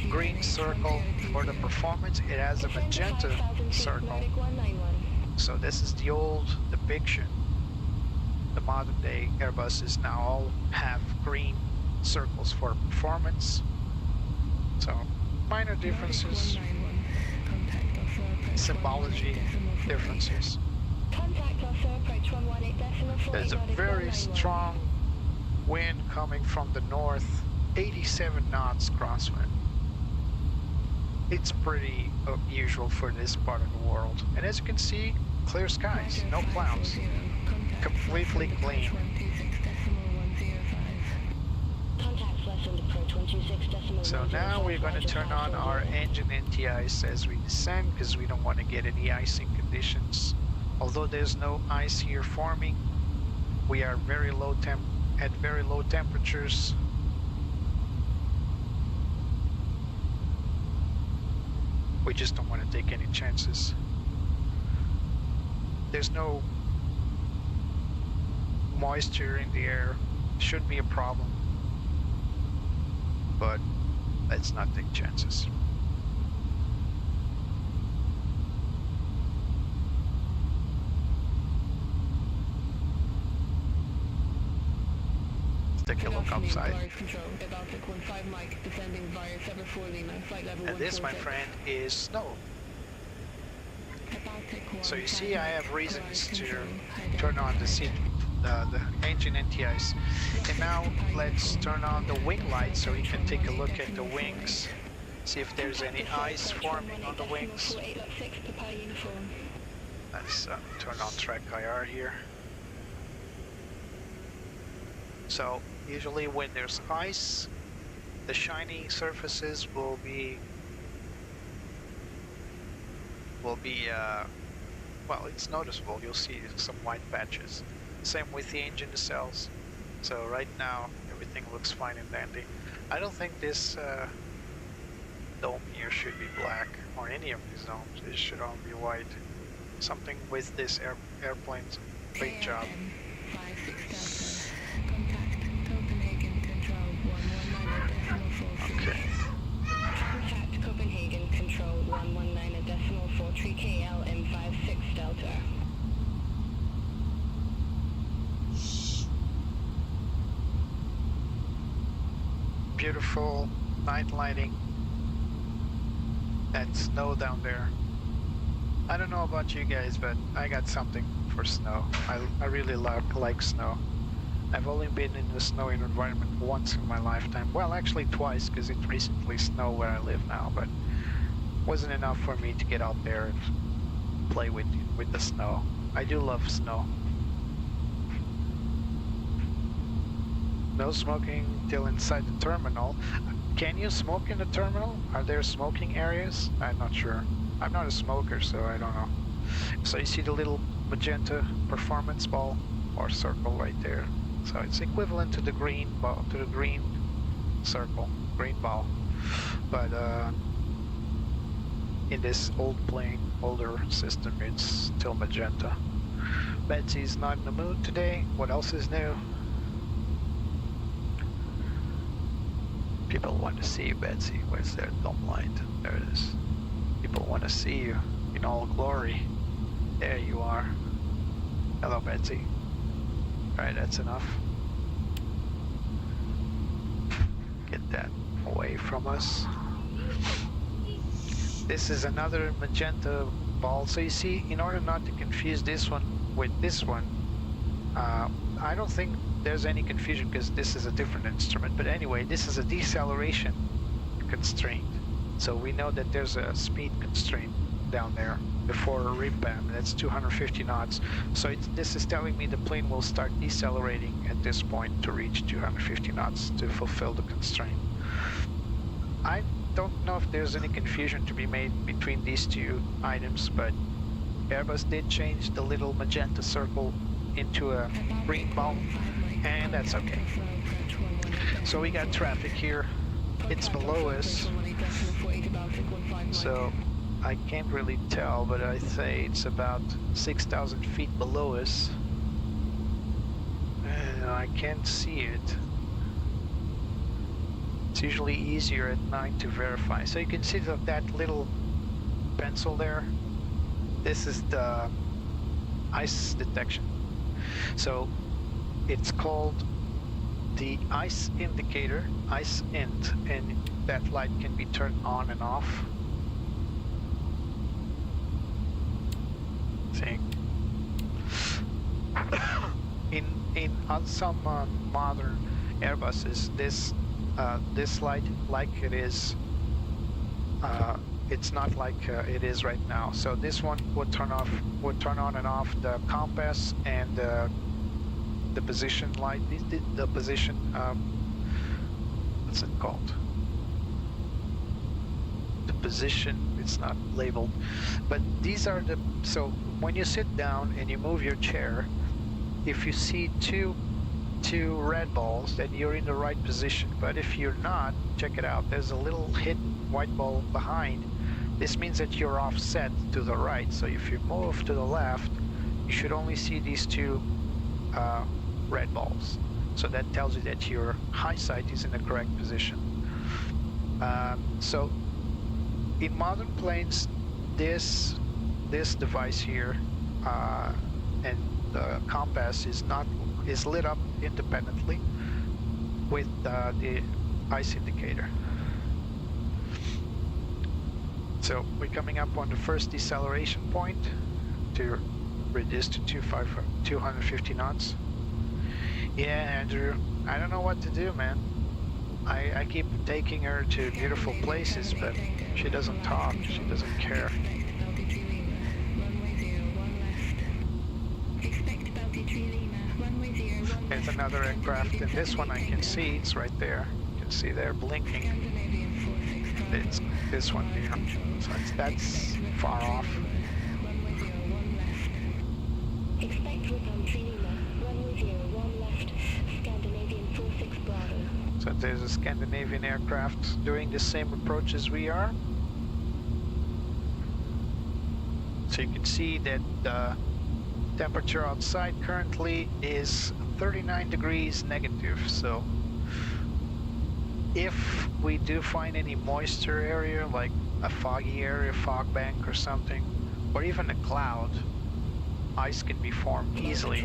green circle for the performance. It has a magenta circle. So this is the old depiction. The modern day Airbuses now all have green circles for performance. So minor differences, symbology differences. There's a very strong wind coming from the north, 87 knots crosswind. It's pretty usual for this part of the world. And as you can see, clear skies, no clouds, completely clean. So now we're going to turn on our engine NTIs as we descend, because we don't want to get any icing conditions. Although there's no ice here forming, we are at very low temperatures. We just don't want to take any chances. There's no moisture in the air. Shouldn't be a problem. But let's not take chances. Let's take a look outside. And this, my friend, is snow. So you see, I have reasons to turn on the engine NTIs. And now let's turn on the wing lights so we can take a look at the wings, see if there's any ice forming on the wings. Let's turn on track IR here. So usually when there's ice, the shiny surfaces will be well, it's noticeable. You'll see some white patches. Same with the engine nacelles. So right now everything looks fine and dandy. I don't think this dome here should be black, or any of these domes. It should all be white. Something with this airplane's great job. Okay. Contact Copenhagen Control 119.43 KL M56 Delta. Beautiful night lighting, and snow down there. I don't know about you guys, but I got something for snow. I really like snow. I've only been in the snowy environment once in my lifetime. Well, actually twice, because it recently snowed where I live now, but wasn't enough for me to get out there and play with the snow. I do love snow. No smoking till inside the terminal. Can you smoke in the terminal? Are there smoking areas? I'm not sure. I'm not a smoker, so I don't know. So you see the little magenta performance ball or circle right there. So it's equivalent to the green ball, to the green circle, green ball. But in this older system, it's still magenta. Betsy's not in the mood today. What else is new? People want to see you, Betsy. Where's their dumb light? There it is. People want to see you in all glory. There you are. Hello, Betsy. Alright, that's enough. Get that away from us. This is another magenta ball. So you see, in order not to confuse this one with this one, I don't think there's any confusion because this is a different instrument. But anyway, this is a deceleration constraint. So we know that there's a speed constraint down there before a rebound. That's 250 knots. So this is telling me the plane will start decelerating at this point to reach 250 knots to fulfill the constraint. I don't know if there's any confusion to be made between these two items, but Airbus did change the little magenta circle into a green ball, and that's okay. So we got traffic here. It's below us, so I can't really tell, but I say it's about 6,000 feet below us, and I can't see it. It's usually easier at night to verify. So you can see that little pencil there. This is the ice detection. So it's called the ice indicator, ice int, and that light can be turned on and off. See, on some modern Airbuses, this light, like it is, it's not like it is right now. So this one would turn on and off the compass and the position light. The position, what's it called? The position, it's not labeled, but these are the, so when you sit down and you move your chair, if you see two red balls, then you're in the right position. But if you're not, check it out, there's a little hidden white ball behind. This means that you're offset to the right. So if you move to the left, you should only see these two red balls. So that tells you that your high sight is in the correct position. So in modern planes, this device here and the compass is lit up independently with the ice indicator. So we're coming up on the first deceleration point to reduce to 250 knots. Yeah, Andrew, I don't know what to do, man. I keep taking her to beautiful places, but she doesn't talk, she doesn't care. There's another aircraft, and this one I can see, it's right there. You can see they're blinking. It's this one here, so that's far off. So there's a Scandinavian aircraft doing the same approach as we are. So you can see that the temperature outside currently is 39 degrees negative. So if we do find any moisture area, like a foggy area, fog bank or something, or even a cloud, ice can be formed easily.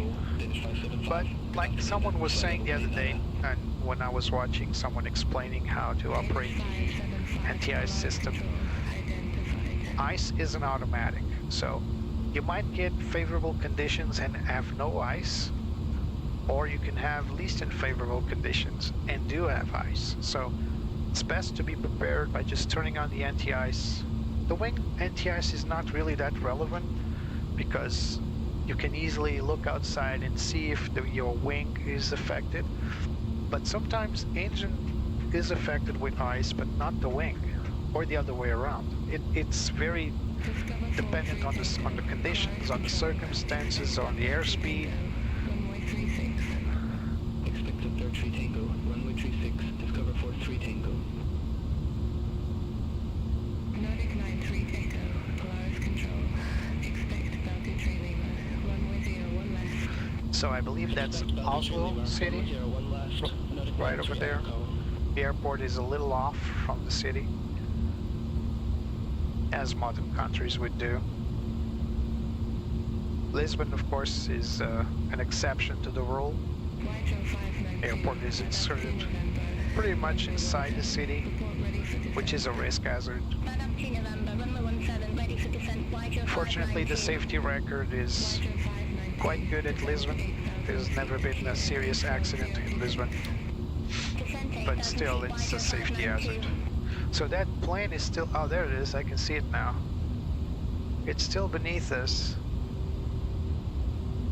But like someone was saying the other day, and when I was watching someone explaining how to operate the anti-ice system, ice isn't automatic. So you might get favorable conditions and have no ice, or you can have least unfavorable conditions and do have ice. So it's best to be prepared by just turning on the anti-ice. The wing anti-ice is not really that relevant because you can easily look outside and see if your wing is affected. But sometimes engine is affected with ice, but not the wing, or the other way around. It's very dependent on the conditions, on the circumstances, on the airspeed. Expect up there 3 Tango, runway 36, discover 43 Tango. Nordic 93 Echo, Polaris Control. Expect Falcon 3 Lima, runway 01 left. So I believe that's Oslo city, right over there. The airport is a little off from the city, as modern countries would do. Lisbon, of course, is an exception to the rule. Airport is inserted pretty much inside the city, which is a risk hazard. Fortunately, the safety record is quite good at Lisbon. There's never been a serious accident in Lisbon, but still it's a safety hazard. So that plane is still, oh there it is, I can see it now. It's still beneath us.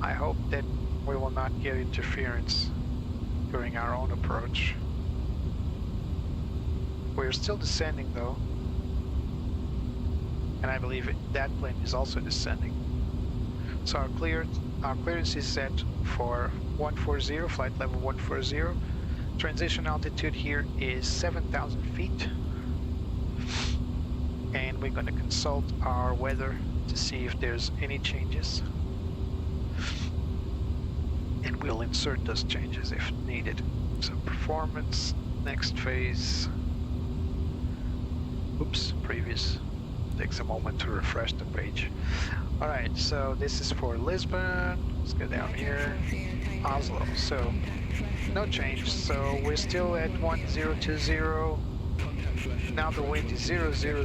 I hope that we will not get interference during our own approach. We're still descending though, and I believe that plane is also descending. So our clearance is set for 140, flight level 140. Transition altitude here is 7,000 feet. And we're going to consult our weather to see if there's any changes. And we'll insert those changes if needed. So performance, next phase. Oops, previous. Takes a moment to refresh the page. Alright, so this is for Lisbon. Let's go down here. Oslo. So no change. So we're still at 1020. Now the wind is 000.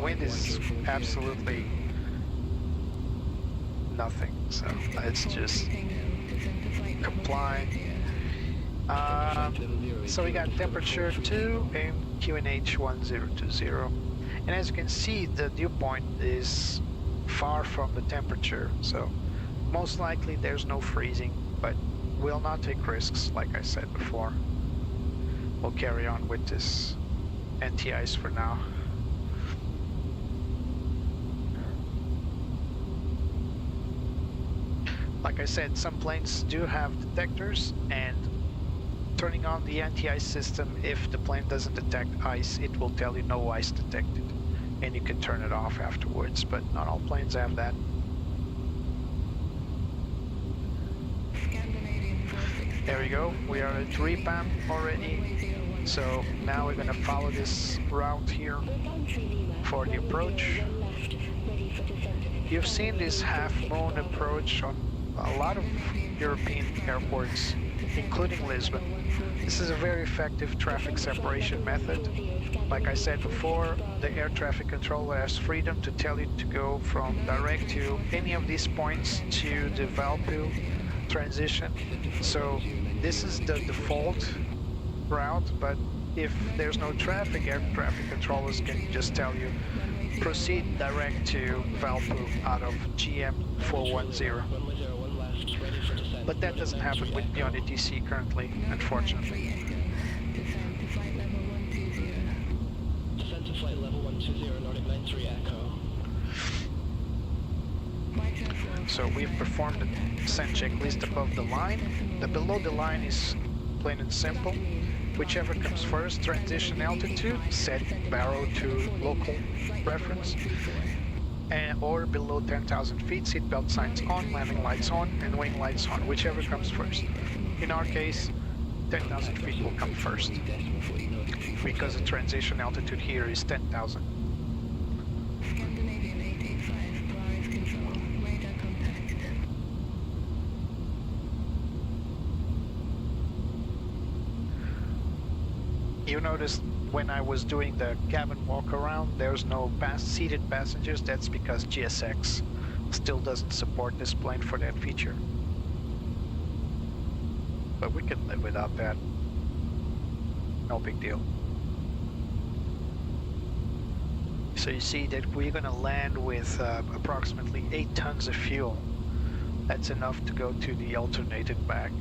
Wind is absolutely nothing. So let's just comply. So we got temperature 2 and QNH 1020. And as you can see, the dew point is far from the temperature. So most likely there's no freezing, but we'll not take risks like I said before. We'll carry on with this anti-ice for now. Like I said, some planes do have detectors, and turning on the anti-ice system, if the plane doesn't detect ice, it will tell you no ice detected, and you can turn it off afterwards, but not all planes have that. There we go, we are at REPAM already. So now we're going to follow this route here for the approach. You've seen this half-moon approach on a lot of European airports, including Lisbon. This is a very effective traffic separation method. Like I said before, the air traffic controller has freedom to tell you to go from direct to any of these points to the Valpo transition. So this is the default route, but if there's no traffic, air traffic controllers can just tell you proceed direct to Valpo out of GM 410. But that doesn't happen with Beyond ATC currently, unfortunately. Descent to flight level 120, Nordic 93 Echo. So we've performed the descent checklist above the line. The below the line is plain and simple. Whichever comes first, transition altitude, set barrow to local reference, or below 10,000 feet, seatbelt signs on, landing lights on, and wing lights on, whichever comes first. In our case, 10,000 feet will come first, because the transition altitude here is 10,000. You noticed when I was doing the cabin walk around, there's no seated passengers. That's because GSX still doesn't support this plane for that feature. But we can live without that. No big deal. So you see that we're gonna land with approximately 8 tons of fuel. That's enough to go to the alternated back.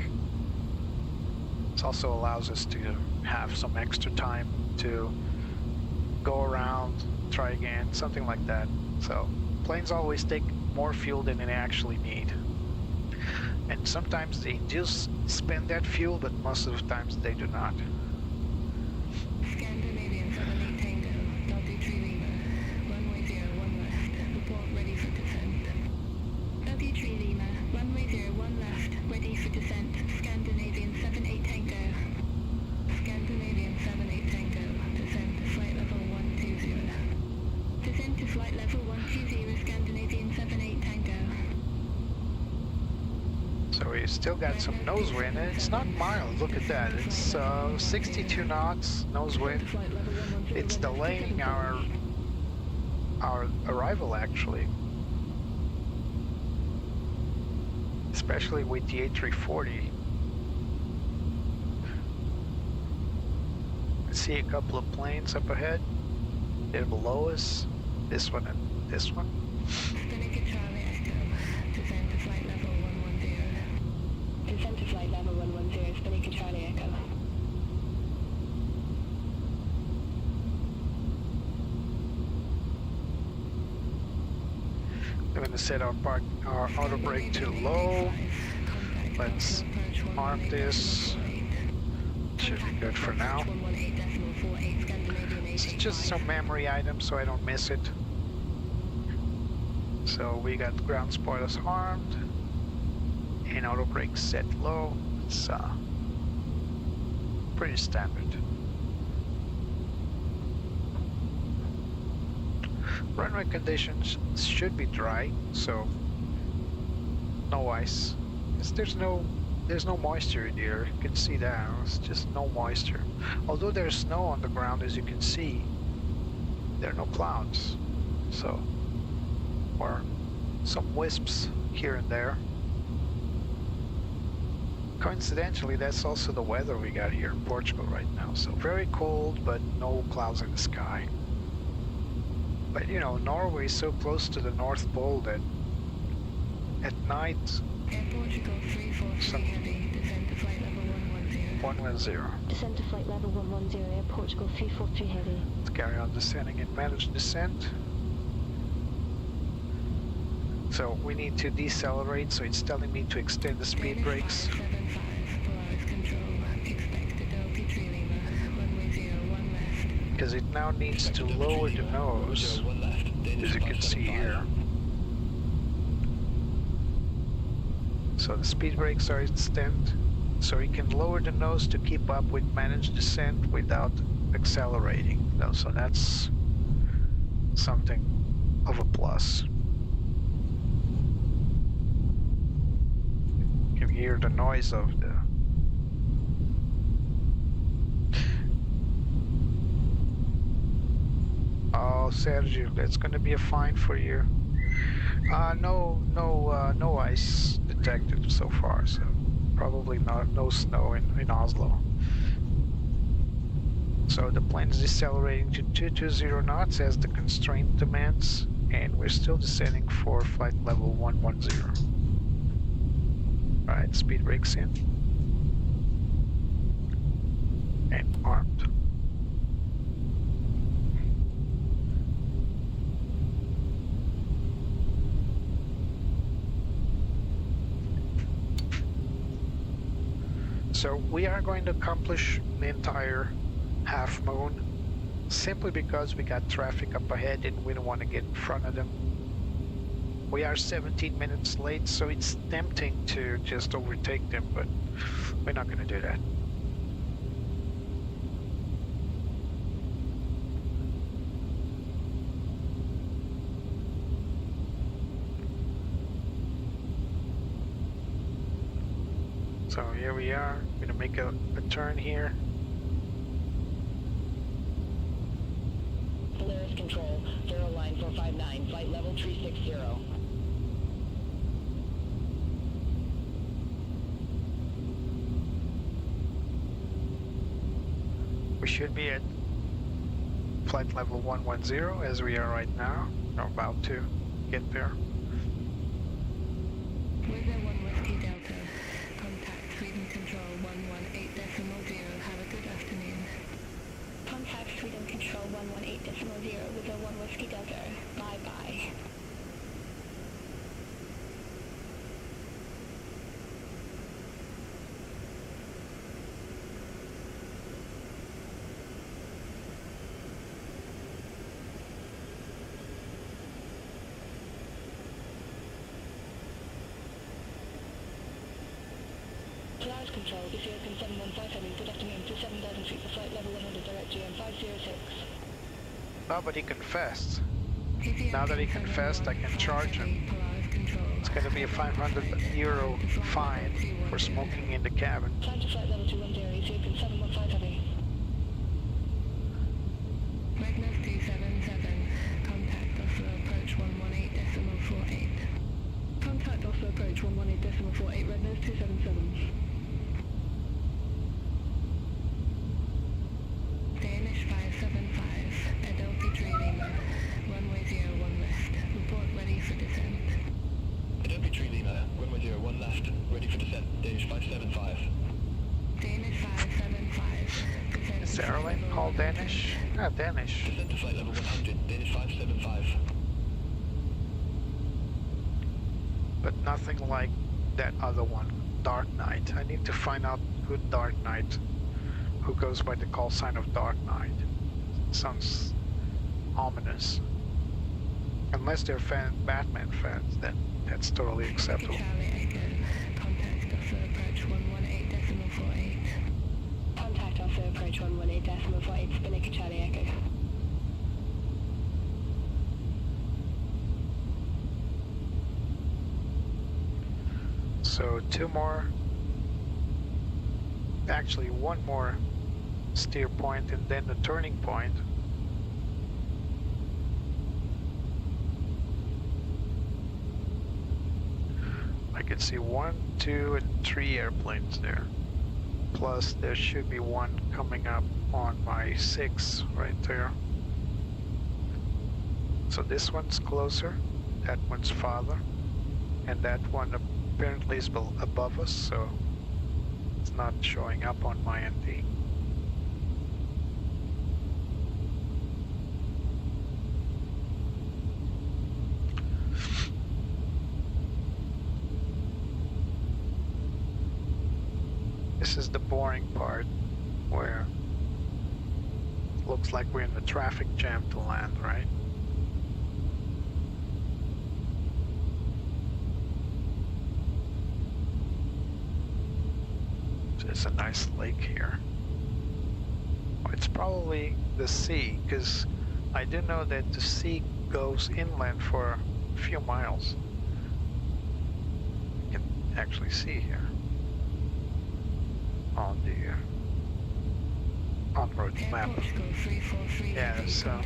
This also allows us to have some extra time to go around, try again, something like that. So planes always take more fuel than they actually need. And sometimes they just spend that fuel, but most of the times they do not. Scandinavian 78 Tango, Delta 3 Lima, runway 01 left, report ready for descent. Delta 3 Lima, runway 01 left, ready for descent, Scandinavian 78 Tango. Scandinavian 78 Tango, descent to flight level 120. Descent to flight level 120, Scandinavian 78 Tango. So we still got some nose wind, and it's not mild. Look at that. It's 62 knots nose wind. It's delaying our arrival actually, especially with the A340. I see a couple of planes up ahead. They're below us. This one and this one. Descent to flight level 110. Descent to flight level 110, Spinnaker Charlie Echo. I'm going to set our auto brake to low. Let's arm this. Should be good for now. It's just some memory items so I don't miss it. So we got ground spoilers armed and auto brake set low. It's pretty standard. Runway conditions should be dry, so no ice. There's no moisture in here. You can see that. It's just no moisture. Although there's snow on the ground, as you can see, there are no clouds. So, or some wisps here and there. Coincidentally, that's also the weather we got here in Portugal right now. So very cold, but no clouds in the sky. But you know, Norway is so close to the North Pole that at night, Air Portugal 343 heavy, descent to flight level 110. 110. Descent to flight level 110, Air Portugal 343 Heavy. Let's carry on descending and manage descent. So we need to decelerate, so it's telling me to extend the speed brakes. 575, Polaris control, expect Delta 3 Lima, runway 01 left. Because it now needs to lower the nose, as you can see here. So the speed brakes are extended, so you can lower the nose to keep up with managed descent without accelerating. So that's something of a plus. You can hear the noise of the Oh, Sergio, that's gonna be a fine for you. No ice detected so far, so probably no snow in Oslo. So the plane is decelerating to 220 knots as the constraint demands, and we're still descending for flight level 110. Alright, speed brakes in. And armed. So we are going to accomplish the entire half moon simply because we got traffic up ahead and we don't want to get in front of them. We are 17 minutes late, so it's tempting to just overtake them, but we're not going to do that. So here we are, I'm going to make a turn here. Control, Zero Line 459, flight level 360. We should be at flight level 110 as we are right now. We're about to get there. Wizard 1 Whiskey Delta. Contact Sweden Control 118.0. Have a good afternoon. Contact Sweden Control 118.0 with a 1 Whiskey Delta. Bye bye. Polaris Control, Ethiopian 715 heading, good afternoon, to 7,000 feet for flight level 100, direct GM 506. Nobody confessed. Now that he confessed, I can charge him. It's going to be a €500 fine for smoking in the cabin. Climb to flight level 210, Ethiopian 715 heavy. Magnus 277. Contact Oslo approach 118.48. Contact Oslo approach 118.48, Rednose 277. Danish 575, Adelphi 3 Lima, runway 01 left, report ready for descent. Adelphi 3 Lima, runway 01 left, ready for descent, Danish 575. Danish 575, descent Is to the flight airline level called 100. Danish? Ah, Danish. Descent to flight level 100, Danish 575. But nothing like that other one, Dark Knight. I need to find out who Dark Knight, who goes by the call sign of Dark Knight. Sounds ominous. Unless they're Batman fans, then that's totally acceptable. Charlie Echo, contact Oslo approach 118.48. Contact Oslo approach 118.48, Spinnaker Charlie Echo. So two more, actually one more steer point and then the turning point. I can see 1, 2, and 3 airplanes there. Plus there should be one coming up on my 6 right there. So this one's closer, that one's farther, and that one apparently is above us, so it's not showing up on my ND. This is the boring part where it looks like we're in the traffic jam to land, right? There's a nice lake here. It's probably the sea, because I do know that the sea goes inland for a few miles. You can actually see here on the on-road map. Yeah, so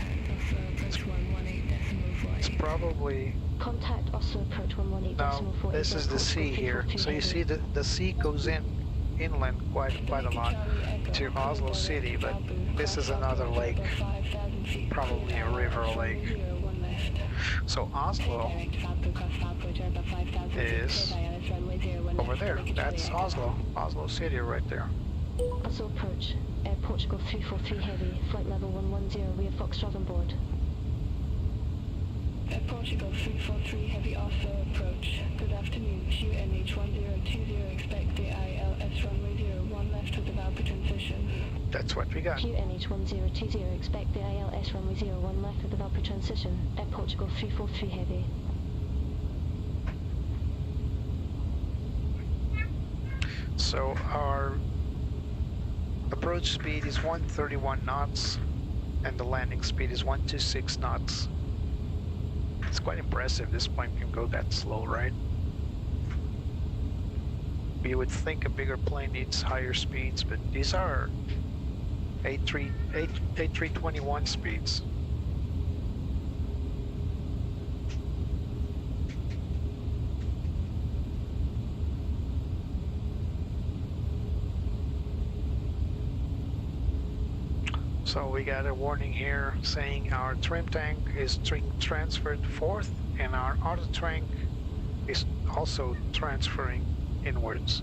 it's probably... Contact Oslo approach 118.48. No, this is the sea here. So you see the sea goes inland quite a lot to Oslo city, but this is another lake, probably a river lake. So Oslo is over there. That's Oslo city right there. Oslo approach, Air Portugal 343 heavy, flight level 110, we have Foxtrot on board. Air Portugal 343 heavy Oslo approach. Good afternoon, QNH 1020, expect the ILS runway 01 left with the Valkyrie transition. That's what we got. QNH 1020, expect the ILS runway 01 left with the Valkyrie transition. Air Portugal 343 heavy. So our approach speed is 131 knots and the landing speed is 126 knots. It's quite impressive this plane can go that slow, right? You would think a bigger plane needs higher speeds, but these are A321 speeds. So we got a warning here saying our trim tank is transferred fourth, and our auto tank is also transferring inwards.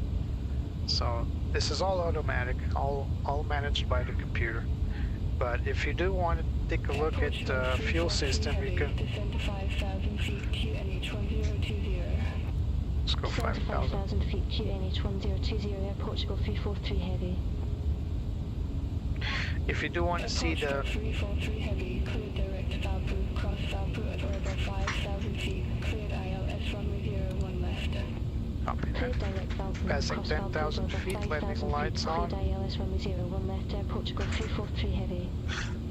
So this is all automatic, all managed by the computer. But if you do want to take a look at the fuel system, you can Descend to 5,000 feet, QNH 1020. let's go 5,000. 5,000 feet, QNH 1020, Air Portugal 343 Heavy. If you do want to see the 343 Heavy, cleared direct Valpo, cross Valpo at or above 5,000 feet, cleared ILS runway 01 left. copy that. Cleared direct Valpo, Passing cross 10,000 Valpo, feet, above landing 5,000 lights feet, on. cleared ILS runway 01 left, Air Portugal 343 Heavy.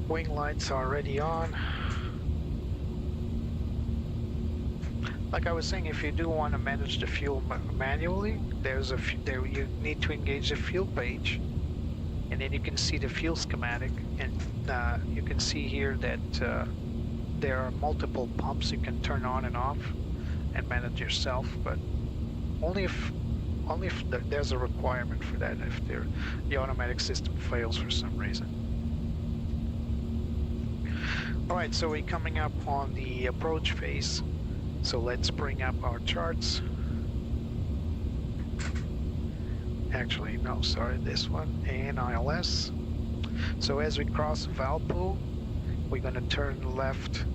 Wing lights are already on. Like I was saying, if you do want to manage the fuel manually, there you need to engage the fuel page, and then you can see the fuel schematic, and you can see here that there are multiple pumps you can turn on and off and manage yourself, but only if there's a requirement for that, if the automatic system fails for some reason. Alright, so we're coming up on the approach phase. So let's bring up our charts. Actually, no, sorry, this one, and ILS. So as we cross Valpo, we're going to turn left.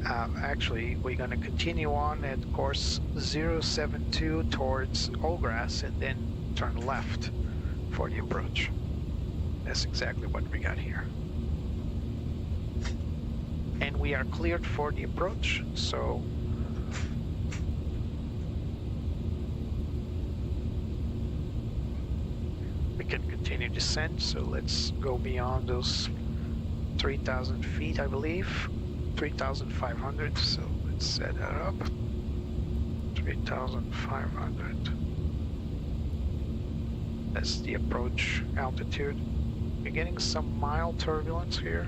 Actually, we're going to continue on at course 072 towards Ogras and then turn left for the approach. That's exactly what we got here. And we are cleared for the approach, so we can continue descent. So let's go beyond those 3,000 feet, I believe, 3,500. So let's set that up. 3,500. That's the approach altitude. You're getting some mild turbulence here.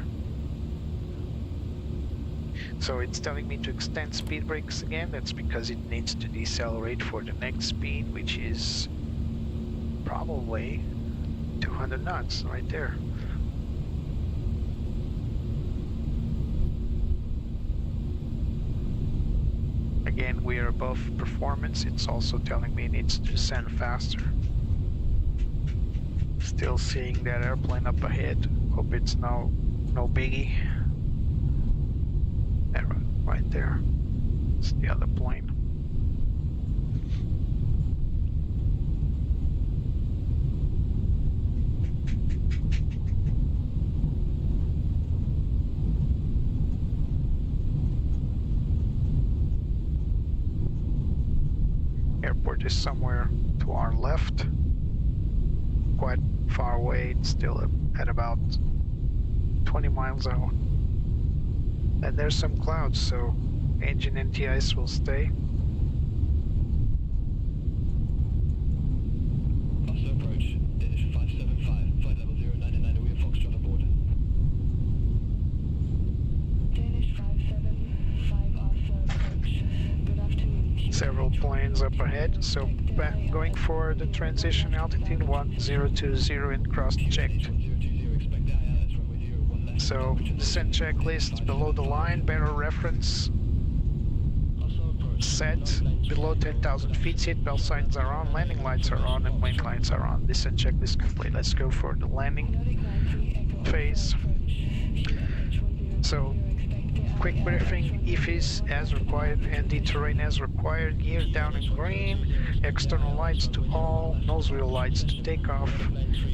So it's telling me to extend speed brakes again. That's because it needs to decelerate for the next speed, which is probably 200 knots right there. Again, we are above performance. It's also telling me it needs to descend faster. Still seeing that airplane up ahead. Hope it's no biggie. Right there. It's the other plane. Airport is somewhere to our left. Quite far away. It's still at about 20 miles out. And there's some clouds, so engine anti-ice will stay. Oslo approach, Danish 575, flight level 099, we have Foxtrot aboard. Danish 575 Oslo approach. Good afternoon. Several planes up ahead, so going for the transition altitude 1020 and cross-checked. So descent checklist below the line, better reference set below 10,000 feet, seatbelt signs are on, landing lights are on, and wing lights are on. Descent checklist complete. Let's go for the landing phase. So quick briefing, EFIS as required, ND terrain as required, gear down in green, external lights to all, nose wheel lights to take off,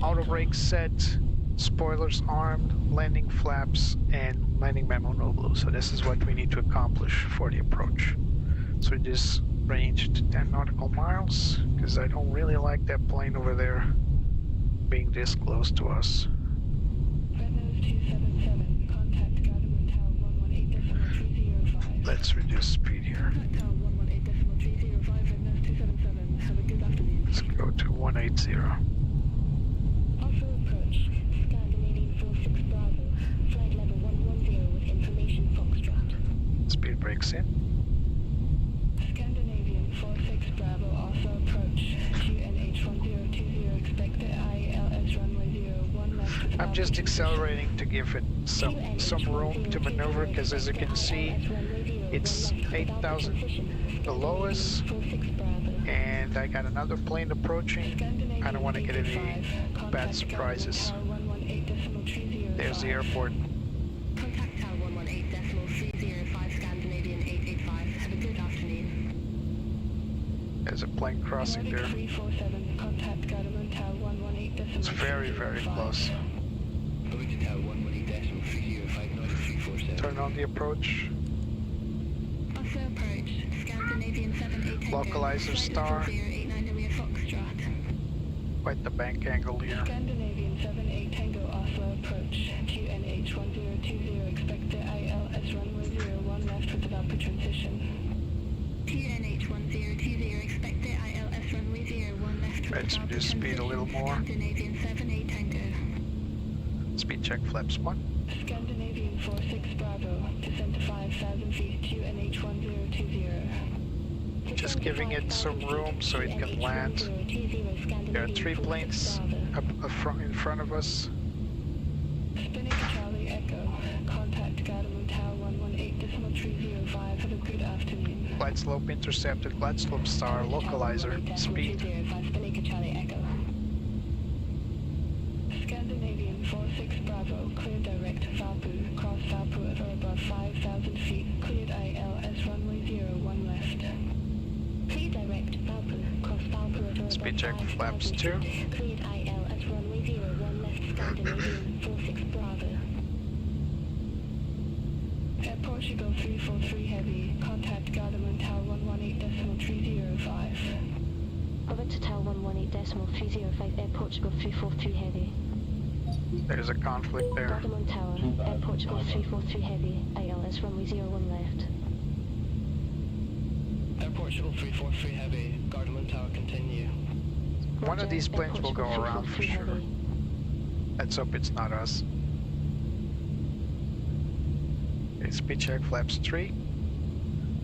auto brakes set, spoilers armed, landing flaps, and landing memo no blue. So this is what we need to accomplish for the approach. So just range to 10 nautical miles, because I don't really like that plane over there being this close to us. Rednose 277, contact Gardermoen Tower 118.305. Let's reduce speed here. Contact Tower 118.305, Rednose 277. Have a good afternoon. Let's go to 180. Also approach, Scandinavian 46 Bravo, flight level 110 with information Foxtrot. Speed brakes in. Scandinavian 46 Bravo, also approach, QNH 1020, expect the ILS runway 01 left I'm just accelerating to give it some room to maneuver, because as you can see, it's 8,000 below us, and I got another plane approaching. I don't want to get any bad surprises. There's the airport. Contact Tower 118.305 Scandinavian 885. Have a good afternoon. There's a plane crossing there. 347, contact Garderman Tower 118.305. It's very, very close. Norwegian Tower 118.305, Nordic 347. Turn on the approach. Oslo approach. Scandinavian 78 Localizer star. 089 Area Foxtrot. Quite the bank angle here. Scandinavian 78 Tango Oslo approach. QNH 1020, expect the ILS runway 01 left with developer transition. QNH 1020, expect the ILS runway 01 left with Let's developer reduce speed a little more. Scandinavian 78 Tango. Speed check flaps 1. Scandinavian 46 Bravo, descend to 5,000 feet, QNH 1020. Just giving it some room so it can land. There are 3 planes up in front of us. Spinning to Charlie Echo, contact Garderman Tower 118.305, have a good afternoon. Glide slope intercepted, glide slope star, localizer, speed. Spinning to Charlie Echo. Scandinavian 46 Bravo, clear direct Valpu, cross Valpu at or above 5,000 feet, cleared ILS runway 01 left. Clear direct Valpu, cross Valpu at or above Speed check flaps 2. Cleared ILS runway 01 left. Scandinavian 46 Bravo. Air Portugal 343 Heavy, contact Garderman Tower 118.305. Over to Tower 118.305, Air Portugal 343 Heavy. There's a conflict there. Garderman Tower, Air Portugal 343 Heavy, ILS runway 01 left. Air Portugal 343 Heavy, Garderman Tower continue. One of these Air planes will go Portugal around for 343 sure. Heavy. Let's hope it's not us. Okay, speed check flaps 3.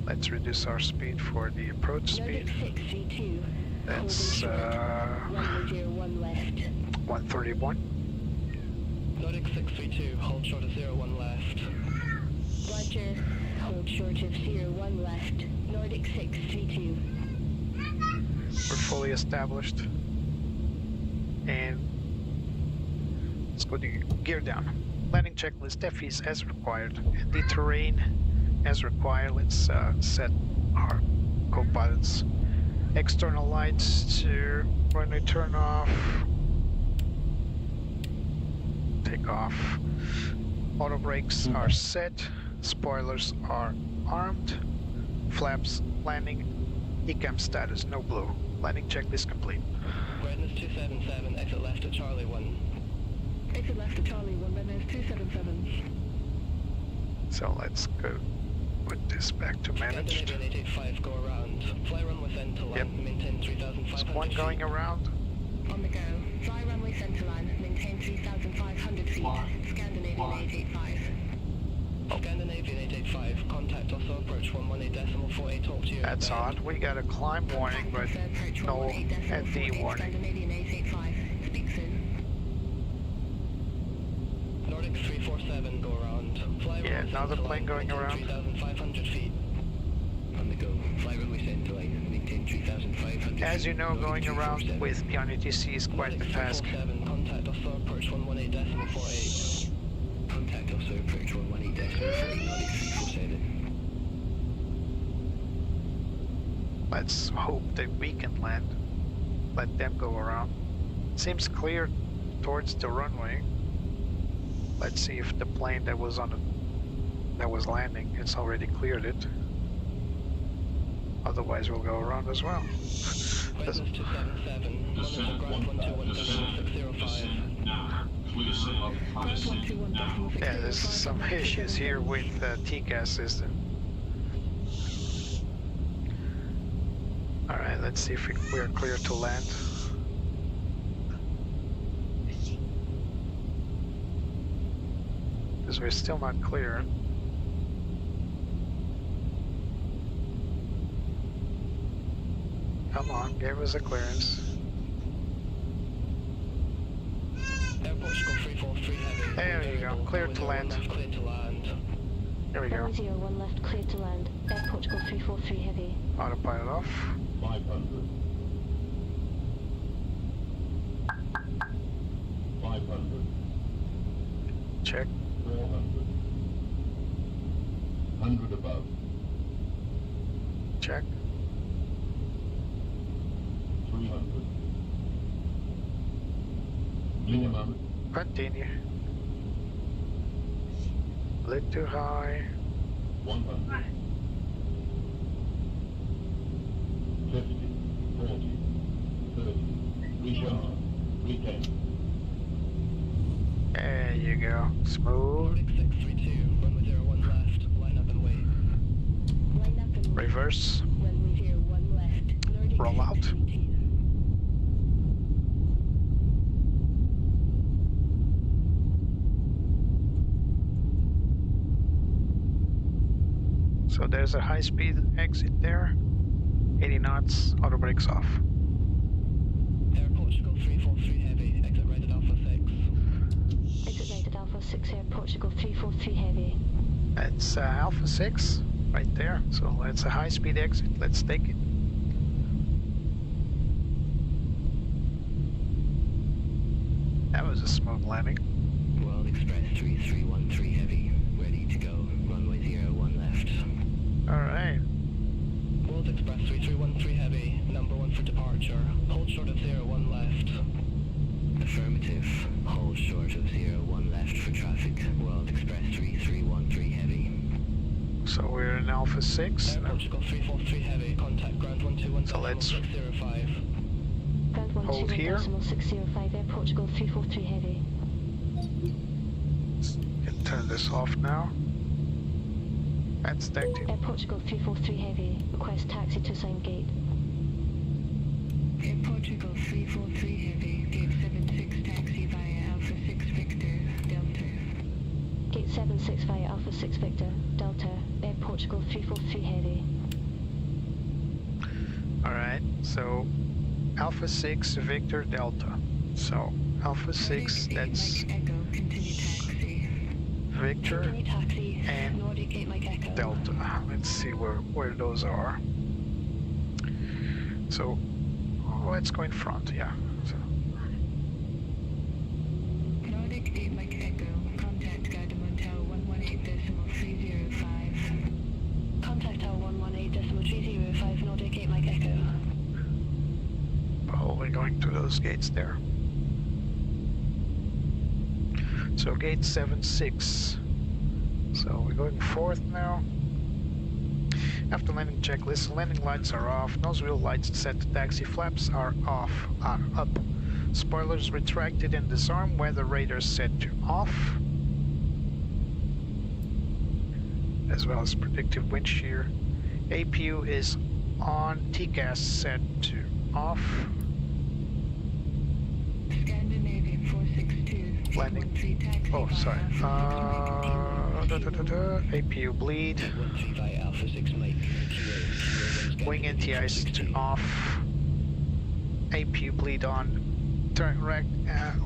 Let's reduce our speed for the approach Nordic speed. 632. That's Runway 01 left. 131. Nordic 632, hold short of 01 left. Roger. Hold short of 01 left. Nordic 632. We're fully established. And let's go to gear down. Landing checklist FEs as required. And the terrain as required. Let's set our co-pilots. External lights to runway turn off. Take off. Auto brakes are set. Spoilers are armed. Flaps landing. ECAM status no blue. Landing checklist complete. Redness 277, exit left at Charlie 1. Exit left to Charlie 1, Redness 277. So let's go put this back to managed. Scandinavian 885, go around. Fly runway center line, Yep. maintain 3,500 There's one going feet. around. On the go. Fly runway center line. Maintain 3,500 feet. Scandinavian 885. Scandinavian 885, contact Oslo approach 118.48, talk to you. That's at odd. We got a climb warning, but no ND warning. Scandinavian 885. Speak soon. Nordic 347, go around. Fly Yeah, runway another center plane line, going maintain around. 3,500 feet. On the go. Fly runway center line. Maintain 3,500. As you know, going around with the UTC is quite the Nordic task. 347, contact Oslo approach 118.48. Contact Oslo approach 118.48, Nordic 347. Let's hope that we can land. Let them go around. Seems clear towards the runway. Let's see if the plane that was landing, it's already cleared it. Otherwise we'll go around as well. Redness 277, monitor ground 121.605. Now, please set up high speed. Yeah, there's some issues here with the TCAS system. Alright, let's see if we're clear to land. Because we're still not clear. Come on, give us a clearance. Air Portugal 343 heavy. There you go, clear to land. Clear to land. There we go. 101 left, clear to land. Air Portugal 343 heavy. Autopilot off. 500. 500. Check. 400. 100 above. Check. 300. Minimum. Continue. Lit too high. 100. 50. 40. 30. Recharge. Retain. There you go. Smooth. Nordic 632, runway 01 left, line up and wait. Line up and wait. Reverse. Runway 01 left. Nordic Roll out. 632. So there's a high-speed exit there. 80 knots. Auto brakes off. Air Portugal 343 heavy, exit right at Alpha 6. Exit right at Alpha 6 Air Portugal 343 heavy. It's Alpha 6 right there. So it's a high-speed exit. Let's take it. That was a smooth landing. World Express 3313 heavy, ready to go. Runway 01 left. All right. World Express 3313 heavy, number 1 for departure. Hold short of 01 left. Affirmative. Hold short of 01 left for traffic. World Express 3313 heavy. So we're in Alpha 6. Air Portugal 343 heavy, contact ground 121 So let's 605. Ground hold 121 here. 605 Air Portugal 343 heavy. Can turn this off now. That's detected. Air Portugal 343 heavy. Request taxi to sign gate. Air Portugal 343 heavy, gate 76 taxi via Alpha 6 Victor, Delta. Gate 76 via Alpha 6 Victor, Delta. Air Portugal 343 heavy. Alright, so Alpha 6 Victor Delta. So Alpha 6, Nordic 8 that's Mike Echo, continue taxi. Victor Continue taxi. and Nordic 8 Mike Echo. Delta. Let's see where those are. So let's go in front, yeah. So, Nordic 8 Mike Echo, contact Gardermoen Tower 118.305. Contact Tower 118.305 Nordic 8 Mike Echo. probably going to those gates there. So gate 76. So we're going forth now. After landing checklist, landing lights are off, nose wheel lights set to taxi, flaps are off, up. Spoilers retracted and disarmed, weather radar set to off. As well as predictive wind shear. APU is on, TCAS set to off. Scandinavian 462. Landing. 13 taxi Oh, via sorry. Alpha 6 Mike, APU bleed. 13 via Alpha 6 Mike. Wing NTIs to off. APU bleed on. Turn rec,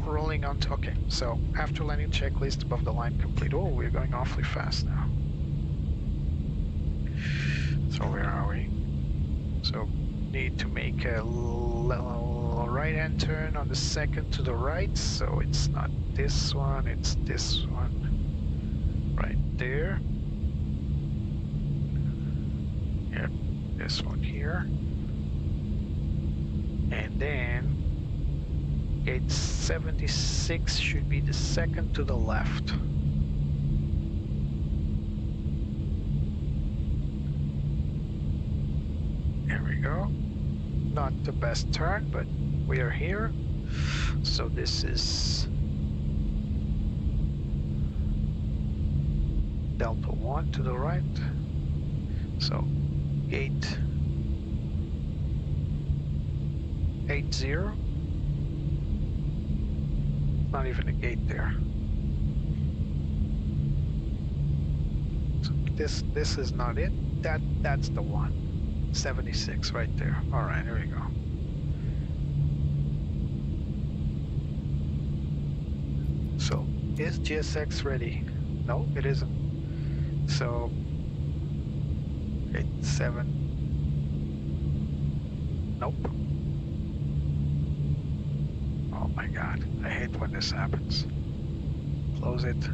rolling onto. Okay, so after landing checklist above the line complete. Oh, we're going awfully fast now. So where are we? So need to make a right hand turn on the second to the right. So it's not this one, it's this one. Right there. Yep, this one here. And then gate 76 should be the second to the left. There we go. Not the best turn, but we are here. So this is Delta 1 to the right. So gate 80. Not even a gate there. So this is not it. That's the one. 76 right there. All right, here we go. So, is GSX ready? No, it isn't. So, 87. Nope. Oh my god, I hate when this happens. Close it,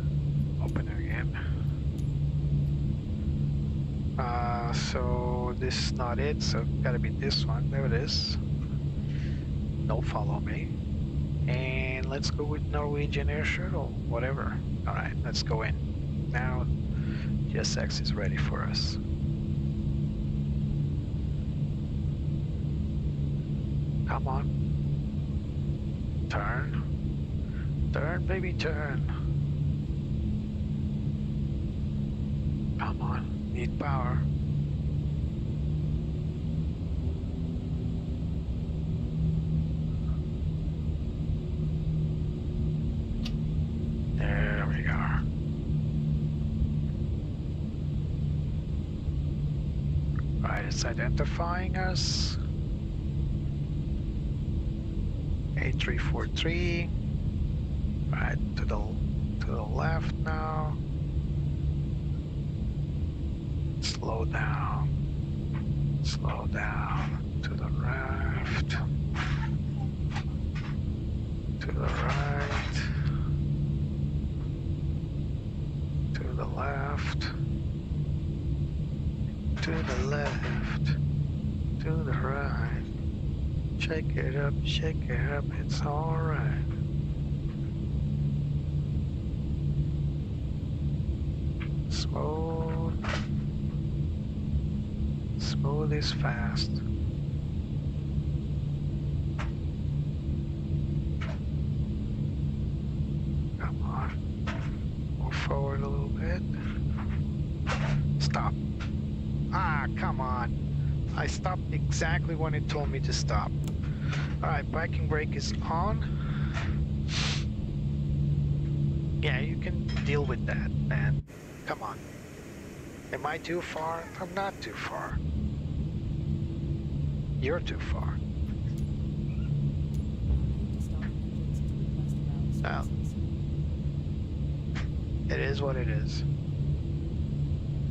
open it again. So this is not it, so gotta be this one. There it is. No follow me. And let's go with Norwegian Air Shuttle, whatever. Alright, let's go in. Now GSX is ready for us. Come on. Turn. Turn, baby, turn. Come on. Need power. There we are. Right, it's identifying us. A340. Right, to the left now. Slow down. Slow down. To the left. To the right. To the left. To the left. To the right. Shake it up, it's alright. Smooth. Smooth is fast. Come on. Move forward a little bit. Stop. Ah, come on. I stopped exactly when it told me to stop. Alright, parking brake is on. Yeah, you can deal with that, man. Come on. Am I too far? I'm not too far. You're too far. Now, it is what it is.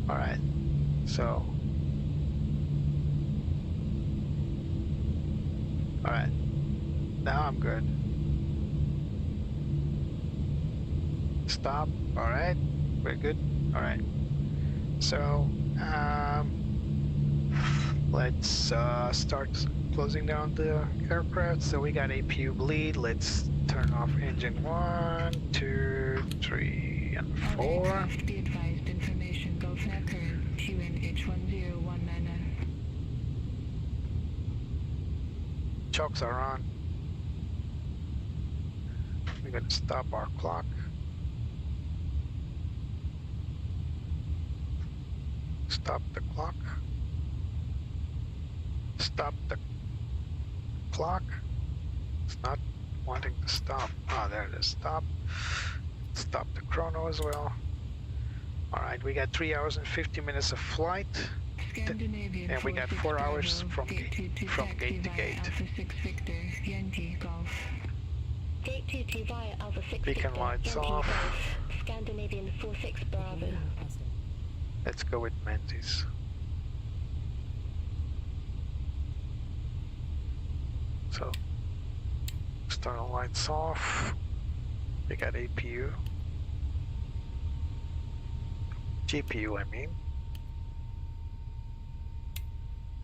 Alright, so. Alright, now I'm good. Stop, alright, we're good, alright. So, let's start closing down the aircraft. So we got APU bleed, let's turn off engine 1, 2, 3, and 4. Aircraft be advised, information Gulf Air current QNH1019. Chokes are on. We're gonna stop our clock. Stop the clock. Stop the clock. It's not wanting to stop. Ah, there it is. Stop. Stop the chrono as well. Alright, we got 3 hours and 50 minutes of flight. Scandinavian And we got 4 hours from gate to gate. Alpha 6 Victor, Yankee Golf. Gate 22 via Alpha 6 Beacon Victor, lights Yankee off. Golf, Scandinavian 46 Bravo. Let's go with Menzies. So, external lights off. We got APU. GPU, I mean.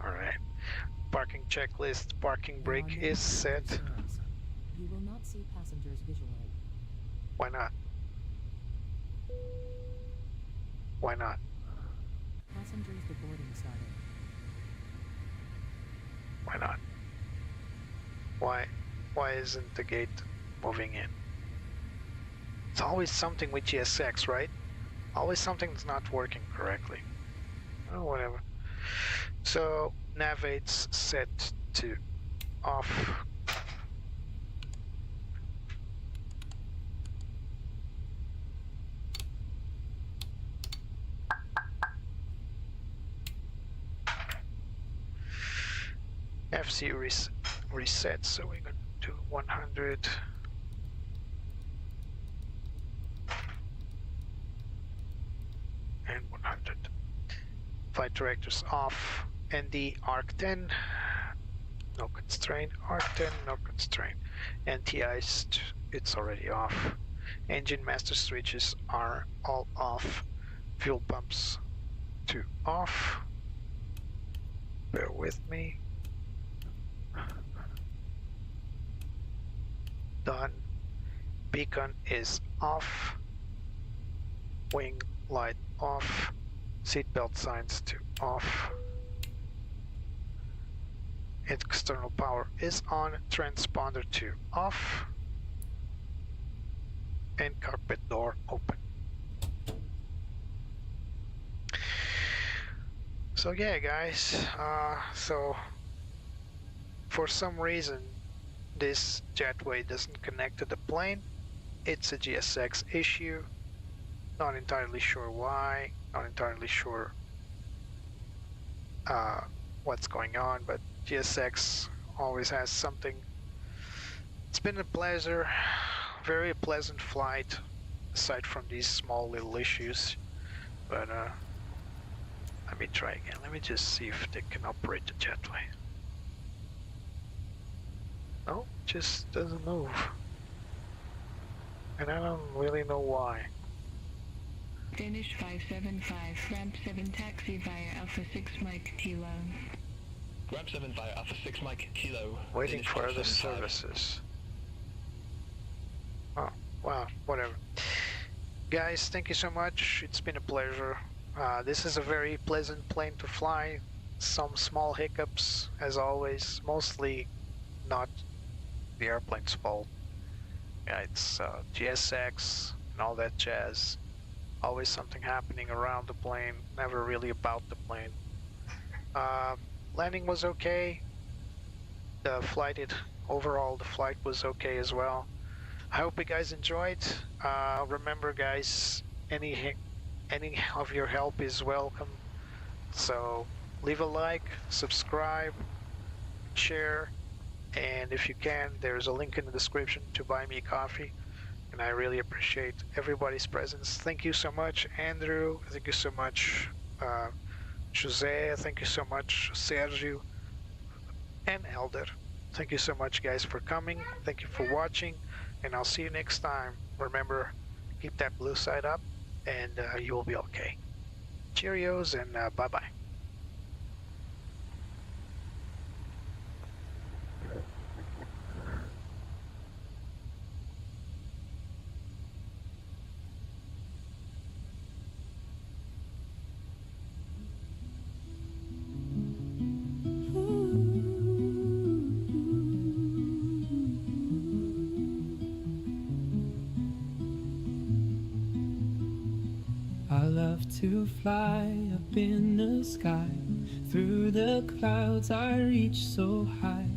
Alright. Parking checklist, parking brake is set. You will not see passengers visually. Why not? Why not? Passengers deboarding started. Why not? Why isn't the gate moving in? It's always something with GSX, right? Always something that's not working correctly. Oh, whatever. So, navigate's set to off. FC reset, so we're gonna do 100. flight directors off. ND arc 10, no constraint. Arc 10, no constraint. Anti-iced, it's already off. Engine master switches are all off. Fuel pumps to off. Bear with me. Done. Beacon is off. Wing light off. Seatbelt signs to off. External power is on. Transponder to off. And cockpit door open. So yeah, guys, so for some reason this jetway doesn't connect to the plane. It's a GSX issue. Not entirely sure why, not entirely sure what's going on, but GSX always has something. It's been a pleasure, very pleasant flight, aside from these small little issues. But let me try again. Let me just see if they can operate the jetway. No, it just doesn't move. And I don't really know why. Danish 575, ramp 7 taxi via Alpha 6 Mike Kilo. Ramp 7 via Alpha 6 Mike Kilo. Waiting Danish for other 575. services. Oh, wow, whatever. Guys, thank you so much. It's been a pleasure. This is a very pleasant plane to fly. Some small hiccups, as always, mostly not the airplane's fault. Yeah, it's GSX and all that jazz. Always something happening around the plane, never really about the plane. Landing was okay. The flight, overall the flight was okay as well. I hope you guys enjoyed. Remember guys, any of your help is welcome. So leave a like, subscribe, share, and if you can, there's a link in the description to buy me coffee. And I really appreciate everybody's presence. Thank you so much, Andrew. Thank you so much, Jose. Thank you so much, Sergio and Elder. Thank you so much, guys, for coming. Thank you for watching, and I'll see you next time. Remember, keep that blue side up, and you will be okay. Cheerios, and bye-bye. I love to fly up in the sky. Through the clouds I reach so high,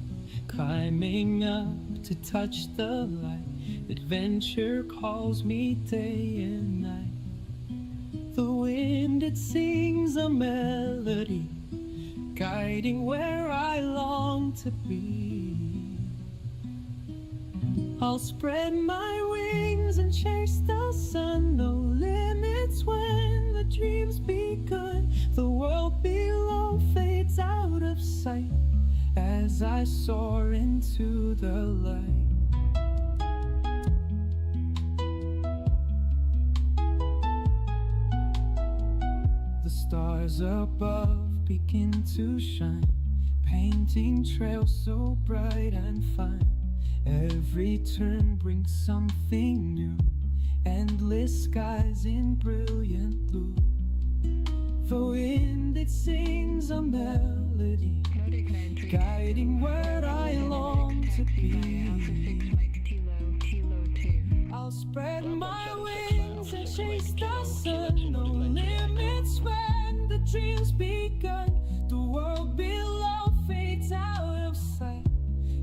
climbing up to touch the light. Adventure calls me day and night. The wind, it sings a melody, guiding where I long to be. I'll spread my wings and chase the sun. No limits when the dreams begun. The world below fades out of sight as I soar into the light. The stars above begin to shine, painting trails so bright and fine. Every turn brings something new, endless skies in brilliant blue. The wind, it sings a melody, guiding where I long to be. I'll spread my wings and chase the sun. No limits when the dreams begun. The world below fades out of sight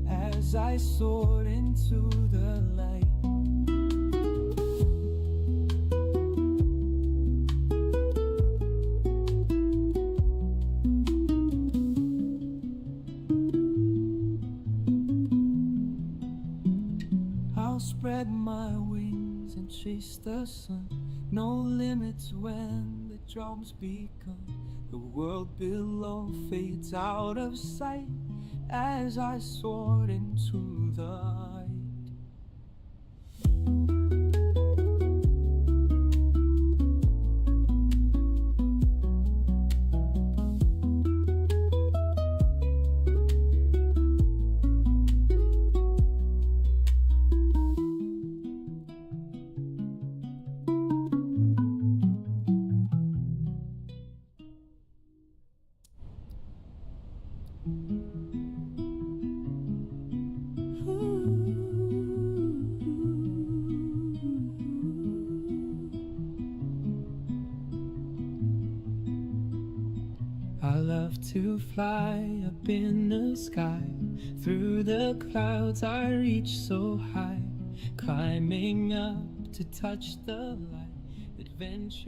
as I soar into the light. I'll spread my wings and chase the sun. No limits when the drums begun. The The world below fades out of sight as I soared into the light. I love to fly up in the sky. Through the clouds I reach so high, climbing up to touch the light. Adventure